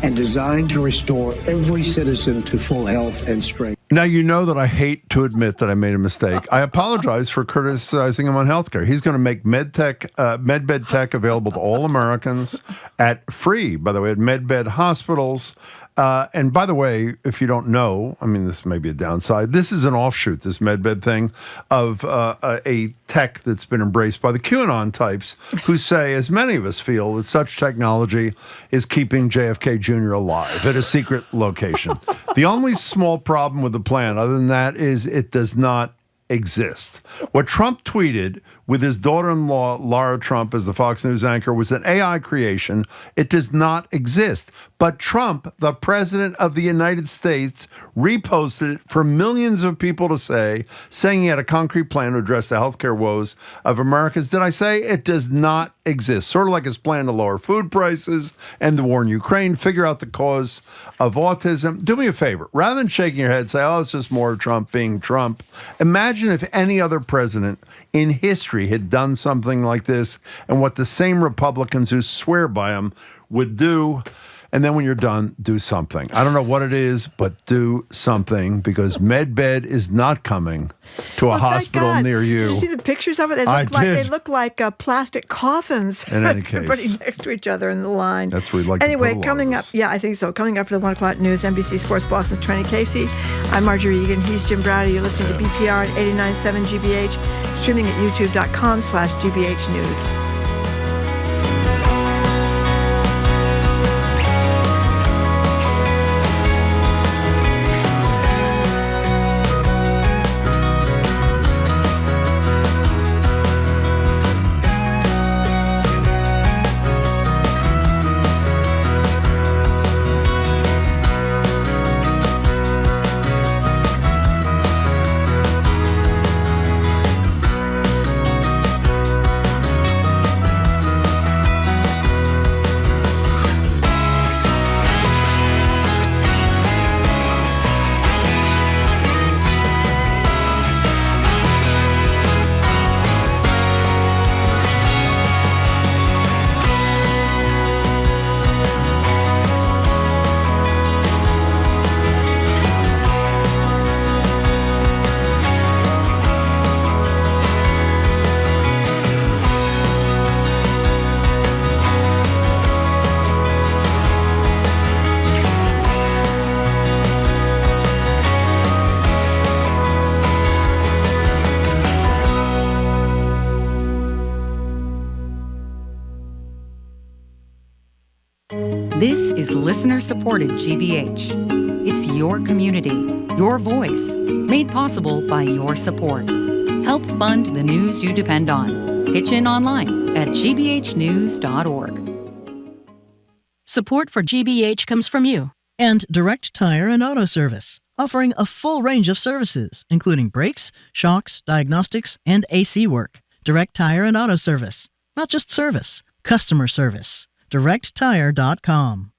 Speaker 21: and designed to restore every citizen to full health and strength.
Speaker 1: Now, you know that I hate to admit that I made a mistake. I apologize for criticizing him on healthcare. He's going to make MedBed tech available to all Americans at free, by the way, at MedBed hospitals. And by the way, if you don't know, I mean, this may be a downside. This is an offshoot, this MedBed thing, of a tech that's been embraced by the QAnon types who say, as many of us feel, that such technology is keeping JFK Jr. alive at a secret location. The only small problem with the plan, other than that, is it does not exist. What Trump tweeted with his daughter-in-law, Laura Trump, as the Fox News anchor, was an AI creation. It does not exist. But Trump, the president of the United States, reposted it for millions of people to saying he had a concrete plan to address the healthcare woes of Americans. Did I say it does not exist? Sort of like his plan to lower food prices and the war in Ukraine, figure out the cause of autism. Do me a favor. Rather than shaking your head, say, oh, it's just more of Trump being Trump. Imagine Imagine if any other president in history had done something like this and what the same Republicans who swear by him would do. And then when you're done, do something. I don't know what it is, but do something, because MedBed is not coming to a hospital near you.
Speaker 2: Did you see the pictures of it? They look like plastic coffins.
Speaker 1: In any case.
Speaker 2: Everybody next to each other in the line.
Speaker 1: That's where we'd like
Speaker 2: anyway,
Speaker 1: to put
Speaker 2: coming up, I think so. Coming up for the 1 o'clock news, NBC Sports Boston, Trenni Casey. I'm Marjorie Egan. He's Jim Browdy. You're listening to BPR at 89.7 GBH, streaming at youtube.com/GBH News.
Speaker 4: This is listener-supported GBH. It's your community, your voice, made possible by your support. Help fund the news you depend on. Pitch in online at gbhnews.org.
Speaker 18: Support for GBH comes from you.
Speaker 19: And Direct Tire and Auto Service, offering a full range of services, including brakes, shocks, diagnostics, and AC work. Direct Tire and Auto Service. Not just service, customer service. DirectTire.com.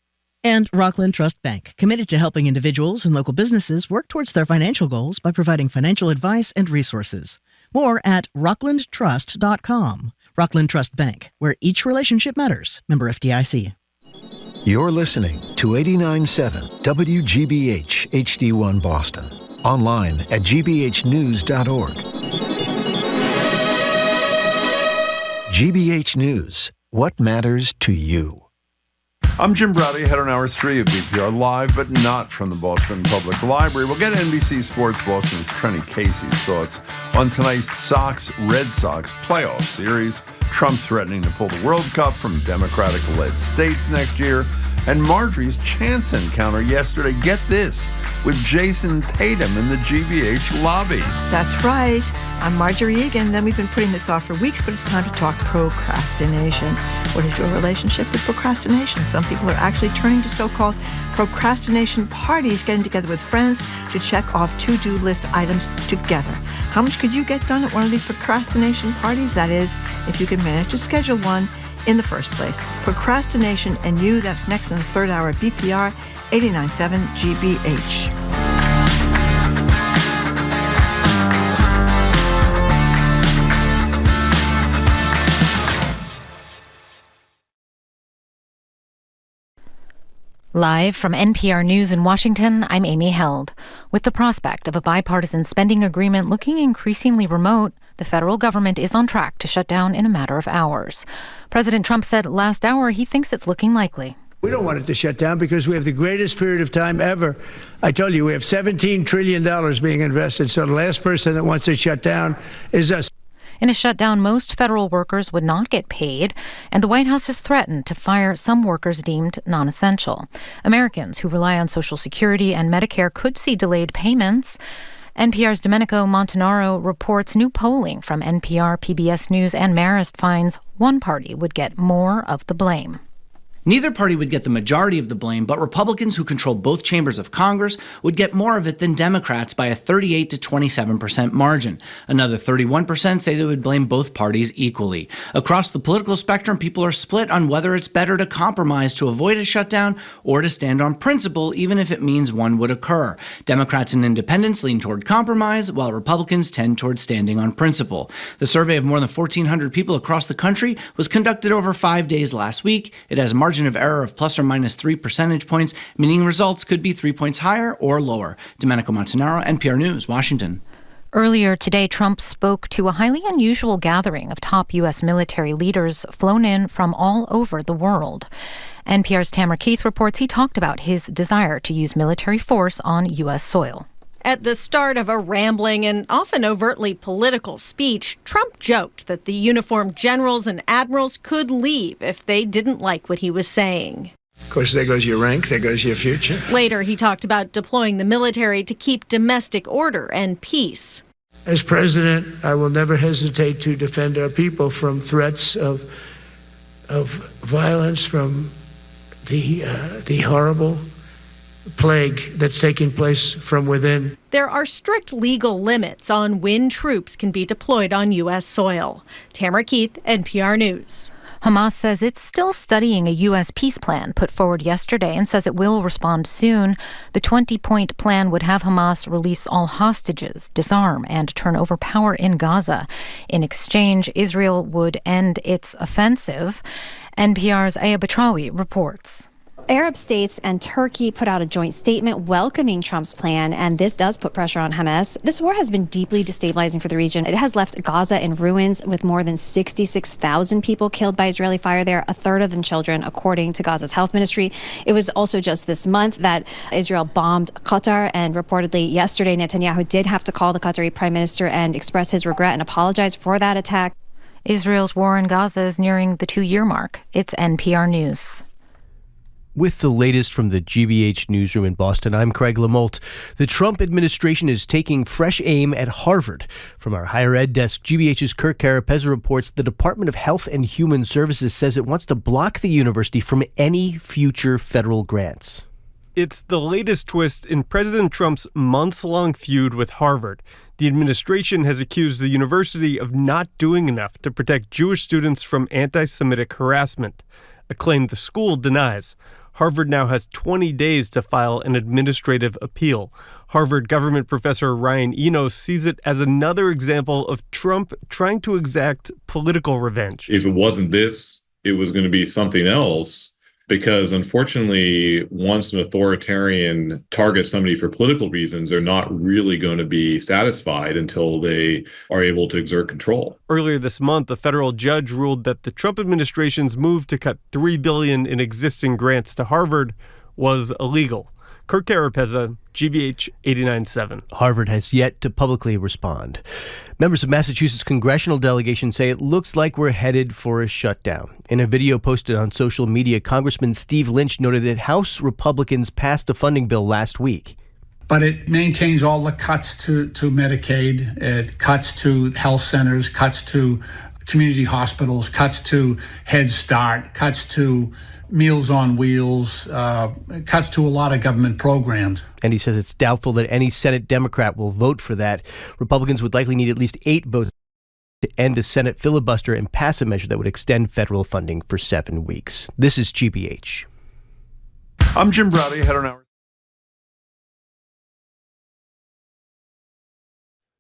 Speaker 19: And Rockland Trust Bank, committed to helping individuals and local businesses work towards their financial goals by providing financial advice and resources. More at RocklandTrust.com. Rockland Trust Bank, where each relationship matters. Member FDIC.
Speaker 7: You're listening to 89.7 WGBH HD1 Boston. Online at gbhnews.org. GBH News. What matters to you?
Speaker 1: I'm Jim Browdy, head on Hour 3 of BPR Live, but not from the Boston Public Library. We'll get NBC Sports Boston's Trenni Casey's thoughts on tonight's Sox-Red Sox playoff series, Trump threatening to pull the World Cup from Democratic-led states next year, and Marjorie's chance encounter yesterday, get this, with Jason Tatum in the GBH lobby.
Speaker 2: That's right. I'm Marjorie Egan. Then we've been putting this off for weeks, but it's time to talk procrastination. What is your relationship with procrastination? Some people are actually turning to so-called procrastination parties, getting together with friends to check off to-do list items together. How much could you get done at one of these procrastination parties? That is, if you can manage to schedule one in the first place. Procrastination and You, that's next in the third hour at BPR 89.7 GBH.
Speaker 6: Live from NPR News in Washington, I'm Amy Held. With the prospect of a bipartisan spending agreement looking increasingly remote, the federal government is on track to shut down in a matter of hours. President Trump said last hour he thinks it's looking likely.
Speaker 21: We don't want it to shut down because we have the greatest period of time ever. I told you, we have $17 trillion being invested, so the last person that wants it shut down is us.
Speaker 6: In a shutdown, most federal workers would not get paid, and the White House has threatened to fire some workers deemed non-essential. Americans who rely on Social Security and Medicare could see delayed payments. NPR's Domenico Montanaro reports new polling from NPR, PBS News, and Marist finds one party would get more of the blame.
Speaker 9: Neither party would get the majority of the blame, but Republicans who control both chambers of Congress would get more of it than Democrats by a 38 to 27% margin. Another 31% say they would blame both parties equally. Across the political spectrum, people are split on whether it's better to compromise to avoid a shutdown or to stand on principle, even if it means one would occur. Democrats and independents lean toward compromise, while Republicans tend toward standing on principle. The survey of more than 1,400 people across the country was conducted over 5 days last week. It has a margin of error of plus or minus 3 percentage points, meaning results could be 3 points higher or lower. Domenico Montanaro, NPR News, Washington.
Speaker 6: Earlier today, Trump spoke to a highly unusual gathering of top U.S. military leaders flown in from all over the world. NPR's Tamara Keith reports he talked about his desire to use military force on U.S. soil.
Speaker 14: At the start of a rambling and often overtly political speech, Trump joked that the uniformed generals and admirals could leave if they didn't like what he was saying.
Speaker 21: Of course, there goes your rank, there goes your future.
Speaker 14: Later, he talked about deploying the military to keep domestic order and peace.
Speaker 22: As president, I will never hesitate to defend our people from threats of violence, from the horrible plague that's taking place from within.
Speaker 14: There are strict legal limits on when troops can be deployed on U.S. soil. Tamara Keith, NPR News.
Speaker 6: Hamas says it's still studying a U.S. peace plan put forward yesterday and says it will respond soon. The 20-point plan would have Hamas release all hostages, disarm, and turn over power in Gaza. In exchange, Israel would end its offensive. NPR's Aya Batrawi reports.
Speaker 23: Arab states and Turkey put out a joint statement welcoming Trump's plan, and this does put pressure on Hamas. This war has been deeply destabilizing for the region. It has left Gaza in ruins with more than 66,000 people killed by Israeli fire there, a third of them children, according to Gaza's health ministry. It was also just this month that Israel bombed Qatar, and reportedly yesterday Netanyahu did have to call the Qatari prime minister and express his regret and apologize for that attack.
Speaker 6: Israel's war in Gaza is nearing the 2-year mark. It's NPR News.
Speaker 10: With the latest from the GBH newsroom in Boston, I'm Craig Lamolt. The Trump administration is taking fresh aim at Harvard. From our higher ed desk, GBH's Kirk Carapezza reports the Department of Health and Human Services says it wants to block the university from any future federal grants.
Speaker 24: It's the latest twist in President Trump's months-long feud with Harvard. The administration has accused the university of not doing enough to protect Jewish students from anti-Semitic harassment, a claim the school denies. Harvard now has 20 days to file an administrative appeal. Harvard government professor Ryan Enos sees it as another example of Trump trying to exact political revenge.
Speaker 26: If it wasn't this, it was going to be something else. Because unfortunately, once an authoritarian targets somebody for political reasons, they're not really going to be satisfied until they are able to exert control.
Speaker 24: Earlier this month, a federal judge ruled that the Trump administration's move to cut $3 billion in existing grants to Harvard was illegal. Kirk Carapezza, GBH 89.7.
Speaker 10: Harvard has yet to publicly respond. Members of Massachusetts congressional delegation say it looks like we're headed for a shutdown. In a video posted on social media, Congressman Steve Lynch noted that House Republicans passed a funding bill last week.
Speaker 27: But it maintains all the cuts to Medicaid, it cuts to health centers, cuts to community hospitals, cuts to Head Start, cuts to Meals on Wheels, cuts to a lot of government programs.
Speaker 10: And he says it's doubtful that any Senate Democrat will vote for that. Republicans would likely need at least 8 votes to end a Senate filibuster and pass a measure that would extend federal funding for 7 weeks. This is GBH.
Speaker 1: I'm Jim Browdy, head on our...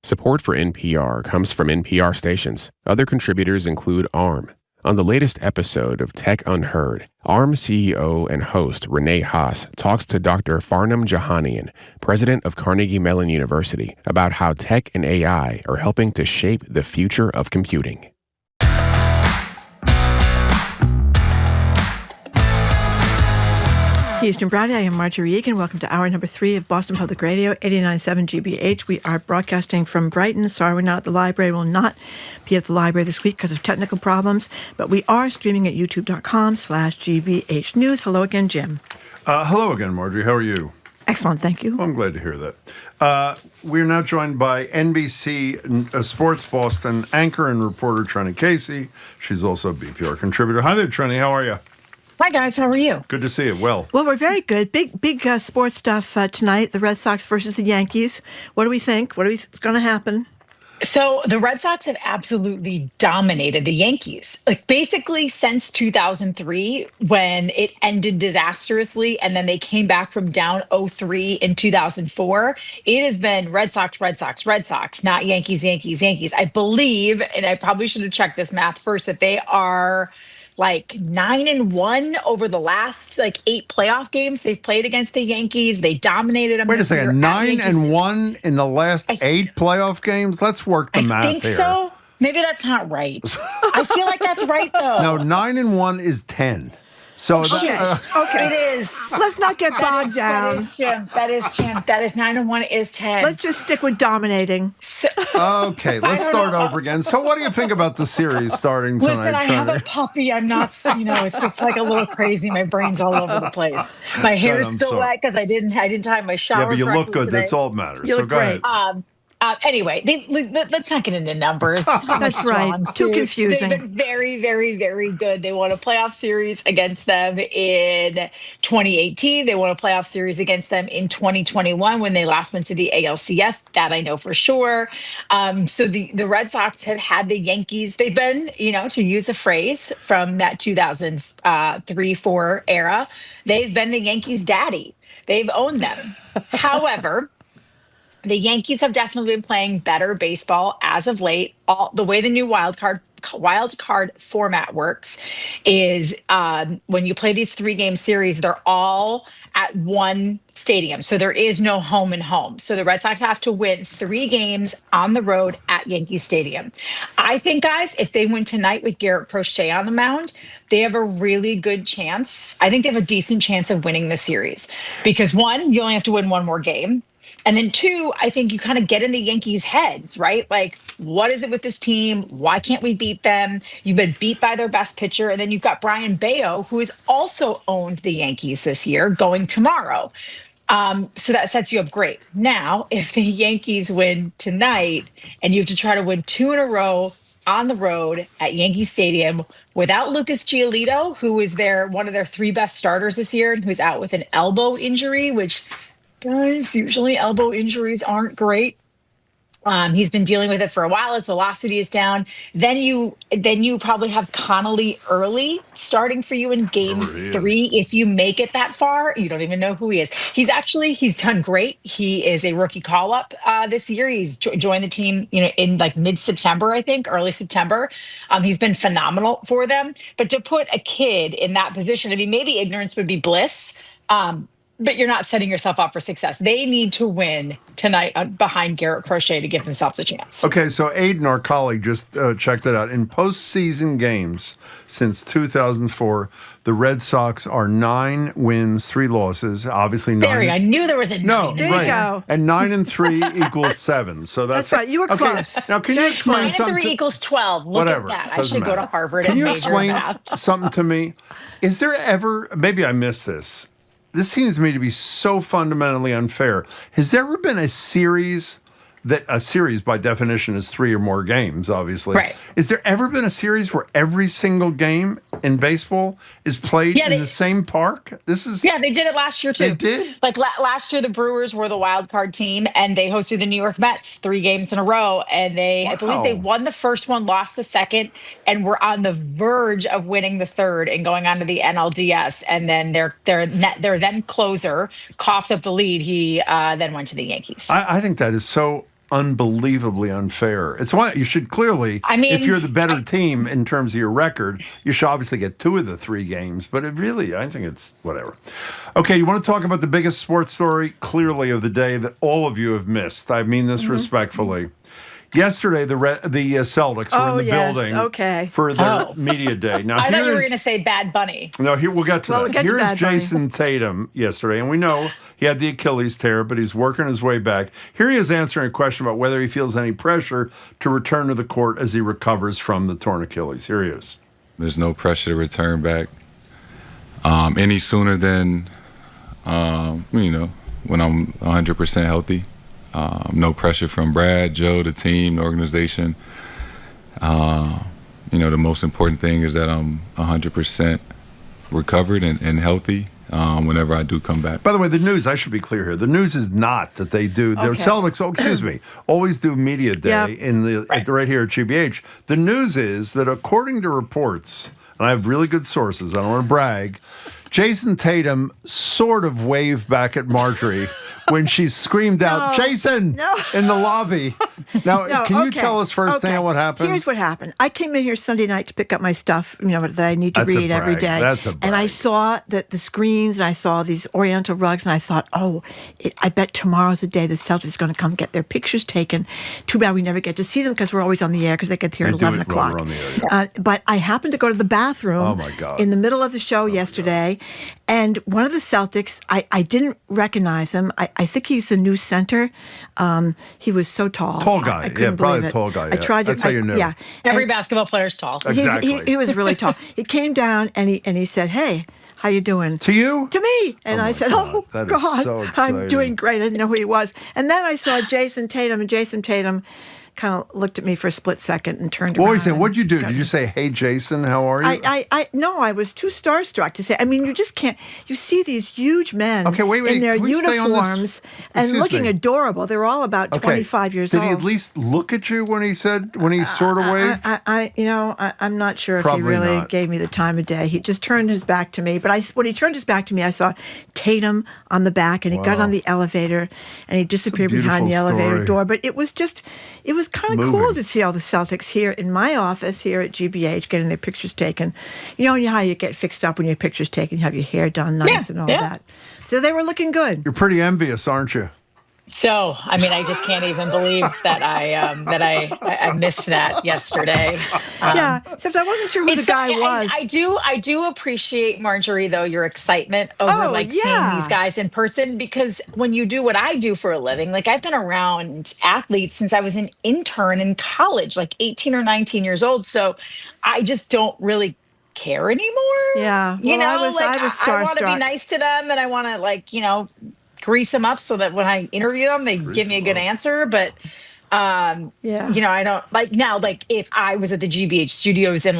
Speaker 12: Support for NPR comes from NPR stations. Other contributors include ARM. On the latest episode of Tech Unheard, ARM CEO and host Renee Haas talks to Dr. Farnam Jahanian, president of Carnegie Mellon University, about how tech and AI are helping to shape the future of computing.
Speaker 2: He's Jim Browdy. I am Marjorie Egan. Welcome to hour number 3 of Boston Public Radio, 89.7 GBH. We are broadcasting from Brighton. Sorry we're not at the library. We'll not be at the library this week because of technical problems, but we are streaming at youtube.com/GBH News. Hello again, Jim.
Speaker 1: Hello again, Marjorie. How are you?
Speaker 2: Excellent, thank you.
Speaker 1: Well, I'm glad to hear that. We're now joined by NBC Sports Boston anchor and reporter Trenni Casey. She's also a BPR contributor. Hi there, Trenni. How are you?
Speaker 3: Hi, guys. How are you?
Speaker 1: Good to see you. Well,
Speaker 2: we're very good. Big sports stuff tonight. The Red Sox versus the Yankees. What do we think? What is going to happen?
Speaker 3: So the Red Sox have absolutely dominated the Yankees, like basically since 2003 when it ended disastrously and then they came back from down 0-3 in 2004. It has been Red Sox, Red Sox, Red Sox, not Yankees, Yankees, Yankees. I believe, and I probably should have checked this math first, that they are like 9-1 over the last 8 playoff games they've played against the Yankees. They dominated them.
Speaker 1: Wait a second, 9-1 in the last 8 playoff games? Let's work the math here.
Speaker 3: I think so. Maybe that's not right. I feel like that's right, though.
Speaker 1: No, 9-1 is 10. So
Speaker 2: okay.
Speaker 3: It is.
Speaker 2: Let's not get bogged down.
Speaker 3: That is Jim. That is 9-1 is 10.
Speaker 2: Let's just stick with dominating.
Speaker 1: Okay, let's start over again. So what do you think about the series starting tonight?
Speaker 3: Listen, I have a puppy. I'm not, it's just like a little crazy. My brain's all over the place. My hair is still wet because I didn't tie my shower.
Speaker 1: Yeah, but you look good.
Speaker 3: Today.
Speaker 1: That's all that matters.
Speaker 2: You
Speaker 1: so
Speaker 2: look
Speaker 1: go
Speaker 2: great.
Speaker 1: ahead.
Speaker 3: Anyway, let's not get into numbers.
Speaker 2: That's right. Too confusing.
Speaker 3: They've been very, very, very good. They won a playoff series against them in 2018. They won a playoff series against them in 2021 when they last went to the ALCS. That I know for sure. So the Red Sox have had the Yankees. They've been, to use a phrase from that 2003-4 era, they've been the Yankees' daddy. They've owned them. However, the Yankees have definitely been playing better baseball as of late. The way the new wild card format works is when you play these 3-game series, they're all at one stadium. So there is no home and home. So the Red Sox have to win 3 games on the road at Yankee Stadium. I think, guys, if they win tonight with Garrett Crochet on the mound, they have a really good chance. I think they have a decent chance of winning the series because 1, you only have to win 1 more game. And then 2, I think you kind of get in the Yankees' heads, right? Like, what is it with this team? Why can't we beat them? You've been beat by their best pitcher. And then you've got Brian Bayo, who has also owned the Yankees this year, going tomorrow. So that sets you up great. Now, if the Yankees win tonight and you have to try to win 2 in a row on the road at Yankee Stadium without Lucas Giolito, who is one of their 3 best starters this year and who's out with an elbow injury, which... Guys, usually elbow injuries aren't great. He's been dealing with it for a while. His velocity is down. Then you probably have Connolly early starting for you in game 3. If you make it that far, you don't even know who he is. He's done great. He is a rookie call-up this year. He's joined the team, in like mid-September, I think, early September. He's been phenomenal for them. But to put a kid in that position, maybe ignorance would be bliss. But you're not setting yourself up for success. They need to win tonight behind Garrett Crochet to give themselves a chance.
Speaker 1: Okay, so Aiden, our colleague, just checked it out. In postseason games since 2004, the Red Sox are 9 wins, 3 losses. Obviously, 9.
Speaker 3: Barry, I knew there was a 9.
Speaker 1: No,
Speaker 2: there
Speaker 1: right.
Speaker 2: you go.
Speaker 1: And 9 and 3 equals 7. So that's
Speaker 2: right. You were close.
Speaker 1: Now, can you explain
Speaker 3: 9
Speaker 1: something?
Speaker 3: and 3 equals 12. Look
Speaker 1: Whatever.
Speaker 3: at that. I
Speaker 1: Doesn't
Speaker 3: should go
Speaker 1: matter.
Speaker 3: to Harvard
Speaker 1: Can
Speaker 3: and
Speaker 1: you
Speaker 3: major
Speaker 1: explain
Speaker 3: in math.
Speaker 1: something to me? Is there ever, maybe I missed this, this seems to me to be so fundamentally unfair. Has there ever been a series by definition is 3 or more games, obviously.
Speaker 3: Right.
Speaker 1: Is there ever been a series where every single game in baseball is played in the same park?
Speaker 3: Yeah, they did it last year too.
Speaker 1: They did?
Speaker 3: Like last year, the Brewers were the wild card team, and they hosted the New York Mets 3 games in a row. And I believe they won the first one, lost the second, and were on the verge of winning the third and going on to the NLDS. And then their then closer coughed up the lead. He then went to the Yankees.
Speaker 1: I think that is so unbelievably unfair. It's why you should clearly, if you're the better team in terms of your record, you should obviously get 2 of the 3 games, but I think it's whatever. Okay, you want to talk about the biggest sports story clearly of the day that all of you have missed. I mean this respectfully. Yesterday, the Celtics were in the building for their media day. Now,
Speaker 3: I thought you were going to say Bad Bunny.
Speaker 1: No, we'll get to that. Here's Jason
Speaker 2: Bunny.
Speaker 1: Tatum yesterday, and we know he had the Achilles tear, but he's working his way back. Here he is answering a question about whether he feels any pressure to return to the court as he recovers from the torn Achilles. Here he is.
Speaker 5: There's no pressure to return back any sooner than, when I'm 100% healthy. No pressure from Brad, Joe, the team, the organization. The most important thing is that I'm 100% recovered and healthy whenever I do come back.
Speaker 1: By the way, the news, I should be clear here. The news is not that they do, the Celtics, always do media day right here at GBH. The news is that according to reports, and I have really good sources, I don't want to brag, Jason Tatum sort of waved back at Marjorie when she screamed out, Jason, in the lobby. Now, can you tell us firsthand what happened?
Speaker 2: Here's what happened. I came in here Sunday night to pick up my stuff, that I need to read every day.
Speaker 1: That's a brag.
Speaker 2: And I saw the screens, and I saw these Oriental rugs, and I thought, I bet tomorrow's the day the Celtics are going to come get their pictures taken. Too bad we never get to see them because we're always on the air because they get here at 11 o'clock. But I happened to go to the bathroom in the middle of the show yesterday, and one of the Celtics, I didn't recognize him. I think he's the new center. He was so tall.
Speaker 1: Tall guy. Probably a tall guy.
Speaker 2: I tried to.
Speaker 1: That's how you knew.
Speaker 2: Yeah.
Speaker 3: Every basketball player's tall.
Speaker 1: Exactly.
Speaker 2: He was really tall. He came down and he said, "Hey, how you doing?"
Speaker 1: To you?
Speaker 2: To me. And I said,
Speaker 1: God. That is
Speaker 2: God,
Speaker 1: so exciting.
Speaker 2: I'm doing great. I didn't know who he was. And then I saw Jason Tatum, and Jason Tatum kind of looked at me for a split second and turned around.
Speaker 1: What was it? What'd you do? Did you say, "Hey, Jason, how are you"?
Speaker 2: No, I was too starstruck to say. I mean, you just can't. You see these huge men in their
Speaker 1: Can we stay on
Speaker 2: uniforms and looking adorable. They're all about 25 years old.
Speaker 1: Did he at least look at you when he sort of waved?
Speaker 2: I'm not sure if
Speaker 1: Probably
Speaker 2: he really
Speaker 1: not.
Speaker 2: gave me the time of day. He just turned his back to me. But when he turned his back to me, I saw Tatum on the back, and he got on the elevator, and he disappeared behind the elevator door. But it was kind of cool to see all the Celtics here in my office here at GBH getting their pictures taken. You know how you get fixed up when your picture's taken, you have your hair done nice and all that. So they were looking good.
Speaker 1: You're pretty envious, aren't you?
Speaker 3: So, I mean, I just can't even believe that I missed that yesterday.
Speaker 2: Except I wasn't sure who the guy was.
Speaker 3: I do appreciate, Marjorie, though, your excitement over seeing these guys in person, because when you do what I do for a living, like I've been around athletes since I was an intern in college, like 18 or 19 years old. So I just don't really care anymore.
Speaker 2: Yeah.
Speaker 3: I was
Speaker 2: starstruck.
Speaker 3: I want to be nice to them, and I want to grease them up so that when I interview them, they give me a good answer. But, I don't now, if I was at the GBH studios and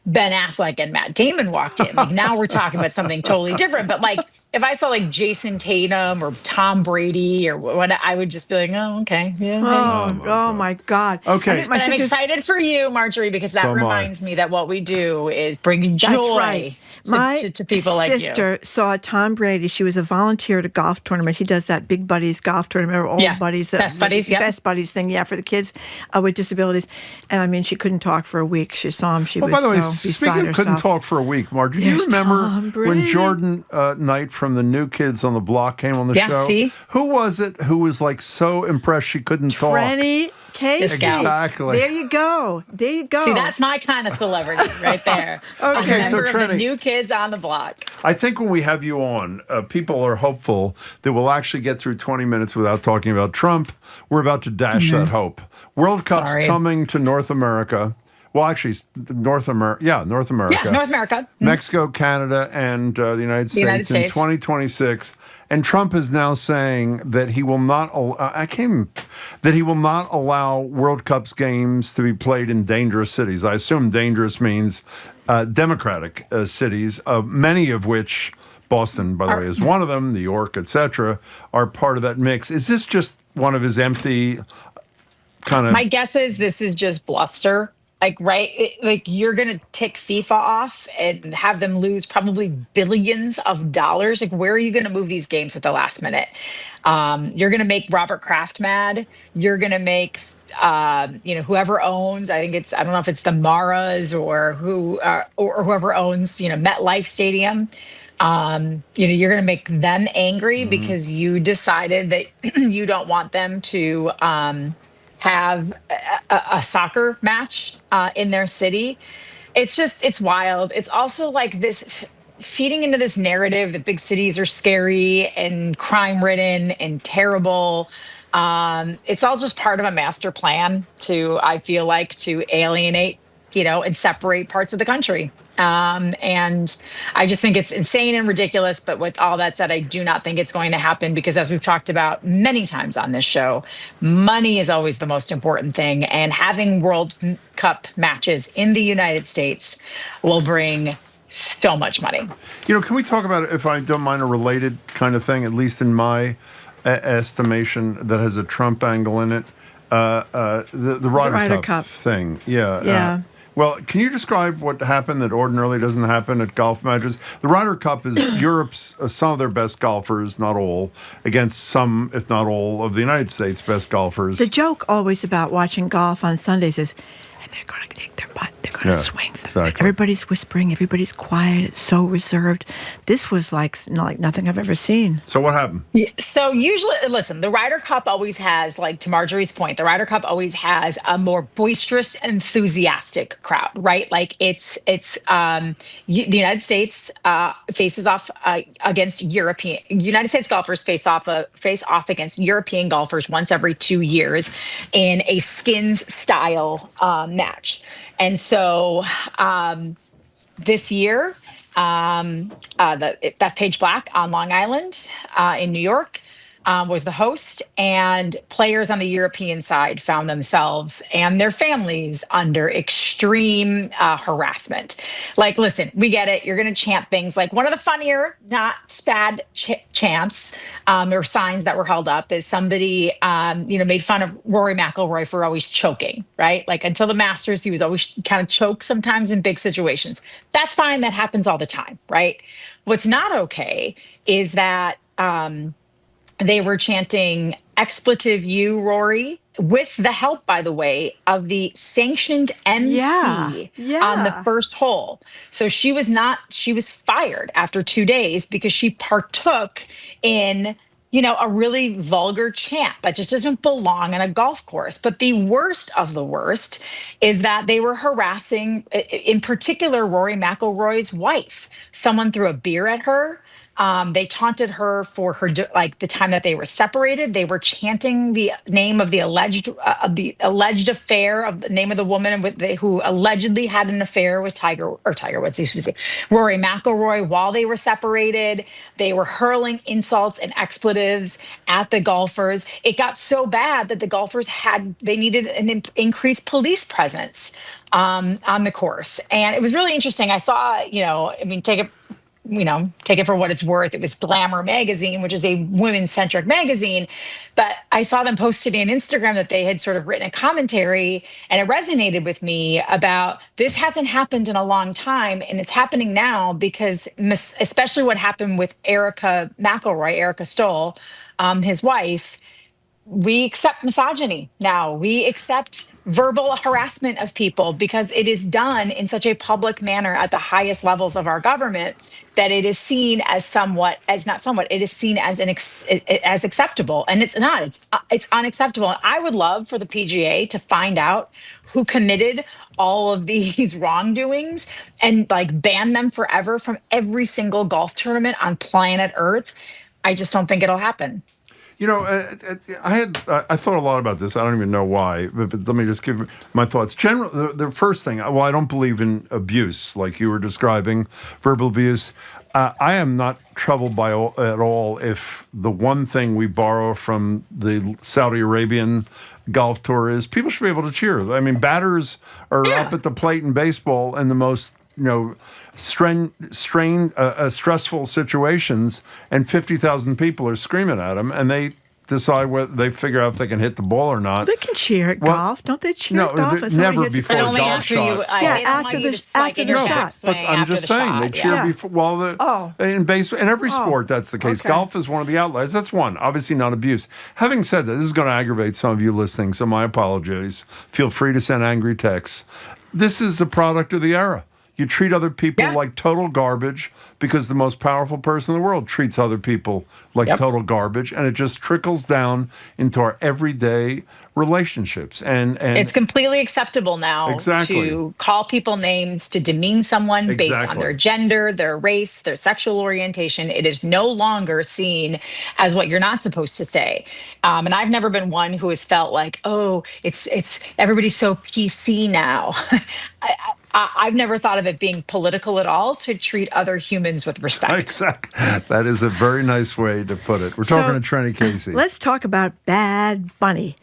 Speaker 3: Ben Affleck and Matt Damon walked in, now we're talking about something totally different. But if I saw Jason Tatum or Tom Brady or what, I would just be like, oh, okay. Yeah.
Speaker 2: Oh my God.
Speaker 1: Okay.
Speaker 3: But I'm excited for you, Marjorie, because that reminds me that what we do is bring joy to people like you.
Speaker 2: My sister saw Tom Brady. She was a volunteer at a golf tournament. He does that Big Buddies golf tournament, or Old Buddies.
Speaker 3: Best Buddies,
Speaker 2: Best Buddies thing, for the kids with disabilities. And I mean, she couldn't talk for a week. She saw him. She was
Speaker 1: by the way,
Speaker 2: so
Speaker 1: speaking of
Speaker 2: herself.
Speaker 1: couldn't talk for a week, Marjorie, do you remember when Jordan Knight from the New Kids on the Block came on the show?
Speaker 3: See?
Speaker 1: Who was it who was so impressed she couldn't talk?
Speaker 2: Trenni. Casey.
Speaker 1: Exactly.
Speaker 2: There you go.
Speaker 3: See, that's my kind of celebrity right there.
Speaker 1: Okay, so
Speaker 3: Trenni, the New Kids on the Block.
Speaker 1: I think when we have you on, people are hopeful that we'll actually get through 20 minutes without talking about Trump. We're about to dash that hope. World Cup's coming to North America. Well, actually, North America. Yeah, North America.
Speaker 3: Yeah, North America.
Speaker 1: Mexico, Canada, and the United States in 2026. And Trump is now saying that he will not. That he will not allow World Cup's games to be played in dangerous cities. I assume dangerous means democratic cities, many of which, Boston, by the way, is one of them. New York, etc., are part of that mix. Is this just one of his empty kind of?
Speaker 3: My guess is this is just bluster. You're going to tick FIFA off and have them lose probably billions of dollars. Where are you going to move these games at the last minute? You're going to make Robert Kraft mad. You're going to make, whoever owns, I don't know if it's the Maras or whoever owns, MetLife Stadium. You're going to make them angry because you decided that you don't want them to, have a soccer match in their city. It's wild. It's also this feeding into this narrative that big cities are scary and crime ridden and terrible. It's all just part of a master plan to alienate, and separate parts of the country. And I just think it's insane and ridiculous. But with all that said, I do not think it's going to happen because, as we've talked about many times on this show, money is always the most important thing. And having World Cup matches in the United States will bring so much money.
Speaker 1: Can we talk about, if I don't mind, a related kind of thing, at least in my estimation, that has a Trump angle in it? The Ryder Cup thing. Yeah. Well, can you describe what happened that ordinarily doesn't happen at golf matches? The Ryder Cup is Europe's, some of their best golfers, not all, against some, if not all, of the United States' best golfers.
Speaker 2: The joke always about watching golf on Sundays is, and they're going to take their putt, they're going to swing.
Speaker 1: Exactly.
Speaker 2: Everybody's whispering, everybody's quiet, it's so reserved. This was like nothing I've ever seen.
Speaker 1: So what happened?
Speaker 3: Yeah, so usually, listen, the Ryder Cup always has, like to Marjorie's point, the Ryder Cup always has a more boisterous, enthusiastic crowd, right? Like the United States faces off against United States golfers face off against European golfers once every 2 years in a skins style match. And so this year, Bethpage Black on Long Island in New York was the host, and players on the European side found themselves and their families under extreme harassment. Like, listen, we get it. You're going to chant things. Like, one of the funnier, not bad chants or signs that were held up is somebody, made fun of Rory McIlroy for always choking, right? Like, until the Masters, he would always kind of choke sometimes in big situations. That's fine. That happens all the time, right? What's not okay is that they were chanting expletive you, Rory, with the help, by the way, of the sanctioned MC on the first hole. So she was fired after 2 days because she partook in, a really vulgar chant that just doesn't belong on a golf course. But the worst of the worst is that they were harassing, in particular, Rory McIlroy's wife. Someone threw a beer at her. They taunted her for the time that they were separated. They were chanting the name of the alleged affair of the name of the woman who allegedly had an affair with Rory McIlroy while they were separated. They were hurling insults and expletives at the golfers. It got so bad that the golfers needed an increased police presence on the course, and it was really interesting. I saw, take it for what it's worth. It was Glamour magazine, which is a women-centric magazine. But I saw them posted on Instagram that they had sort of written a commentary, and it resonated with me about this hasn't happened in a long time, and it's happening now because especially what happened with Erica Stoll, his wife. We accept misogyny now. We accept verbal harassment of people because it is done in such a public manner at the highest levels of our government that it is seen as it is seen as acceptable. And it's not. It's unacceptable. And I would love for the PGA to find out who committed all of these wrongdoings and ban them forever from every single golf tournament on planet Earth. I just don't think it'll happen.
Speaker 1: I thought a lot about this. I don't even know why, but let me just give my thoughts. Generally, the first thing, I don't believe in abuse, like you were describing, verbal abuse. I am not troubled by at all if the one thing we borrow from the Saudi Arabian golf tour is people should be able to cheer. I mean, batters are up at the plate in baseball in the most stressful situations, and 50,000 people are screaming at them, and they decide whether they figure out if they can hit the ball or not.
Speaker 2: They can cheer at golf, don't they? Cheer at golf?
Speaker 1: Never before a golf shot.
Speaker 2: After the shot.
Speaker 1: But I'm just saying, they cheer before. In baseball, in every sport, that's the case. Golf is one of the outliers. That's one. Obviously, not abuse. Having said that, this is going to aggravate some of you listening, so my apologies. Feel free to send angry texts. This is a product of the era. You treat other people like total garbage because the most powerful person in the world treats other people like total garbage, and it just trickles down into our everyday relationships. And
Speaker 3: it's completely acceptable now to call people names, to demean someone based on their gender, their race, their sexual orientation. It is no longer seen as what you're not supposed to say. And I've never been one who has felt like, it's everybody's so PC now. I've never thought of it being political at all to treat other humans with respect.
Speaker 1: Exactly. That is a very nice way to put it. We're talking to Trenni Casey.
Speaker 2: Let's talk about Bad Bunny,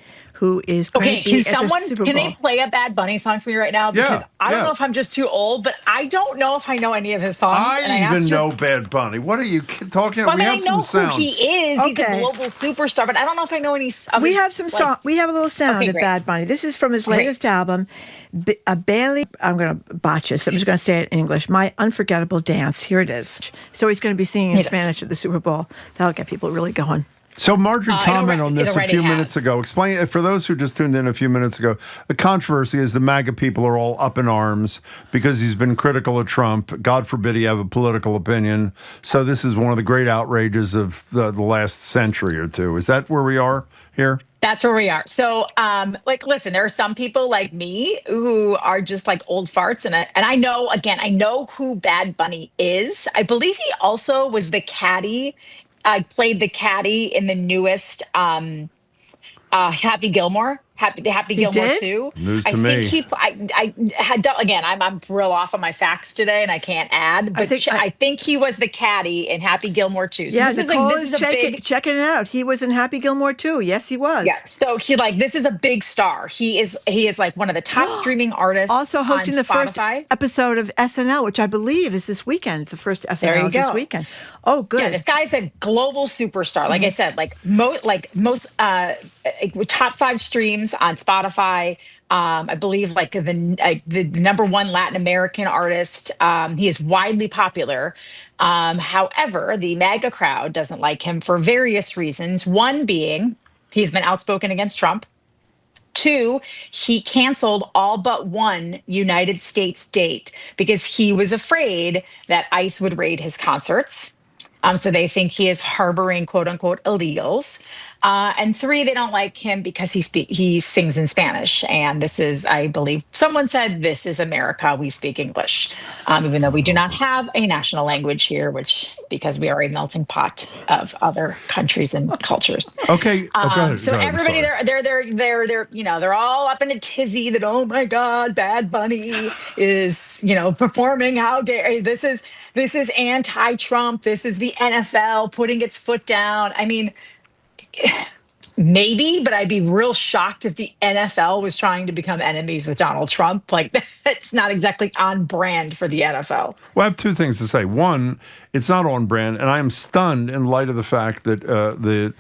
Speaker 2: who is going
Speaker 3: Okay,
Speaker 2: to be
Speaker 3: can
Speaker 2: at the Super
Speaker 3: can
Speaker 2: Bowl.
Speaker 3: they play a Bad Bunny song for me right now? Because I don't know if I'm just too old, but I don't know if I know any of his songs.
Speaker 1: I even know Bad Bunny. What are you talking about?
Speaker 3: Well,
Speaker 1: We have some sound.
Speaker 3: I know who he is. He's a
Speaker 2: Okay.
Speaker 3: global superstar, but I don't know if I know any of
Speaker 2: We
Speaker 3: his,
Speaker 2: have some song. We have a little sound
Speaker 3: Okay,
Speaker 2: of
Speaker 3: great.
Speaker 2: Bad Bunny. This is from his latest album, Bailey. I'm going to botch this. I'm just going to say it in English. My Unforgettable Dance. Here it is. So he's going to be singing in Spanish at the Super Bowl. That'll get people really going.
Speaker 1: So Marjorie commented on this a few minutes
Speaker 3: has.
Speaker 1: ago. Explain, for those who just tuned in a few minutes ago, the controversy is the MAGA people are all up in arms because he's been critical of Trump. God forbid he have a political opinion. So this is one of the great outrages of the last century or two. Is that where we are here?
Speaker 3: That's where we are. So, listen, there are some people like me who are just like old farts. And I know who Bad Bunny is. I believe he also was the caddy. Played the caddy in the newest Happy Gilmore. Happy Gilmore
Speaker 2: did?
Speaker 3: 2.
Speaker 1: News to
Speaker 3: I
Speaker 1: me.
Speaker 3: think I had done, again, I'm real off on my facts today and I can't add, but I think he was the caddy in Happy Gilmore 2. So
Speaker 2: Yeah,
Speaker 3: this
Speaker 2: Nicole
Speaker 3: is
Speaker 2: is
Speaker 3: a big,
Speaker 2: checking it out. He was in Happy Gilmore too. Yes, he was.
Speaker 3: yeah. So this is a big star. He is like one of the top streaming artists.
Speaker 2: Also hosting
Speaker 3: on
Speaker 2: the first
Speaker 3: Spotify.
Speaker 2: episode of SNL, which I believe is this weekend. The first
Speaker 3: There you
Speaker 2: SNL is this
Speaker 3: go.
Speaker 2: weekend. Oh, good.
Speaker 3: Yeah, this guy's a global superstar. Like I said, most top 5 streams on Spotify. I believe the number 1 Latin American artist. He is widely popular. However, the MAGA crowd doesn't like him for various reasons. One being he's been outspoken against Trump. 2, he canceled all but one United States date because he was afraid that ICE would raid his concerts. So they think he is harboring quote unquote illegals. And 3, they don't like him because he sings in Spanish. And this is, I believe someone said, this is America, we speak English. Even though we do not have a national language here, because we are a melting pot of other countries and cultures.
Speaker 1: Okay. Go ahead.
Speaker 3: So
Speaker 1: Go ahead.
Speaker 3: everybody, they're all up in a tizzy that, oh my God, Bad Bunny is, performing. How dare, this is anti-Trump. This is the NFL putting its foot down. I mean, maybe, but I'd be real shocked if the NFL was trying to become enemies with Donald Trump. It's not exactly on brand for the NFL.
Speaker 1: Well, I have 2 things to say. One, it's not on brand, and I am stunned in light of the fact that the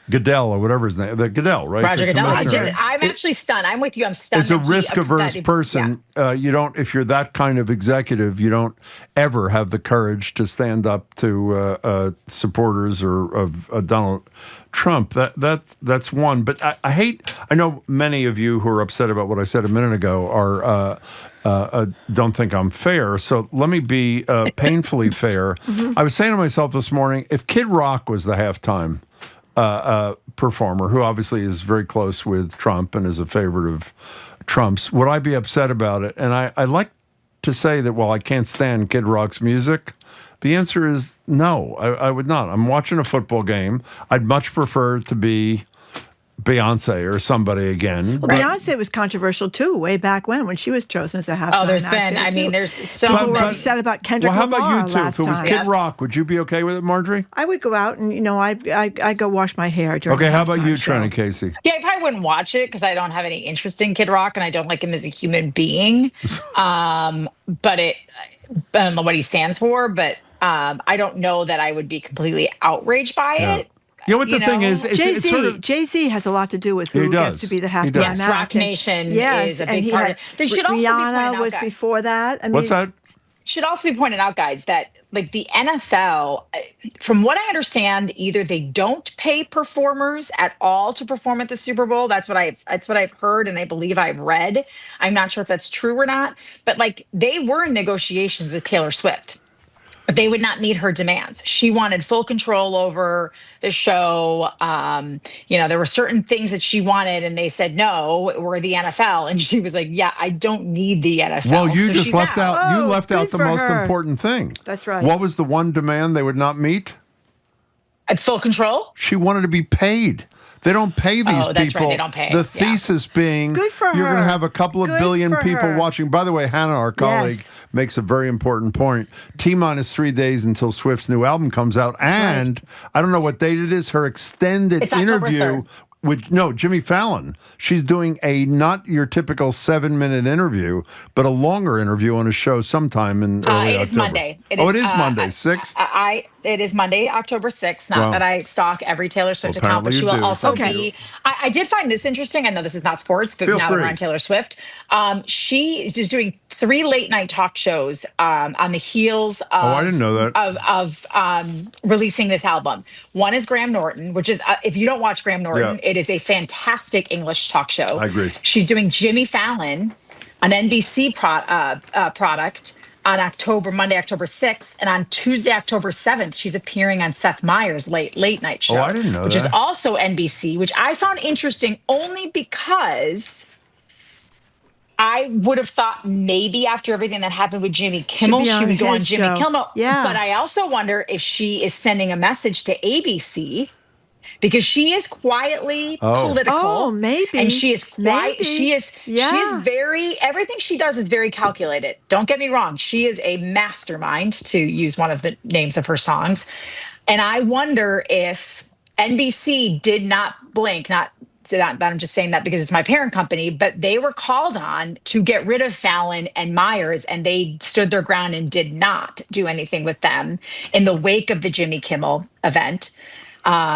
Speaker 1: Goodell, or whatever his name, the Goodell, right?
Speaker 3: Roger
Speaker 1: The
Speaker 3: Goodell.
Speaker 1: commissioner.
Speaker 3: I'm actually stunned. I'm with you. I'm stunned.
Speaker 1: As a
Speaker 3: that he-
Speaker 1: risk-averse
Speaker 3: that he-
Speaker 1: person, you don't. If you're that kind of executive, you don't ever have the courage to stand up to supporters of Donald Trump. That's one. But I hate. I know many of you who are upset about what I said a minute ago are don't think I'm fair. So let me be painfully fair. I was saying to myself this morning, if Kid Rock was the halftime performer, who obviously is very close with Trump and is a favorite of Trump's, would I be upset about it? And I like to say that, well, I can't stand Kid Rock's music. The answer is no, I would not. I'm watching a football game. I'd much prefer it to be Beyonce or somebody again.
Speaker 2: Well, Beyonce was controversial too, way back when she was chosen as a halftime.
Speaker 3: there's
Speaker 2: act
Speaker 3: been.
Speaker 2: there,
Speaker 3: I mean,
Speaker 2: too.
Speaker 3: there's so
Speaker 2: People were
Speaker 3: many.
Speaker 2: upset about Kendrick
Speaker 1: Well, how
Speaker 2: Lamar
Speaker 1: about you two?
Speaker 2: last
Speaker 1: If it was
Speaker 2: time.
Speaker 1: Kid Rock, would you be okay with it, Marjorie?
Speaker 2: I would go out and I go wash my hair during.
Speaker 1: Okay,
Speaker 2: the
Speaker 1: how about you,
Speaker 2: halftime show.
Speaker 1: Trenni Casey?
Speaker 3: Yeah, I probably wouldn't watch it because I don't have any interest in Kid Rock and I don't like him as a human being. But I don't know what he stands for, but I don't know that I would be completely outraged by it.
Speaker 1: You know what the thing is? It's sort of,
Speaker 2: Jay-Z has a lot to do with
Speaker 1: He
Speaker 2: who
Speaker 1: does.
Speaker 2: gets to be the
Speaker 1: He
Speaker 2: halftime
Speaker 1: does.
Speaker 2: act.
Speaker 3: Yes, Rock Nation is a
Speaker 2: and
Speaker 3: big
Speaker 2: he
Speaker 3: part
Speaker 2: had,
Speaker 3: of it. There should also be
Speaker 2: Rihanna
Speaker 3: pointed out,
Speaker 2: was
Speaker 3: guys.
Speaker 2: before that. I mean,
Speaker 1: what's that?
Speaker 3: Should also be pointed out, guys, that the NFL, from what I understand, either they don't pay performers at all to perform at the Super Bowl. That's what I've heard, and I believe I've read. I'm not sure if that's true or not, but they were in negotiations with Taylor Swift. But they would not meet her demands. She wanted full control over the show. There were certain things that she wanted, and they said, no, we're the NFL. And she was like, yeah, I don't need the NFL.
Speaker 1: Well, you
Speaker 3: So
Speaker 1: just
Speaker 3: she's
Speaker 1: left out. You left out the
Speaker 2: for
Speaker 1: most
Speaker 2: her.
Speaker 1: important thing.
Speaker 2: That's right.
Speaker 1: What was the one demand they would not meet?
Speaker 3: At full control?
Speaker 1: She wanted to be paid. They don't pay these
Speaker 3: Oh, that's right,
Speaker 1: people.
Speaker 3: they don't pay.
Speaker 1: The
Speaker 3: Yeah.
Speaker 1: thesis being
Speaker 2: Good for
Speaker 1: you're going to
Speaker 2: her.
Speaker 1: have a couple of
Speaker 2: Good
Speaker 1: billion
Speaker 2: for
Speaker 1: people
Speaker 2: her.
Speaker 1: watching. By the way, Hannah, our colleague,
Speaker 2: Yes.
Speaker 1: makes a very important point. T-minus 3 days until Swift's new album comes out. And I don't know what date it is. Her extended
Speaker 3: It's October
Speaker 1: interview
Speaker 3: 3rd.
Speaker 1: Jimmy Fallon. She's doing a not your typical 7-minute interview, but a longer interview on a show sometime in early October.
Speaker 3: It is Monday.
Speaker 1: It is Monday, 6th?
Speaker 3: It is Monday, October 6th. Not that I stalk every Taylor Swift account, but she will also be. I did find this interesting. I know this is not sports, but now that we're on Taylor Swift, she is doing 3 late night talk shows on the heels of,
Speaker 1: I didn't know that.
Speaker 3: of releasing this album. One is Graham Norton, which is, if you don't watch Graham Norton, it is a fantastic English talk show.
Speaker 1: I agree.
Speaker 3: She's doing Jimmy Fallon, an NBC product, on Monday, October 6th, and on Tuesday, October 7th, she's appearing on Seth Meyers' late night show.
Speaker 1: Oh, I didn't know
Speaker 3: which
Speaker 1: that.
Speaker 3: is also NBC, which I found interesting only because I would have thought maybe after everything that happened with Jimmy Kimmel, she would go on Jimmy Kimmel.
Speaker 2: Yeah.
Speaker 3: But I also wonder if she is sending a message to ABC, because she is quietly political.
Speaker 2: Oh, maybe.
Speaker 3: And she is quiet.
Speaker 2: Maybe.
Speaker 3: She is everything she does is very calculated. Don't get me wrong. She is a mastermind, to use one of the names of her songs. And I wonder if NBC did not blink, not that I'm just saying that because it's my parent company, but they were called on to get rid of Fallon and Meyers, and they stood their ground and did not do anything with them in the wake of the Jimmy Kimmel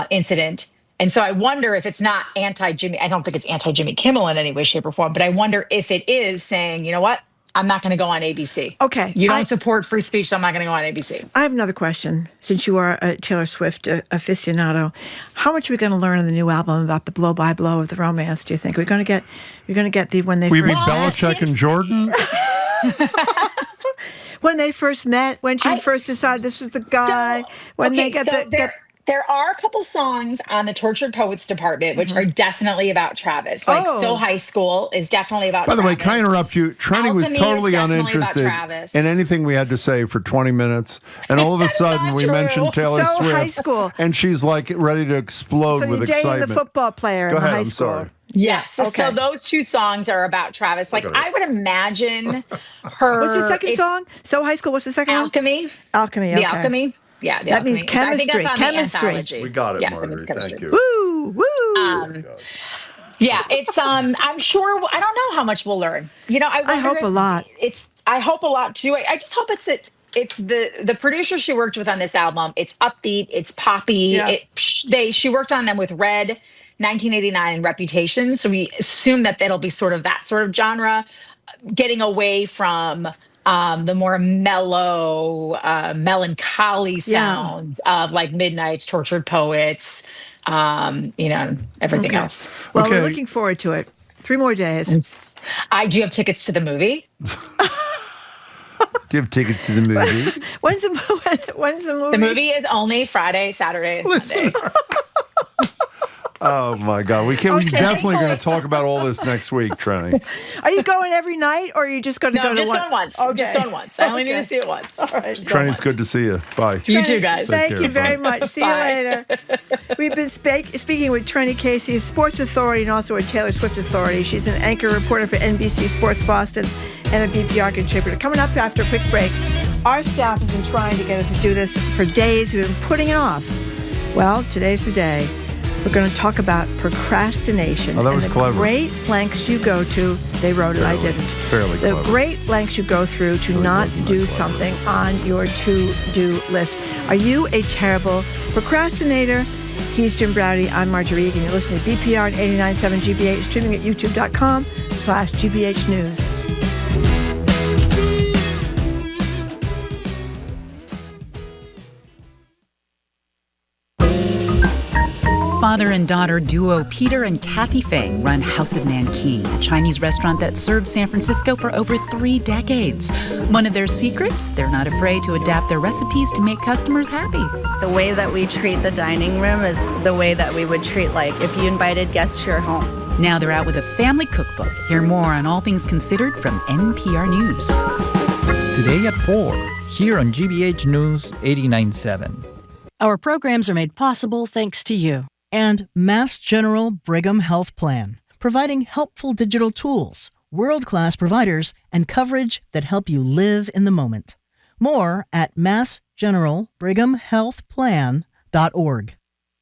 Speaker 3: incident. And so I wonder if it's not anti-Jimmy. I don't think it's anti-Jimmy Kimmel in any way, shape, or form, but I wonder if it is saying, you know what? I'm not going to go on ABC.
Speaker 2: Okay.
Speaker 3: You don't support free speech, so I'm not going to go on ABC.
Speaker 2: I have another question. Since you are a Taylor Swift aficionado, how much are we going to learn in the new album about the blow by blow of the romance? Do you think we're going to get the when they
Speaker 1: We
Speaker 2: first
Speaker 1: mean Belichick and Jordan?
Speaker 2: When they first met, when she first decided this was the guy,
Speaker 3: there are a couple songs on the Tortured Poets department which are definitely about Travis. Like So High School is definitely about
Speaker 1: By the way,
Speaker 3: Travis.
Speaker 1: can I interrupt you? Trenni was
Speaker 3: Alchemy
Speaker 1: totally
Speaker 3: is definitely
Speaker 1: uninterested
Speaker 3: about Travis.
Speaker 1: in anything we had to say for 20 minutes. And all of a sudden we mentioned Taylor
Speaker 2: So
Speaker 1: Swift.
Speaker 2: High School.
Speaker 1: And she's like ready to explode
Speaker 2: So
Speaker 1: with
Speaker 2: you're dating
Speaker 1: excitement.
Speaker 2: the football player
Speaker 1: Go
Speaker 2: in
Speaker 1: ahead,
Speaker 2: high
Speaker 1: I'm
Speaker 2: school.
Speaker 1: sorry.
Speaker 3: Yes. So those two songs are about Travis. Like, I would imagine her.
Speaker 2: What's the second song? So High School. What's the second
Speaker 3: Alchemy.
Speaker 2: one? Alchemy.
Speaker 3: The
Speaker 2: Okay.
Speaker 3: Alchemy. Yeah,
Speaker 2: that means chemistry.
Speaker 3: I think that's on the anthology.
Speaker 1: We got it,
Speaker 3: Yes,
Speaker 1: Marjorie.
Speaker 3: it means chemistry.
Speaker 1: Thank you.
Speaker 2: Woo!
Speaker 3: Yeah, it's I'm sure. I don't know how much we'll learn. You know, I
Speaker 2: hope a lot.
Speaker 3: I hope a lot too. I just hope it's the producer she worked with on this album. It's upbeat. It's poppy.
Speaker 2: Yeah.
Speaker 3: She worked on them with Red, 1989, and Reputation. So we assume that it'll be sort of that sort of genre, getting away from the more mellow, melancholy sounds of like Midnight's, Tortured Poets, everything else.
Speaker 2: Well, we're looking forward to it. 3 more days.
Speaker 3: Do you have tickets to the movie?
Speaker 1: Do you have tickets to the movie?
Speaker 2: When's the movie?
Speaker 3: The movie is only Friday, Saturday, and Sunday.
Speaker 1: Oh my God, we're definitely going to talk about all this next week, Trenni.
Speaker 2: Are you going every night, or are you just going to go to
Speaker 3: just
Speaker 2: one?
Speaker 3: going once.
Speaker 2: Okay.
Speaker 3: Just going once. I only need to see it once.
Speaker 2: All right.
Speaker 1: Trenni, it's good to see you. Bye.
Speaker 3: You too, guys.
Speaker 2: Thank you very much. See you later. We've been speaking with Trenni Casey, a sports authority and also a Taylor Swift authority. She's an anchor reporter for NBC Sports Boston and a BPR contributor. Coming up after a quick break, our staff has been trying to get us to do this for days. We've been putting it off. Well, today's the day. We're going to talk about procrastination.
Speaker 1: Oh, that was clever.
Speaker 2: The great lengths you go to. They wrote it, I didn't.
Speaker 1: Fairly clever.
Speaker 2: The great lengths you go through to not do something on your to-do list. Are you a terrible procrastinator? He's Jim Browdy. I'm Marjorie Egan. You're listening to BPR and 89.7 GBH, streaming at youtube.com/GBH News.
Speaker 18: Father and daughter duo Peter and Kathy Fang run House of Nanking, a Chinese restaurant that served San Francisco for over 3 decades. One of their secrets, they're not afraid to adapt their recipes to make customers happy.
Speaker 8: The way that we treat the dining room is the way that we would treat, like, if you invited guests to your home.
Speaker 18: Now they're out with a family cookbook. Hear more on all things considered from NPR News.
Speaker 11: Today at 4, here on GBH News 89.7.
Speaker 18: Our programs are made possible thanks to you.
Speaker 19: And Mass General Brigham Health Plan, providing helpful digital tools, world-class providers, and coverage that help you live in the moment. More at massgeneralbrighamhealthplan.org.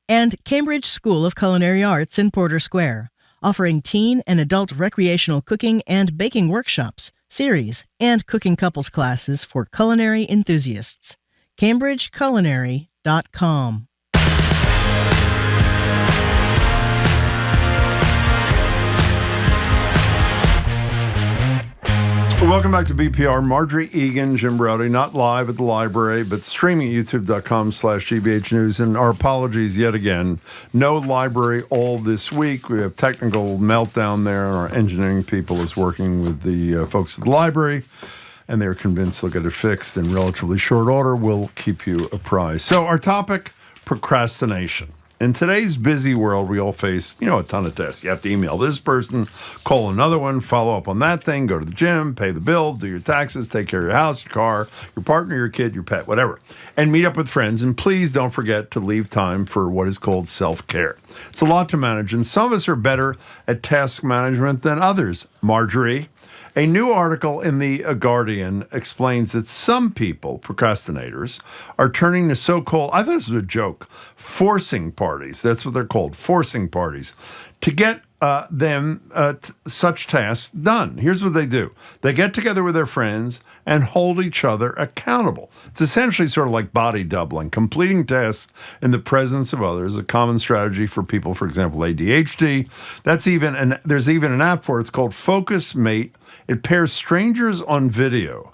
Speaker 19: and Cambridge School of Culinary Arts in Porter Square, offering teen and adult recreational cooking and baking workshops, series, and cooking couples classes for culinary enthusiasts. CambridgeCulinary.com.
Speaker 1: Welcome back to BPR. Marjorie Egan, Jim Browdy, not live at the library, but streaming at youtube.com/GBH News. And our apologies yet again. No library all this week. We have technical meltdown there, and our engineering people is working with the folks at the library, and they're convinced they'll get it fixed in relatively short order. We'll keep you apprised. So our topic, procrastination. In today's busy world, we all face, a ton of tasks. You have to email this person, call another one, follow up on that thing, go to the gym, pay the bill, do your taxes, take care of your house, your car, your partner, your kid, your pet, whatever. And meet up with friends. And please don't forget to leave time for what is called self-care. It's a lot to manage, and some of us are better at task management than others. Marjorie, a new article in The Guardian explains that some people, procrastinators, are turning to so-called, I thought this was a joke, forcing parties. That's what they're called, forcing parties, to get such tasks done. Here's what they do. They get together with their friends and hold each other accountable. It's essentially sort of like body doubling. Completing tasks in the presence of others, a common strategy for people, for example, ADHD. There's even an app for it. It's called Focus Mate. It pairs strangers on video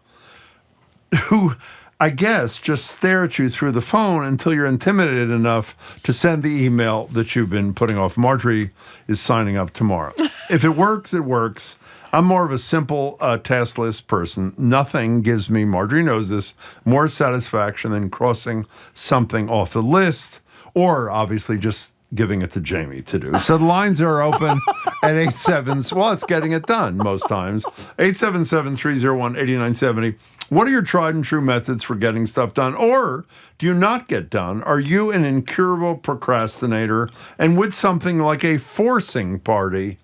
Speaker 1: who, I guess, just stare at you through the phone until you're intimidated enough to send the email that you've been putting off. Marjorie is signing up tomorrow. If it works, it works. I'm more of a simple task list person. Nothing gives me, Marjorie knows this, more satisfaction than crossing something off the list, or obviously just giving it to Jamie to do. So the lines are open at 87. Well, it's getting it done most times. 877-301-8970. What are your tried and true methods for getting stuff done? Or do you not get done? Are you an incurable procrastinator? And would something like a forcing party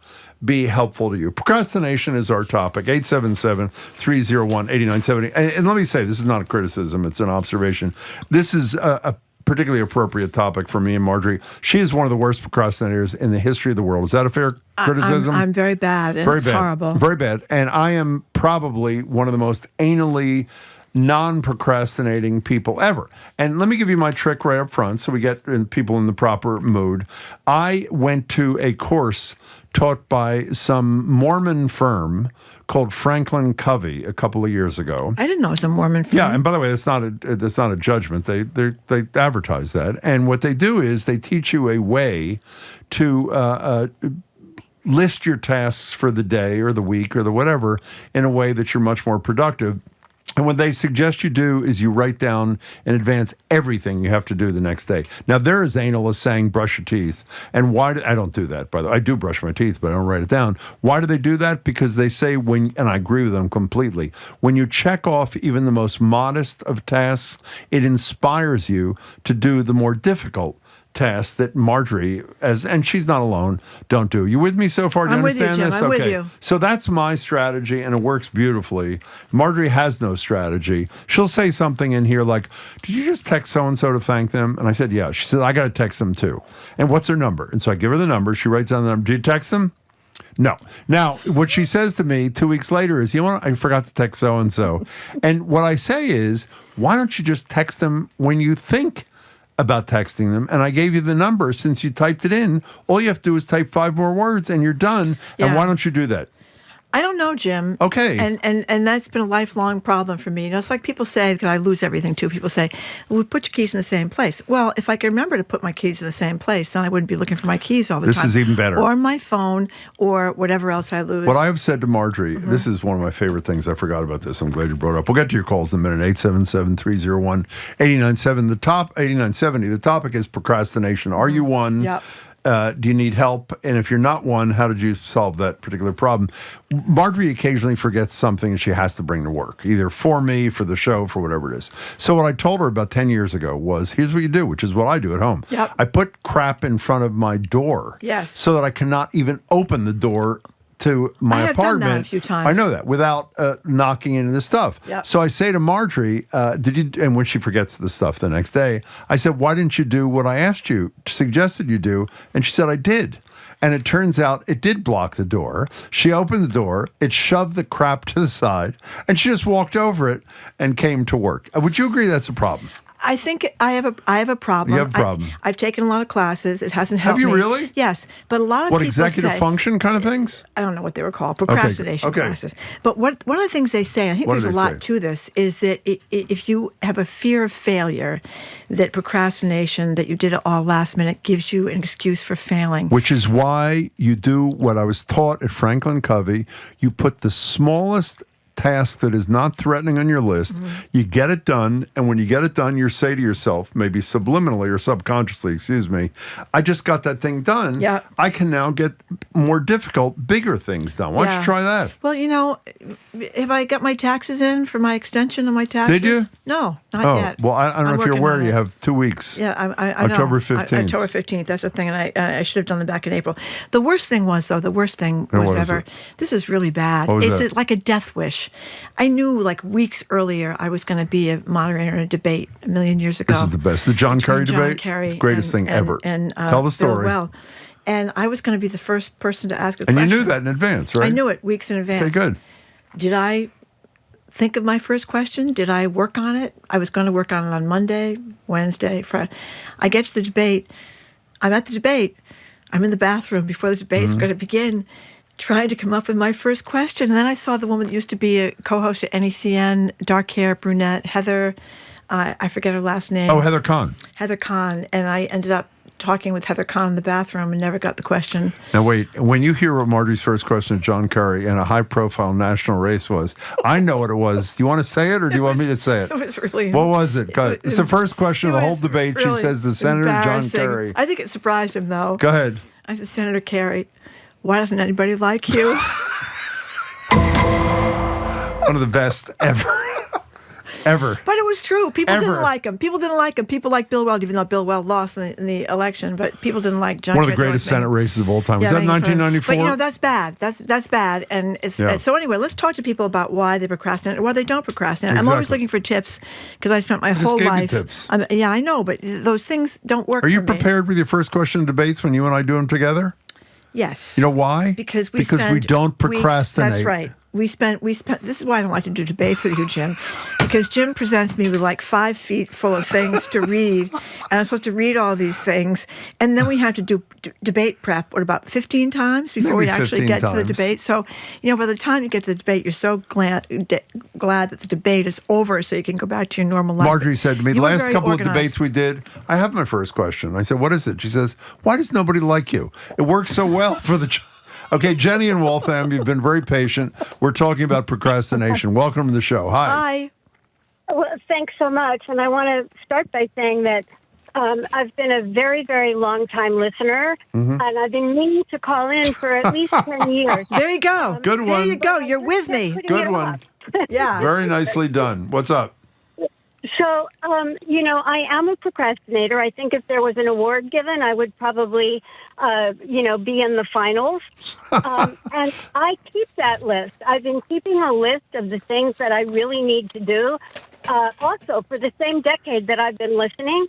Speaker 1: be helpful to you? Procrastination is our topic, 877-301-8970. And let me say, this is not a criticism, it's an observation. This is a particularly appropriate topic for me and Marjorie. She is one of the worst procrastinators in the history of the world. Is that a fair criticism?
Speaker 2: I'm very bad. And it's horrible.
Speaker 1: Very bad. And I am probably one of the most anally non-procrastinating people ever. And let me give you my trick right up front so we get people in the proper mood. I went to a course taught by some Mormon firm called Franklin Covey a couple of years ago.
Speaker 2: I didn't know it was a Mormon firm.
Speaker 1: Yeah, and by the way, that's not a judgment. They advertise that, and what they do is they teach you a way to list your tasks for the day or the week or the whatever in a way that you're much more productive. And what they suggest you do is you write down in advance everything you have to do the next day. Now, they're as anal as saying brush your teeth. And why I don't do that, by the way. I do brush my teeth, but I don't write it down. Why do they do that? Because they say and I agree with them completely, when you check off even the most modest of tasks, it inspires you to do the more difficult tasks that Marjorie, and she's not alone, don't do. You with me so far? Do you understand
Speaker 2: with you, Jim.
Speaker 1: this?
Speaker 2: I'm
Speaker 1: Okay.
Speaker 2: with you.
Speaker 1: So that's my strategy, and it works beautifully. Marjorie has no strategy. She'll say something in here like, did you just text so-and-so to thank them? And I said, yeah. She said, I got to text them too. And what's her number? And so I give her the number. She writes down the number. Did you text them? No. Now, what she says to me 2 weeks later is, I forgot to text so-and-so. And what I say is, why don't you just text them when you think about texting them? And I gave you the number. Since you typed it in, all you have to do is type 5 more words and you're done. Yeah. And why don't you do that?
Speaker 2: I don't know, Jim.
Speaker 1: Okay.
Speaker 2: And that's been a lifelong problem for me. It's like people say, because I lose everything too, people say, well, put your keys in the same place. Well, if I could remember to put my keys in the same place, then I wouldn't be looking for my keys all the time.
Speaker 1: This is even better.
Speaker 2: Or my phone or whatever else I lose.
Speaker 1: What I have said to Marjorie, this is one of my favorite things. I forgot about this. I'm glad you brought it up. We'll get to your calls in a minute. 877-301-8970. The top 8970. The topic is procrastination. Are you one?
Speaker 2: Yep.
Speaker 1: Do you need help? And if you're not one, how did you solve that particular problem? Marjorie occasionally forgets something she has to bring to work, either for me, for the show, for whatever it is. So what I told her about 10 years ago was, here's what you do, which is what I do at home.
Speaker 2: Yep.
Speaker 1: I put crap in front of my door
Speaker 2: yes.
Speaker 1: so that I cannot even open the door to my
Speaker 2: I have done
Speaker 1: apartment.
Speaker 2: that a few times.
Speaker 1: I know that without knocking into the stuff.
Speaker 2: Yep.
Speaker 1: So I say to Marjorie, "Did you?" And when she forgets the stuff the next day, I said, "Why didn't you do what I asked you, suggested you do?" And she said, "I did." And it turns out it did block the door. She opened the door, it shoved the crap to the side, and she just walked over it and came to work. Would you agree that's a problem?
Speaker 2: I think I have a problem.
Speaker 1: You have a problem.
Speaker 2: I've taken a lot of classes. It hasn't helped me.
Speaker 1: Have you really?
Speaker 2: Yes, but a lot of
Speaker 1: What,
Speaker 2: people
Speaker 1: executive
Speaker 2: say,
Speaker 1: function kind of things?
Speaker 2: I don't know what they were called, procrastination
Speaker 1: Okay.
Speaker 2: classes. But one of the things they say, I think
Speaker 1: What
Speaker 2: there's
Speaker 1: do
Speaker 2: a
Speaker 1: they
Speaker 2: lot
Speaker 1: say?
Speaker 2: to this, is that if you have a fear of failure, that procrastination, that you did it all last minute, gives you an excuse for failing.
Speaker 1: Which is why you do what I was taught at Franklin Covey. You put the smallest task that is not threatening on your list, you get it done, and when you get it done, you say to yourself, maybe subliminally or subconsciously, excuse me, I just got that thing done.
Speaker 2: Yeah.
Speaker 1: I can now get more difficult, bigger things done. Why don't you try that?
Speaker 2: Well, have I got my taxes in for my extension of my taxes?
Speaker 1: Did you?
Speaker 2: No, not yet.
Speaker 1: Well, I don't know
Speaker 2: I'm
Speaker 1: if you're
Speaker 2: working
Speaker 1: aware,
Speaker 2: on
Speaker 1: you
Speaker 2: it.
Speaker 1: have 2 weeks.
Speaker 2: Yeah, I know.
Speaker 1: October 15th.
Speaker 2: October 15th. That's the thing, and I should have done them back in April. The worst thing was, though,
Speaker 1: And what is
Speaker 2: ever.
Speaker 1: it?
Speaker 2: This is really bad.
Speaker 1: What was
Speaker 2: It's
Speaker 1: that?
Speaker 2: like a death wish. I knew, like weeks earlier, I was going to be a moderator in a debate a million years ago.
Speaker 1: This is the best. The John Kerry
Speaker 2: between John
Speaker 1: debate?
Speaker 2: Kerry
Speaker 1: It's the greatest thing ever. Tell the story.
Speaker 2: Well, and I was going to be the first person to ask a
Speaker 1: And
Speaker 2: question.
Speaker 1: you knew that in advance, right?
Speaker 2: I knew it weeks in advance.
Speaker 1: Okay, good.
Speaker 2: Did I think of my first question? Did I work on it? I was going to work on it on Monday, Wednesday, Friday. I get to the debate. I'm at the debate. I'm in the bathroom before the debate's going to begin, trying to come up with my first question. And then I saw the woman that used to be a co-host at NECN, dark hair, brunette, Heather. I forget her last name.
Speaker 1: Oh, Heather Kahn.
Speaker 2: Heather Kahn. And I ended up talking with Heather Kahn in the bathroom and never got the question.
Speaker 1: Now, wait, when you hear what Marjorie's first question to John Kerry in a high-profile national race was, I know what it was. Do you want to say it or do you want me to say it?
Speaker 2: It was really...
Speaker 1: What was it? Go ahead. It's the first question of the whole debate. She
Speaker 2: really
Speaker 1: says to Senator John
Speaker 2: embarrassing.
Speaker 1: Kerry.
Speaker 2: I think it surprised him, though.
Speaker 1: Go ahead.
Speaker 2: I said, Senator Kerry, why doesn't anybody like you?
Speaker 1: One of the best ever. Ever.
Speaker 2: But it was true. People
Speaker 1: Ever.
Speaker 2: didn't like him. People didn't like him. People liked Bill Weld, even though Bill Weld lost in the election. But people didn't like John.
Speaker 1: One of the
Speaker 2: Kerry.
Speaker 1: greatest Senate races of all time. Was
Speaker 2: Yeah,
Speaker 1: that
Speaker 2: making fun of-
Speaker 1: 1994?
Speaker 2: But that's bad. That's bad. And it's so anyway. Let's talk to people about why they procrastinate or why they don't procrastinate. I'm always
Speaker 1: Exactly.
Speaker 2: looking for tips because I spent my
Speaker 1: I just
Speaker 2: whole
Speaker 1: gave you
Speaker 2: life.
Speaker 1: tips.
Speaker 2: Yeah, I know, but those things don't work.
Speaker 1: Are you
Speaker 2: for me.
Speaker 1: prepared with your first question debates when you and I do them together?
Speaker 2: Yes.
Speaker 1: You know why?
Speaker 2: Because we
Speaker 1: don't procrastinate.
Speaker 2: That's right. We spent. This is why I don't like to do debates with you, Jim, because Jim presents me with like 5 feet full of things to read, and I'm supposed to read all these things, and then we have to do debate prep, about 15 times before
Speaker 1: Maybe
Speaker 2: we actually
Speaker 1: 15
Speaker 2: get to the
Speaker 1: times.
Speaker 2: debate. So, by the time you get to the debate, you're so glad that the debate is over, so you can go back to your normal life.
Speaker 1: Marjorie said to me, the
Speaker 2: You were
Speaker 1: last
Speaker 2: very
Speaker 1: couple
Speaker 2: organized.
Speaker 1: of debates we did, I have my first question. I said, what is it? She says, why does nobody like you? It works so well for the... Okay, Jenny and Waltham, you've been very patient. We're talking about procrastination. Welcome to the show. Hi.
Speaker 2: Hi.
Speaker 4: Well, thanks so much. And I want to start by saying that I've been a very, very long time listener, and I've been meaning to call in for at least 10 years.
Speaker 2: There you go.
Speaker 1: Good one.
Speaker 2: There you go. You're with me.
Speaker 1: Good one.
Speaker 2: Yeah.
Speaker 1: Very nicely done. What's up?
Speaker 4: So, I am a procrastinator. I think if there was an award given, I would probably, be in the finals. And I keep that list. I've been keeping a list of the things that I really need to do, also for the same decade that I've been listening.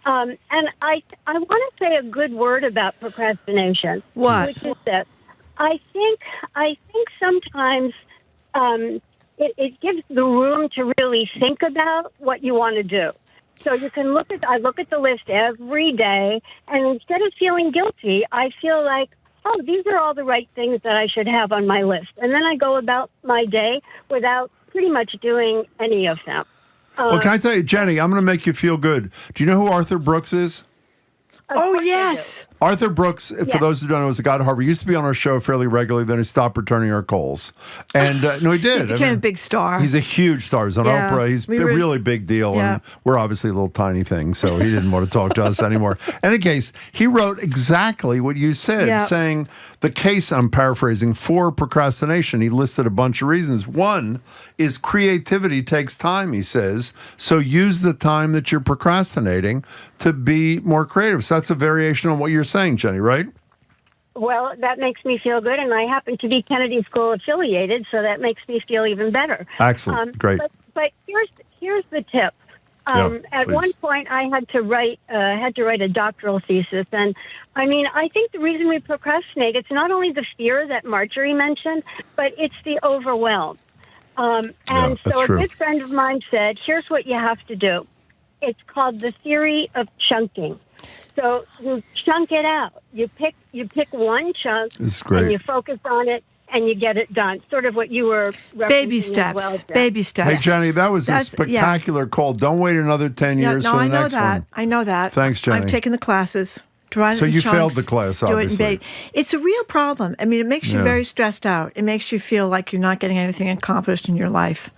Speaker 4: And I want to say a good word about procrastination.
Speaker 2: What?
Speaker 4: Which is that I think sometimes it gives the room to really think about what you want to do. So you can I look at the list every day, and instead of feeling guilty, I feel like, oh, these are all the right things that I should have on my list. And then I go about my day without pretty much doing any of them.
Speaker 1: Well, can I tell you, Jenny, I'm going to make you feel good. Do you know who Arthur Brooks is?
Speaker 2: Oh, yes.
Speaker 1: Arthur Brooks, for those who don't know, was a guy at Harvard. He used to be on our show fairly regularly, then he stopped returning our calls. And no, he did.
Speaker 2: He became a big star.
Speaker 1: He's a huge star. He's on
Speaker 2: Yeah.
Speaker 1: Oprah. He's a really big deal.
Speaker 2: Yeah.
Speaker 1: And we're obviously a little tiny thing, so he didn't want to talk to us anymore. In any case, he wrote exactly what you said,
Speaker 2: Yeah.
Speaker 1: saying the case, I'm paraphrasing, for procrastination. He listed a bunch of reasons. One is creativity takes time, he says. So use the time that you're procrastinating to be more creative. So that's a variation on what you're saying, Jenny, right?
Speaker 4: Well, that makes me feel good, and I happen to be Kennedy School affiliated, so that makes me feel even better.
Speaker 1: Excellent. Great.
Speaker 4: But here's the tip. At one point, I had to write a doctoral thesis, and I mean, I think the reason we procrastinate, it's not only the fear that Marjorie mentioned, but it's the overwhelm. And so a good friend of mine said, here's what you have to do. It's called the theory of chunking. So you chunk it out. You pick one chunk, and you focus on it, and you get it done. Sort of what you were referencing.
Speaker 2: Baby steps. Baby steps.
Speaker 1: Hey, Jenny, that was a spectacular call. Don't wait another 10 years for the next one.
Speaker 2: I know that.
Speaker 1: Thanks, Jenny.
Speaker 2: I've taken the classes.
Speaker 1: So you failed the class, obviously.
Speaker 2: It's a real problem. I mean, it makes you very stressed out. It makes you feel like you're not getting anything accomplished in your life.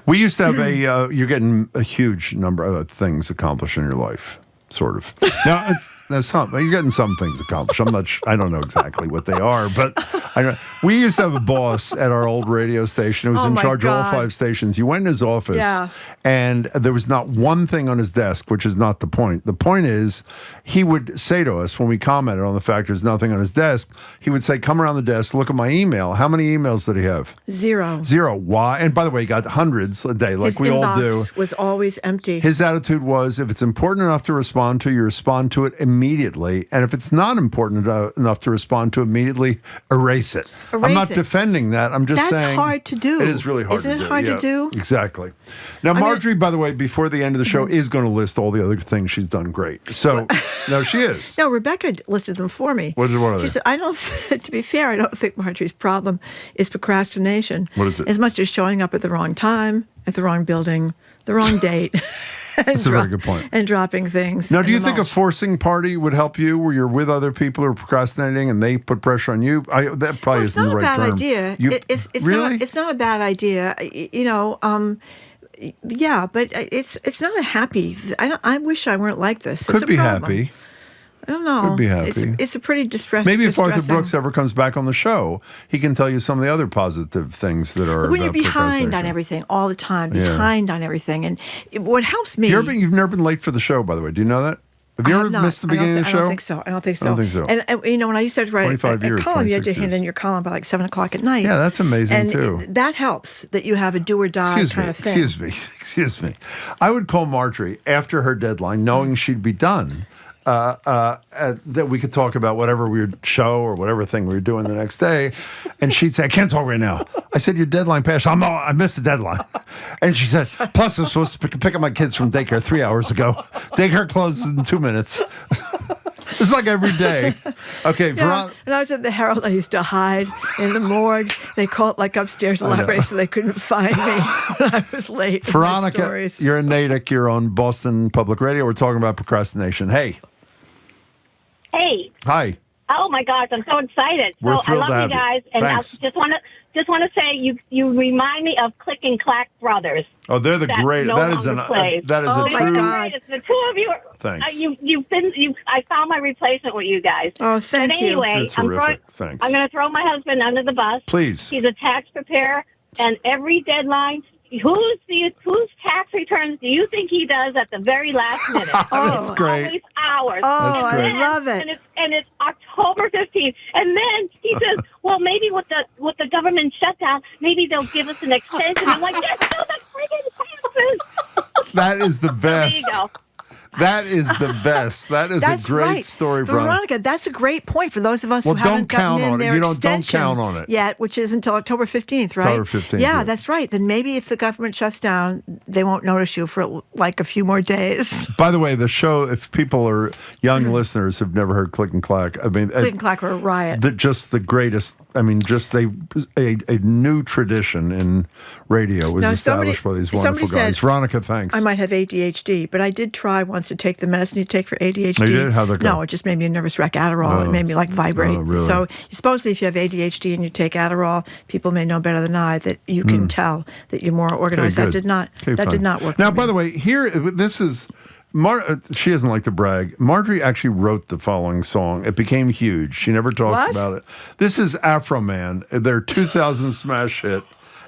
Speaker 1: We used to have you're getting a huge number of things accomplished in your life, sort of. Now, you're getting some things accomplished. I don't know exactly what they are, but I know. We used to have a boss at our old radio station who was in charge of all 5 stations. You went in his office, and there was not one thing on his desk, which is not the point. The point is, he would say to us when we commented on the fact there's nothing on his desk, he would say, come around the desk, look at my email. How many emails did he have?
Speaker 2: 0.
Speaker 1: Why? And by the way, he got hundreds a day, like we all do.
Speaker 2: His inbox was always empty.
Speaker 1: His attitude was, if it's important enough to respond to, you respond to it immediately. And if it's not important enough to respond to immediately, erase it. I'm not defending that. I'm just saying.
Speaker 2: That's hard to do.
Speaker 1: It is really hard to do.
Speaker 2: Isn't it hard to do?
Speaker 1: Exactly. Now, Marjorie, by the way, before the end of the show, is going to list all the other things she's done great. So, no, she is.
Speaker 2: No, Rebecca listed them for me.
Speaker 1: What are they?
Speaker 2: She said, to be fair, I don't think Marjorie's problem is procrastination.
Speaker 1: What is it?
Speaker 2: As much as showing up at the wrong time, at the wrong building, the wrong date.
Speaker 1: That's a very good point.
Speaker 2: And dropping things.
Speaker 1: Now, do you think a forcing party would help you where you're with other people who are procrastinating and they put pressure on you? That probably isn't the right term.
Speaker 2: It's not a bad idea. But it's not a happy. I wish I weren't like this.
Speaker 1: Could be happy.
Speaker 2: I don't know.
Speaker 1: Could be happy.
Speaker 2: It's a pretty distressing.
Speaker 1: Maybe if Arthur Brooks ever comes back on the show, he can tell you some of the other positive things that are.
Speaker 2: But when you're behind on everything all the time, behind on everything, and what helps me.
Speaker 1: You've never been late for the show, by the way. Do you know that? Have you ever missed the beginning of the show?
Speaker 2: I don't think so. And when I used to write a column, you had to hand in your column by like 7 o'clock at night.
Speaker 1: Yeah, that's amazing too.
Speaker 2: That helps that you have a do or die kind of thing.
Speaker 1: Excuse me. I would call Marjorie after her deadline, knowing she'd be done. That we could talk about whatever weird show or whatever thing we were doing the next day. And she'd say, I can't talk right now. I said, your deadline passed. I missed the deadline. And she says, plus I'm supposed to pick up my kids from daycare 3 hours ago. Daycare closes in 2 minutes. It's like every day. Okay,
Speaker 2: Veronica. And I was at the Herald. I used to hide in the morgue. They called like upstairs the library so they couldn't find me when I was late.
Speaker 1: Veronica, you're in Natick. You're on Boston Public Radio. We're talking about procrastination. Hey.
Speaker 7: Hey.
Speaker 1: Hi.
Speaker 7: Oh my gosh, I'm so excited.
Speaker 1: We're thrilled
Speaker 7: I love
Speaker 1: to
Speaker 7: you guys,
Speaker 1: have you.
Speaker 7: and I
Speaker 1: Thanks.
Speaker 7: just want to say you remind me of Click and Clack Brothers.
Speaker 1: Oh, they're the great.
Speaker 7: No
Speaker 1: that is a true.
Speaker 7: The two of you.
Speaker 1: Thanks.
Speaker 7: I found my replacement with you guys.
Speaker 2: Oh, thank
Speaker 7: you. Anyway,
Speaker 1: That's terrific. Thanks.
Speaker 7: I'm going to throw my husband under the bus.
Speaker 1: Please.
Speaker 7: He's a tax preparer, and every deadline. Whose tax returns do you think he does at the very last minute?
Speaker 1: That's great.
Speaker 7: Always ours.
Speaker 2: Oh,
Speaker 1: That's great.
Speaker 2: I love it.
Speaker 7: And it's October 15th. And then he says, well, maybe with the government shutdown, maybe they'll give us an extension. I'm like, there's still the friggin' taxes.
Speaker 1: That is the best.
Speaker 7: There you go.
Speaker 1: That is the best. That is a great story,
Speaker 2: Veronica. That's a great point for those of us who haven't gotten in their extension
Speaker 1: don't count on it
Speaker 2: yet, which is until October 15th, right?
Speaker 1: October 15th.
Speaker 2: Yeah, that's right. Then maybe if the government shuts down, they won't notice you for like a few more days.
Speaker 1: By the way, the show, if people are young listeners who've never heard Click and Clack, I mean,
Speaker 2: Click and Clack were a riot.
Speaker 1: Just the greatest. I mean, just a new tradition in radio was established by these wonderful guys. Veronica, thanks.
Speaker 2: I might have ADHD, but I did try once to take the medicine you take for ADHD.
Speaker 1: You did? How'd that go?
Speaker 2: No, it just made me a nervous wreck. Adderall. It made me like vibrate.
Speaker 1: Oh, really?
Speaker 2: So supposedly if you have ADHD and you take Adderall, people may know better than I that you can tell that you're more organized.
Speaker 1: Okay,
Speaker 2: that did not work.
Speaker 1: Now,
Speaker 2: for me.
Speaker 1: by the way, here, this is... she doesn't like to brag. Marjorie actually wrote the following song. It became huge. She never talks about it. This is Afro Man, their 2000 smash hit,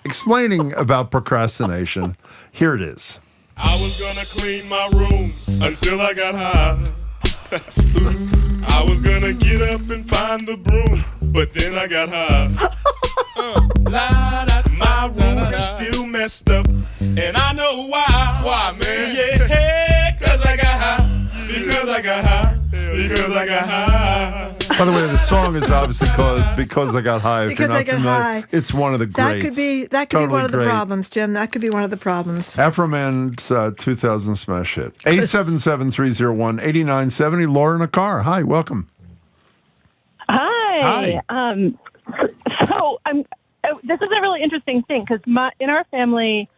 Speaker 1: explaining about procrastination. Here it is.
Speaker 13: I was gonna clean my room until I got high. I was gonna
Speaker 9: get up and find the broom, but then I got high. My room is still messed up, and I know why. Why, man? Yeah, cause I got high. Because I got high. Because I got high.
Speaker 1: By the way, the song is obviously called "Because I Got High." If
Speaker 2: Because
Speaker 1: you're
Speaker 2: I
Speaker 1: not
Speaker 2: Got
Speaker 1: familiar,
Speaker 2: High.
Speaker 1: it's one of the greats.
Speaker 2: That could be one of the
Speaker 1: great.
Speaker 2: problems, Jim. That could be one of the problems.
Speaker 1: Afro Man's 2000 smash hit. 877-301-8970. Laura in a car. Hi, welcome.
Speaker 13: Hi. So this is a really interesting thing because in our family,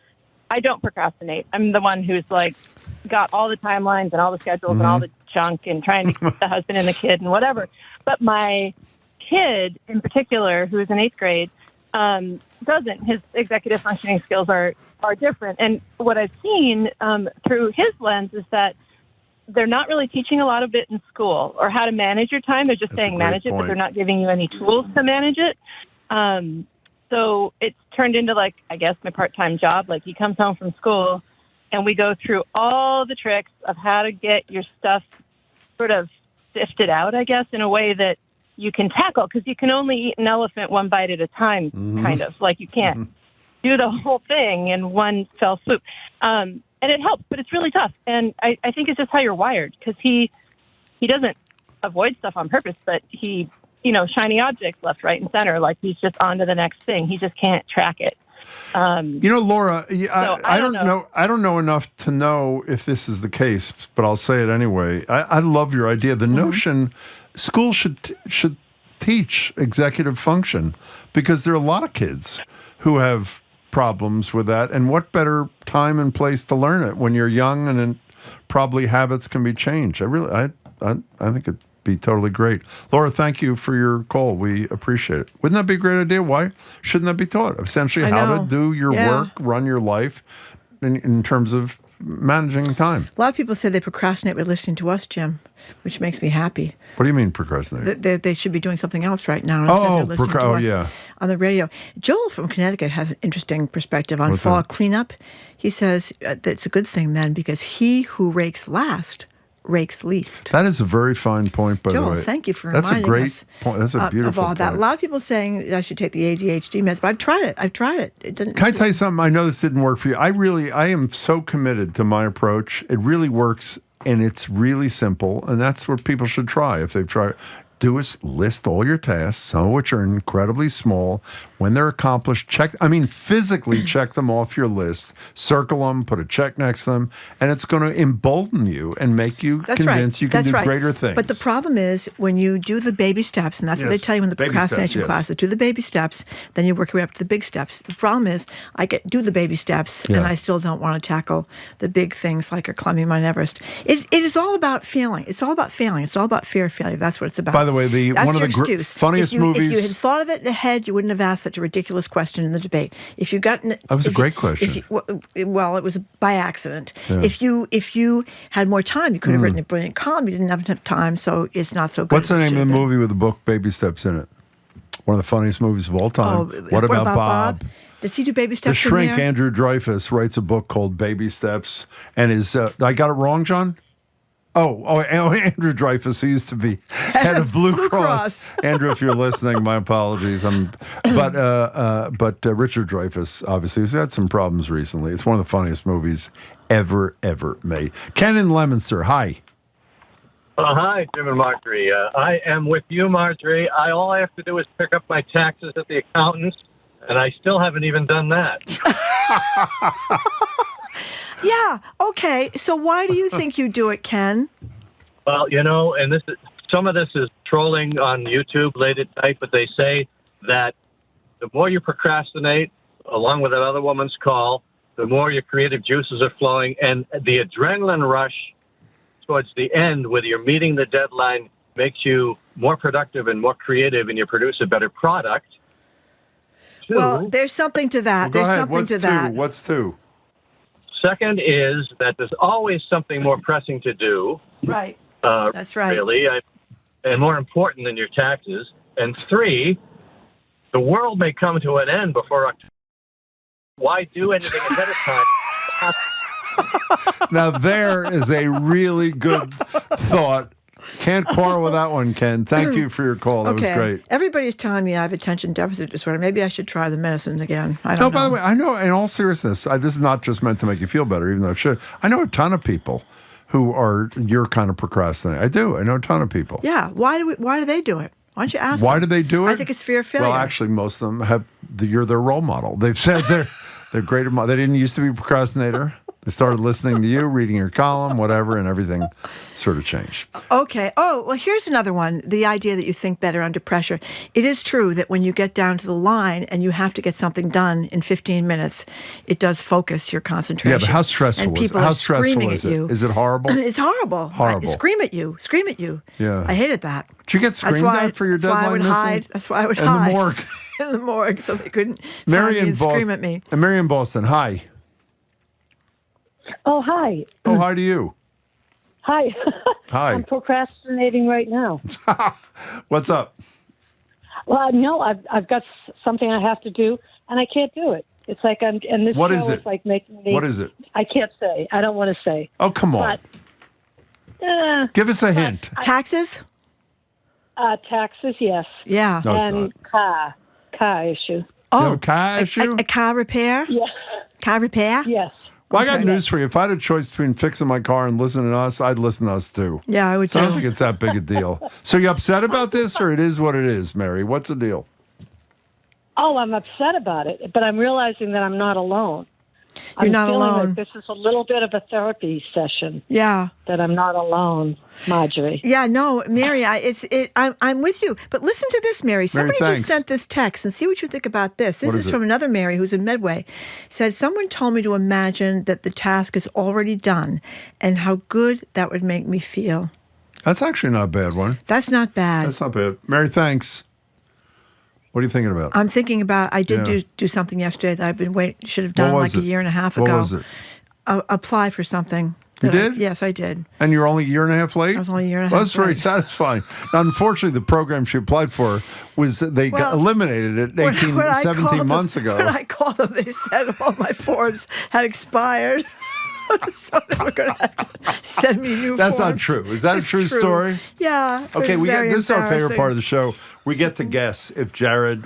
Speaker 13: I don't procrastinate. I'm the one who's like got all the timelines and all the schedules and all the junk and trying to keep the husband and the kid and whatever. But my kid in particular, who is in 8th grade, doesn't. His executive functioning skills are different. And what I've seen through his lens is that they're not really teaching a lot of it in school or how to manage your time. They're just saying manage it, but they're not giving you any tools to manage it. So it's turned into like, I guess, my part-time job. Like he comes home from school and we go through all the tricks of how to get your stuff sort of sifted out, I guess, in a way that you can tackle, because you can only eat an elephant one bite at a time, kind of. Like you can't do the whole thing in one fell swoop. And it helps, but it's really tough. And I think it's just how you're wired, because he doesn't avoid stuff on purpose, but he, shiny objects left, right, and center. Like he's just on to the next thing. He just can't track it.
Speaker 1: Laura, I don't
Speaker 13: know.
Speaker 1: I don't know enough to know if this is the case, but I'll say it anyway. I love your idea. The notion school should teach executive function, because there are a lot of kids who have problems with that. And what better time and place to learn it when you're young, and then probably habits can be changed. I think it'd be totally great. Laura, thank you for your call. We appreciate it. Wouldn't that be a great idea? Why shouldn't that be taught? Essentially, how to do your work, run your life in terms of managing time.
Speaker 2: A lot of people say they procrastinate with listening to us, Jim, which makes me happy.
Speaker 1: What do you mean procrastinate?
Speaker 2: They should be doing something else right now instead of listening to us on the radio. Joel from Connecticut has an interesting perspective on fall cleanup. He says that's a good thing then, because he who rakes last rakes least.
Speaker 1: That is a very fine point, by the way.
Speaker 2: Joel, thank you for reminding us.
Speaker 1: That's a great point. That's a beautiful
Speaker 2: of all
Speaker 1: point.
Speaker 2: that. A lot of people saying I should take the ADHD meds, but I've tried it. It didn't.
Speaker 1: Can I tell you something? I know this didn't work for you. I am so committed to my approach. It really works, and it's really simple, and that's what people should try if they've tried. Do is list all your tasks, some of which are incredibly small. When they're accomplished, physically check them off your list, circle them, put a check next to them, and it's going to embolden you and make you convinced you can do greater things.
Speaker 2: But the problem is when you do the baby steps, and that's what they tell you in the procrastination classes, do the baby steps, then you work your way up to the big steps. The problem is do the baby steps, and I still don't want to tackle the big things like climbing Mount Everest. It is all about failing. It's all about failing. It's all about fear of failure. That's what it's about.
Speaker 1: By the way,
Speaker 2: That's
Speaker 1: one of the funniest movies.
Speaker 2: If you had thought of it ahead, you wouldn't have asked such a ridiculous question in the debate. If you got
Speaker 1: that was a great question.
Speaker 2: It was by accident. Yeah. If you had more time, you could have written a brilliant column. You didn't have enough time, so it's not so good.
Speaker 1: What's the name of the movie with the book Baby Steps in it? One of the funniest movies of all time. What about Bob?
Speaker 2: Does he do baby steps?
Speaker 1: The shrink Andrew Dreyfus writes a book called Baby Steps, and I got it wrong, John? Oh, Andrew Dreyfus, who used to be head of Blue Cross. Andrew, if you're listening, my apologies. But Richard Dreyfus, obviously, has had some problems recently. It's one of the funniest movies ever made. Ken in Leominster, hi.
Speaker 15: Hi, Jim and Marjorie. I am with you, Marjorie. All I have to do is pick up my taxes at the accountant's, and I still haven't even done that.
Speaker 2: Yeah, okay. So why do you think you do it, Ken?
Speaker 15: Well, and some of this is trolling on YouTube late at night, but they say that the more you procrastinate, along with that other woman's call, the more your creative juices are flowing, and the adrenaline rush towards the end, whether you're meeting the deadline, makes you more productive and more creative, and you produce a better product.
Speaker 2: Well, there's something to that.
Speaker 1: Well, go ahead. What's two?
Speaker 15: Second is that there's always something more pressing to do.
Speaker 2: Right. That's right.
Speaker 15: Really, and more important than your taxes. And three, the world may come to an end before October. Why do anything ahead of time?
Speaker 1: Now, there is a really good thought Can't quarrel with that one, Ken. Thank you for your call. That was great.
Speaker 2: Everybody's telling me I have attention deficit disorder. Maybe I should try the medicine again. I don't know.
Speaker 1: By the way, I know, in all seriousness, this is not just meant to make you feel better, even though it should. I know a ton of people who are your kind of procrastinator. I do. I know a ton of people.
Speaker 2: Yeah. Why do they do it? Why don't you ask
Speaker 1: Why
Speaker 2: them?
Speaker 1: do they do it?
Speaker 2: I think it's fear of failure.
Speaker 1: Well, actually, most of them you're their role model. They've said they're great. They didn't used to be a procrastinator. They started listening to you, reading your column, whatever, and everything sort of changed.
Speaker 2: Okay. Oh, well, here's another one. The idea that you think better under pressure. It is true that when you get down to the line and you have to get something done in 15 minutes, it does focus your concentration.
Speaker 1: Yeah, but how stressful is it? How stressful is it? Is it horrible?
Speaker 2: It's horrible.
Speaker 1: Horrible.
Speaker 2: Scream at you. Scream at you.
Speaker 1: Yeah.
Speaker 2: I hated that.
Speaker 1: Did you get screamed at for your deadline missing?
Speaker 2: That's why I would
Speaker 1: in
Speaker 2: hide.
Speaker 1: In the morgue.
Speaker 2: In the morgue, so they couldn't find me and scream at me.
Speaker 1: And Mary in Boston, hi.
Speaker 14: Oh, hi.
Speaker 1: Oh, hi to you.
Speaker 14: Hi.
Speaker 1: Hi.
Speaker 14: I'm procrastinating right now.
Speaker 1: What's up?
Speaker 14: Well, no, I've got something I have to do, and I can't do it. It's like and this
Speaker 1: What
Speaker 14: show
Speaker 1: is it?
Speaker 14: is like making me.
Speaker 1: What is it?
Speaker 14: I can't say. I don't want to say.
Speaker 1: Oh, come on.
Speaker 14: But,
Speaker 1: give us a hint.
Speaker 2: Taxes?
Speaker 14: Taxes, yes.
Speaker 2: Yeah.
Speaker 1: No, it's
Speaker 14: and car issue.
Speaker 2: Oh,
Speaker 1: car issue?
Speaker 2: A car repair?
Speaker 14: Yes.
Speaker 2: Car repair?
Speaker 14: Yes.
Speaker 1: Well, I got news for you. If I had a choice between fixing my car and listening to us, I'd listen to us too.
Speaker 2: Yeah, I would
Speaker 1: So I don't
Speaker 2: too.
Speaker 1: think it's that big a deal. So you upset about this, or it is what it is, Mary? What's the deal?
Speaker 14: Oh, I'm upset about it, but I'm realizing that I'm not alone.
Speaker 2: You're not
Speaker 14: feeling
Speaker 2: alone.
Speaker 14: Like this is a little bit of a therapy session.
Speaker 2: Yeah.
Speaker 14: That I'm not alone, Marjorie.
Speaker 2: Yeah, no, Mary, I'm with you. But listen to this, Mary. Somebody
Speaker 14: thanks.
Speaker 2: just sent this text, and see what you think about this. This
Speaker 14: What
Speaker 2: is
Speaker 14: is it?
Speaker 2: from another Mary who's in Medway. Said, someone told me to imagine that the task is already done and how good that would make me feel.
Speaker 1: That's actually not a bad one.
Speaker 2: That's not bad.
Speaker 1: That's not bad. Mary, thanks. What are you thinking about?
Speaker 2: I'm thinking about, I did
Speaker 1: Yeah.
Speaker 2: do something yesterday that I've been should have done
Speaker 1: What
Speaker 2: like
Speaker 1: was
Speaker 2: a
Speaker 1: it?
Speaker 2: year and a half
Speaker 1: What
Speaker 2: ago.
Speaker 1: was it?
Speaker 2: Apply for something.
Speaker 1: You
Speaker 2: that I-
Speaker 1: did?
Speaker 2: Yes, I did.
Speaker 1: And you're only a year and a half late?
Speaker 2: I was only a year and a
Speaker 1: Well,
Speaker 2: half
Speaker 1: that's very
Speaker 2: late.
Speaker 1: satisfying. Now, unfortunately, the program she applied for was, they got eliminated it 17 months ago.
Speaker 2: When I called them, they said all my forms had expired. So they were going to send me new
Speaker 1: That's
Speaker 2: forms.
Speaker 1: not true. Is that
Speaker 2: It's
Speaker 1: a true
Speaker 2: true.
Speaker 1: story?
Speaker 2: Yeah. it
Speaker 1: Okay,
Speaker 2: was very
Speaker 1: this is our favorite
Speaker 2: embarrassing.
Speaker 1: part of the show. We get to guess if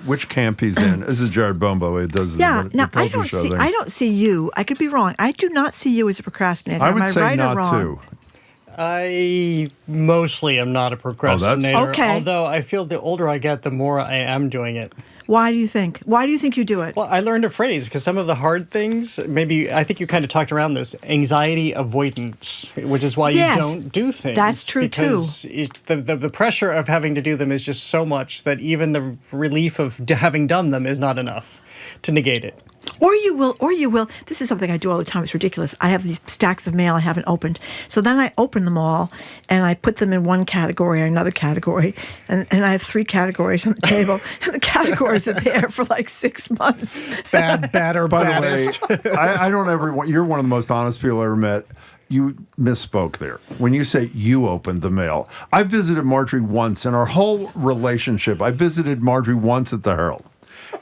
Speaker 1: which camp he's in. This is Jared Bone, by the way. It does
Speaker 2: Yeah.
Speaker 1: the
Speaker 2: Now, I
Speaker 1: Culture Show thing.
Speaker 2: I don't see you. I could be wrong. I do not see you as a procrastinator.
Speaker 1: I would
Speaker 2: Am
Speaker 1: say
Speaker 2: I right
Speaker 1: not
Speaker 2: or wrong?
Speaker 1: too.
Speaker 16: I mostly am not a procrastinator.
Speaker 2: Okay.
Speaker 16: Although I feel the older I get, the more I am doing it.
Speaker 2: Why do you think? Why do you think you do it?
Speaker 16: Well, I learned a phrase because some of the hard things, maybe I think you kind of talked around this, anxiety avoidance, which is why
Speaker 2: Yes,
Speaker 16: you don't do things.
Speaker 2: that's true, too.
Speaker 16: because the pressure of having to do them is just so much that even the relief of having done them is not enough to negate it.
Speaker 2: Or you will. This is something I do all the time. It's ridiculous. I have these stacks of mail I haven't opened. So then I open them all and I put them in one category or another category. And I have 3 categories on the table. And the categories are there for like 6 months.
Speaker 16: Bad, or
Speaker 1: By
Speaker 16: baddest.
Speaker 1: the way, I don't ever want, you're one of the most honest people I ever met. You misspoke there. When you say you opened the mail, I visited Marjorie once in our whole relationship. I visited Marjorie once at the Herald.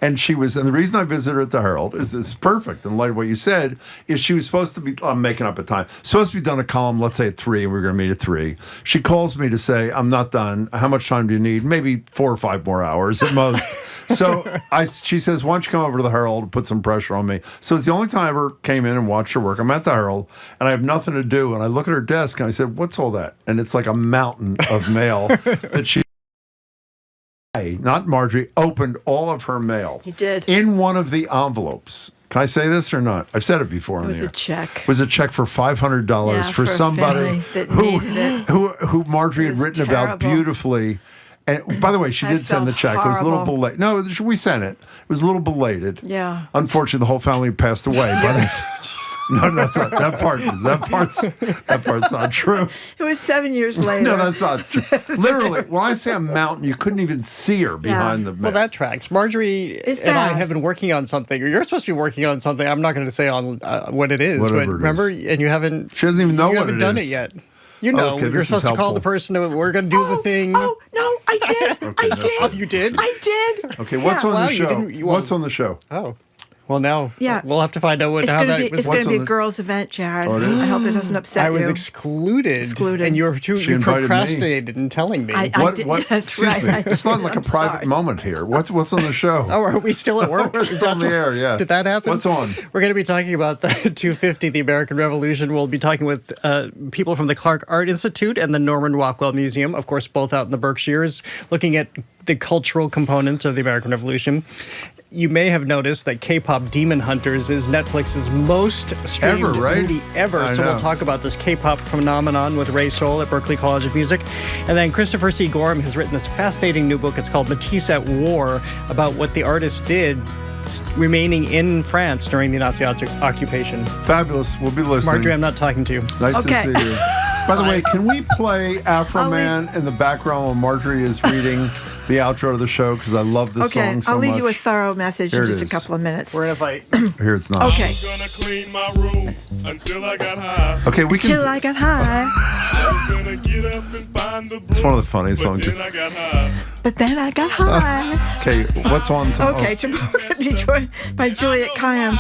Speaker 1: And the reason I visited her at the Herald is this is perfect in light of what you said, is she was supposed to be, I'm making up a time, supposed to be done a column, let's say at 3, and we were going to meet at 3. She calls me to say, I'm not done. How much time do you need? Maybe 4 or 5 more hours at most. So she says, why don't you come over to the Herald and put some pressure on me? So it's the only time I ever came in and watched her work. I'm at the Herald, and I have nothing to do. And I look at her desk, and I said, what's all that? And it's like a mountain of mail that she, not Marjorie, opened all of her mail.
Speaker 2: He did.
Speaker 1: In one of the envelopes. Can I say this or not? I've said it before on
Speaker 2: It was
Speaker 1: the air.
Speaker 2: a check.
Speaker 1: It was a check for $500
Speaker 2: Yeah,
Speaker 1: for
Speaker 2: a
Speaker 1: somebody
Speaker 2: family that needed it.
Speaker 1: who Marjorie had
Speaker 2: was
Speaker 1: written about
Speaker 2: terrible.
Speaker 1: beautifully. And by the way, she
Speaker 2: I
Speaker 1: did send the
Speaker 2: felt
Speaker 1: check. It was a little
Speaker 2: horrible.
Speaker 1: belated. No, we sent it. It was a little belated.
Speaker 2: Yeah.
Speaker 1: Unfortunately, the whole family passed away. But no, that's not that part. That part's not true.
Speaker 2: It was 7 years later.
Speaker 1: No, that's not true. Literally, when I say a mountain, you couldn't even see her behind the mail.
Speaker 16: Well, that tracks. Marjorie
Speaker 2: It's
Speaker 16: and I
Speaker 2: bad.
Speaker 16: have been working on something, or you're supposed to be working on something. I'm not going to say on what it is,
Speaker 1: Whatever
Speaker 16: but
Speaker 1: it
Speaker 16: remember, and you haven't.
Speaker 1: She doesn't even know
Speaker 16: you
Speaker 1: what
Speaker 16: haven't
Speaker 1: it
Speaker 16: done
Speaker 1: is.
Speaker 16: it yet. You know,
Speaker 1: Okay,
Speaker 16: you're
Speaker 1: this is
Speaker 16: supposed to call
Speaker 1: helpful.
Speaker 16: the person. We're going to do the thing.
Speaker 2: Oh, no, I did.
Speaker 1: Okay,
Speaker 2: I
Speaker 1: no
Speaker 2: did.
Speaker 16: Oh, you did?
Speaker 2: I did.
Speaker 1: Okay, what's
Speaker 2: Yeah.
Speaker 1: on
Speaker 16: Wow,
Speaker 1: the
Speaker 16: you
Speaker 1: show?
Speaker 16: didn't- you
Speaker 1: What's
Speaker 16: won't-
Speaker 1: on the show?
Speaker 16: Oh. Well, now we'll have to find out
Speaker 2: It's
Speaker 16: how
Speaker 2: gonna
Speaker 16: that
Speaker 2: be,
Speaker 16: was.
Speaker 2: It's going to be a girls' event, Jared.
Speaker 1: Oh, it is?
Speaker 2: I hope it doesn't upset you.
Speaker 16: I was excluded. And you procrastinated in telling me.
Speaker 2: I did, that's
Speaker 1: Excuse
Speaker 2: right.
Speaker 1: me. It's not like a private moment here. What's on the show?
Speaker 16: Oh, are we still at work?
Speaker 1: It's on the air, yeah.
Speaker 16: Did that happen?
Speaker 1: What's on?
Speaker 16: We're going to be talking about the 250, the American Revolution. We'll be talking with people from the Clark Art Institute and the Norman Rockwell Museum, of course, both out in the Berkshires, looking at the cultural components of the American Revolution. You may have noticed that K-pop Demon Hunters is Netflix's most streamed movie ever. So we'll talk about this K-pop phenomenon with Ray Soul at Berklee College of Music. And then Christopher C. Gorham has written this fascinating new book. It's called Matisse at War, about what the artist did remaining in France during the Nazi occupation.
Speaker 1: Fabulous. We'll be listening.
Speaker 16: Marjorie, I'm not talking to you.
Speaker 1: Nice to see you. By the way, can we play Afro Man in the background while Marjorie is reading the outro of the show? Because I love this song so much.
Speaker 2: I'll leave you a thorough message in just a couple of minutes.
Speaker 16: We're in a fight.
Speaker 1: Here it's not.
Speaker 2: Okay.
Speaker 9: I'm gonna clean my room until I got high.
Speaker 1: Okay, we can.
Speaker 2: Until I got high.
Speaker 9: I was gonna get up and find the broom.
Speaker 1: It's one of the funniest songs.
Speaker 9: Then I got high.
Speaker 2: But then I got high.
Speaker 1: Okay, what's on tomorrow?
Speaker 2: Okay, tomorrow we're going to be joined by Juliette Kayyem,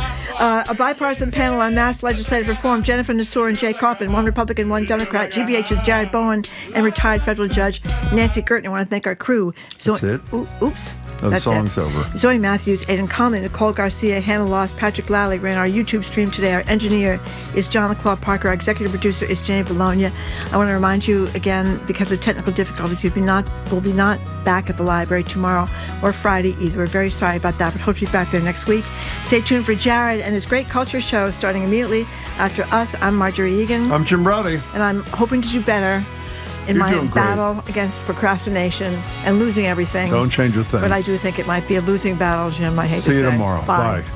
Speaker 2: a bipartisan panel on mass legislative reform. Jennifer Nassour and Jay Kaufman, one Republican, one Democrat. GBH's Jared Bowen and retired federal judge Nancy Gertner. I want to thank our crew.
Speaker 1: That's it?
Speaker 2: Oops.
Speaker 1: The
Speaker 2: That's
Speaker 1: song's
Speaker 2: it.
Speaker 1: over.
Speaker 2: Zoe Matthews, Aidan Conley, Nicole Garcia, Hannah Loss, Patrick Lally ran our YouTube stream today. Our engineer is John LaClaw Parker. Our executive producer is Jenny Bologna. I want to remind you again, because of technical difficulties, we'll be not back at the library tomorrow or Friday either. We're very sorry about that, but hope to be back there next week. Stay tuned for Jared and his great culture show starting immediately after us. I'm Marjorie Egan.
Speaker 1: I'm Jim Browdy.
Speaker 2: And I'm hoping to do better in my battle against procrastination and losing everything.
Speaker 1: Don't change a thing.
Speaker 2: But I do think it might be a losing battle, Jim. I hate to say.
Speaker 1: See you tomorrow.
Speaker 2: Bye.
Speaker 1: Bye.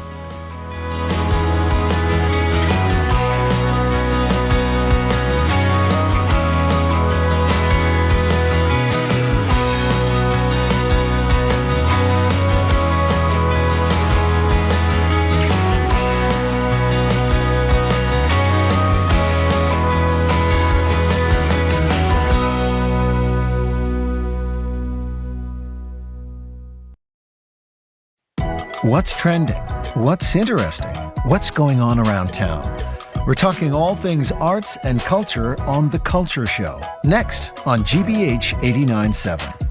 Speaker 6: What's trending? What's interesting? What's going on around town? We're talking all things arts and culture on The Culture Show, next on GBH 89.7.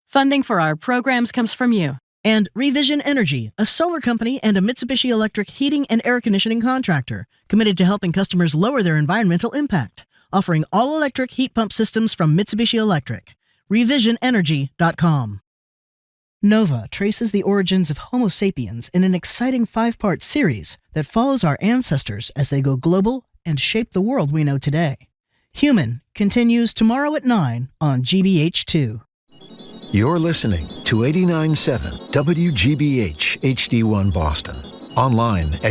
Speaker 17: Funding for our programs comes from you.
Speaker 19: And Revision Energy, a solar company and a Mitsubishi Electric heating and air conditioning contractor, committed to helping customers lower their environmental impact, offering all-electric heat pump systems from Mitsubishi Electric. RevisionEnergy.com. Nova traces the origins of Homo sapiens in an exciting 5-part series that follows our ancestors as they go global and shape the world we know today. Human continues tomorrow at 9 on GBH2.
Speaker 6: You're listening to 89.7 WGBH HD1 Boston. Online at